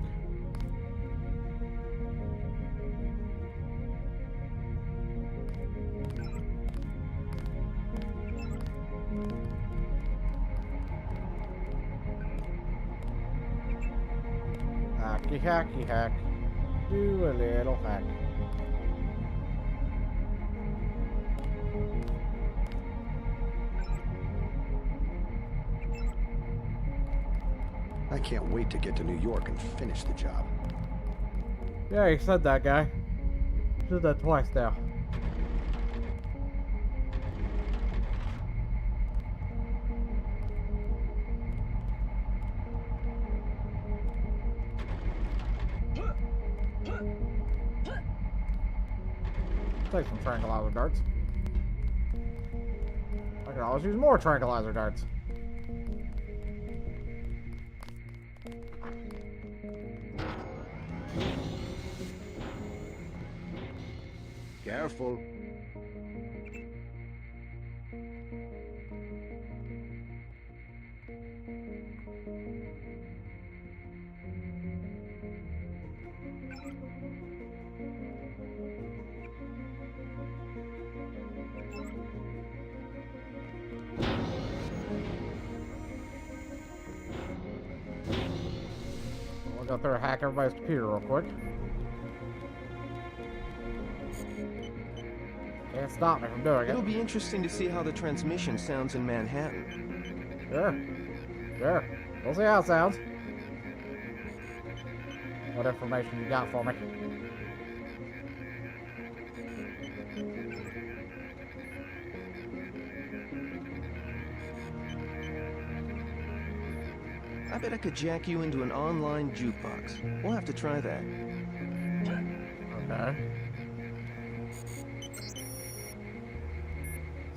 Hacky hacky hack. Do a little hack. I can't wait to get to New York and finish the job. Yeah, he said that, guy. He said that twice now. Take some tranquilizer darts. I can always use more tranquilizer darts. Careful. We'll go through and hack everybody's computer real quick. Can't stop me from doing it. It'll be interesting to see how the transmission sounds in Manhattan. Sure. We'll see how it sounds. What information you got for me? I bet I could jack you into an online jukebox. We'll have to try that. Okay.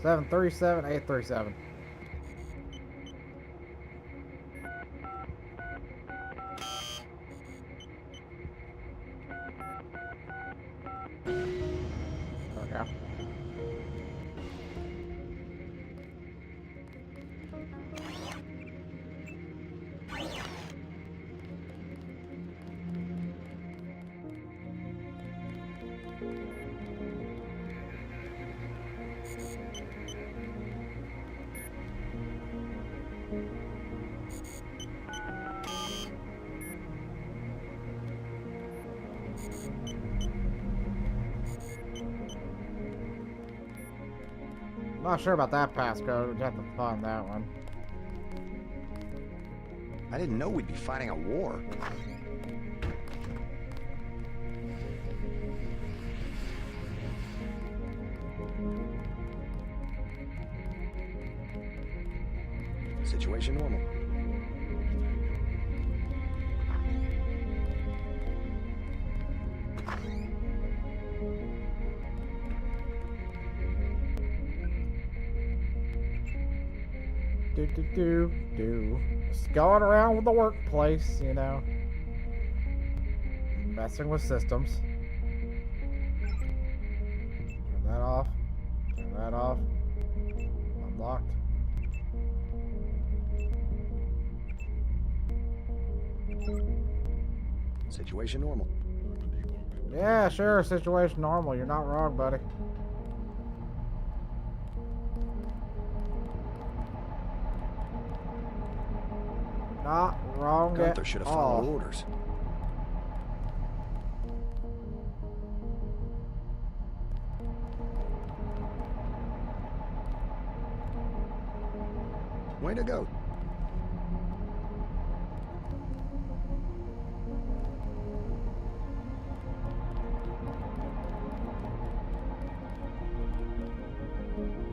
737-837. Okay. Not sure about that passcode. We'd have to find that one. I didn't know we'd be fighting a war. Situation normal. Just going around with the workplace, you know. Messing with systems. Turn that off. Turn that off. Unlocked. Situation normal. Yeah, sure, situation normal. You're not wrong, buddy. Not wrong Gunther at should have all. followed orders. Way to go.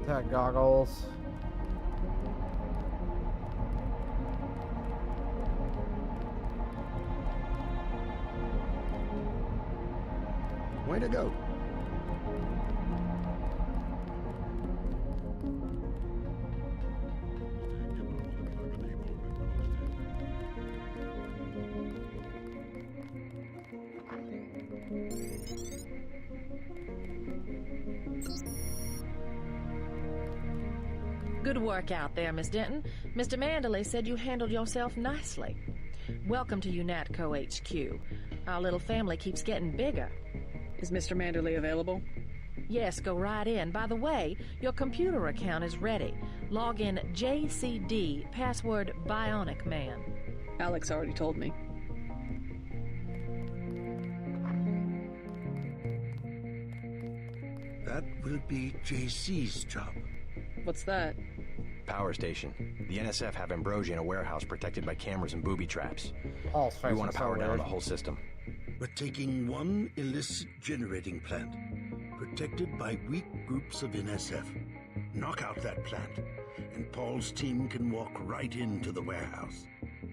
Tech goggles. Way to go. Good work out there, Miss Denton. Mr. Manderley said you handled yourself nicely. Welcome to UNATCO HQ. Our little family keeps getting bigger. Is Mr. Manderley available? Yes, go right in. By the way, your computer account is ready. Log in JCD, password Bionic Man. Alex already told me. That will be JC's job. What's that? Power station. The NSF have Ambrosia in a warehouse protected by cameras and booby traps. We want to power down the whole system. We're taking one illicit generating plant, protected by weak groups of NSF. Knock out that plant, and Paul's team can walk right into the warehouse.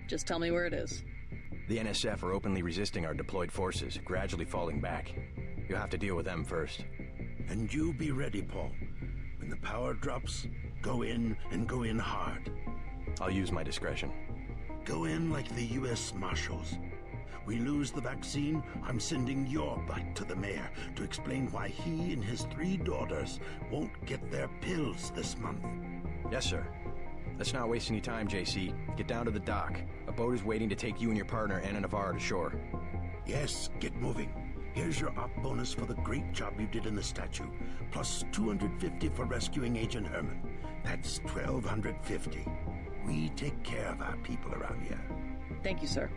Just tell me where it is. The NSF are openly resisting our deployed forces, gradually falling back. You'll have to deal with them first. And you be ready, Paul. When the power drops, go in and go in hard. I'll use my discretion. Go in like the U.S. Marshals. We lose the vaccine, I'm sending your butt to the mayor to explain why he and his 3 daughters won't get their pills this month. Yes, sir. Let's not waste any time, JC. Get down to the dock. A boat is waiting to take you and your partner, Anna Navarro, to shore. Yes, get moving. Here's your op bonus for the great job you did in the statue, plus 250 for rescuing Agent Herman. That's 1,250. We take care of our people around here. Thank you, sir.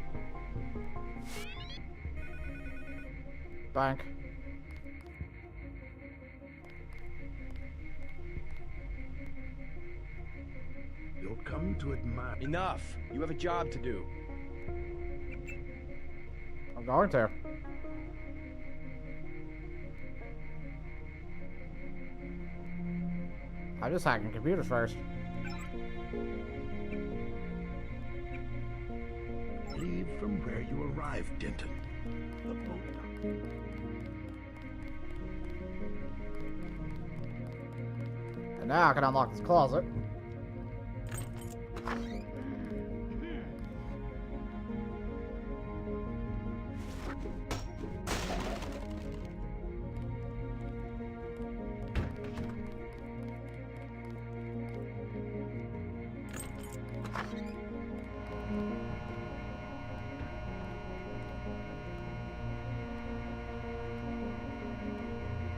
Bank. You'll come to admire. Enough! You have a job to do. I'm going to. I'm just hacking computers first. Leave from where you arrived, Denton. The boat dock. And now I can unlock this closet.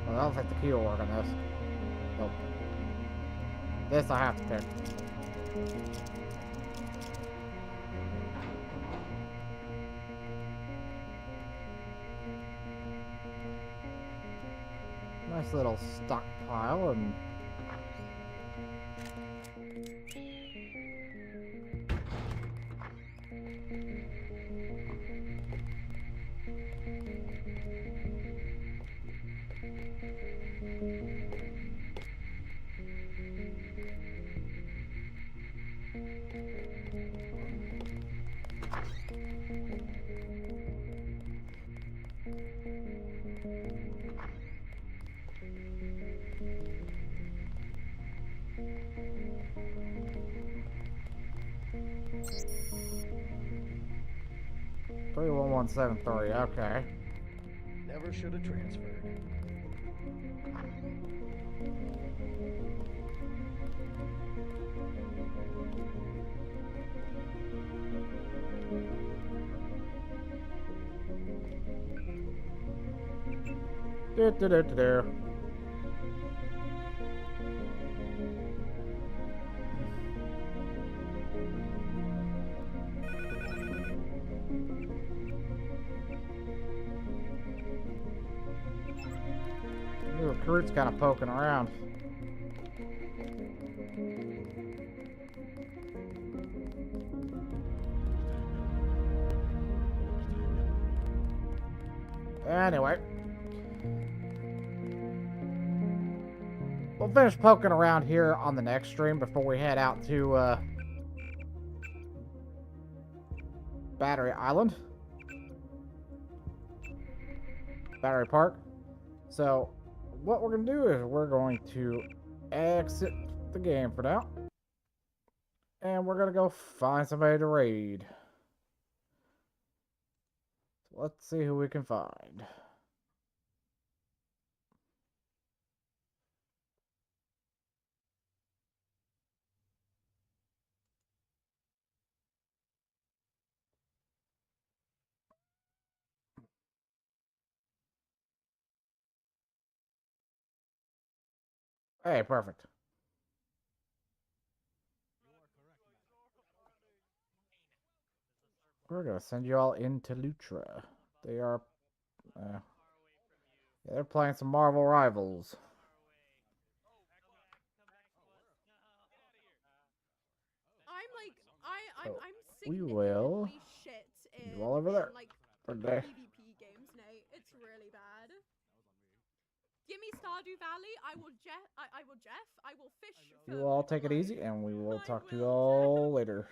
I don't think the key will work on this. Nope. This I have to pick. Nice little stockpile and... $31173, okay. Never should have transferred. Do. The recruit's kind of poking around. Anyway. We'll finish poking around here on the next stream before we head out to Battery Island. Battery Park. So, what we're going to do is we're going to exit the game for now. And we're going to go find somebody to raid. So let's see who we can find. Hey, perfect. We're gonna send you all into Lutra. They are, they're playing some Marvel Rivals. I'm We will. shit You all over there. like Okay. PvP games, Nate. It's really bad. Give me Stardew Valley. I will fish. You all take it easy, and we will talk to you all later.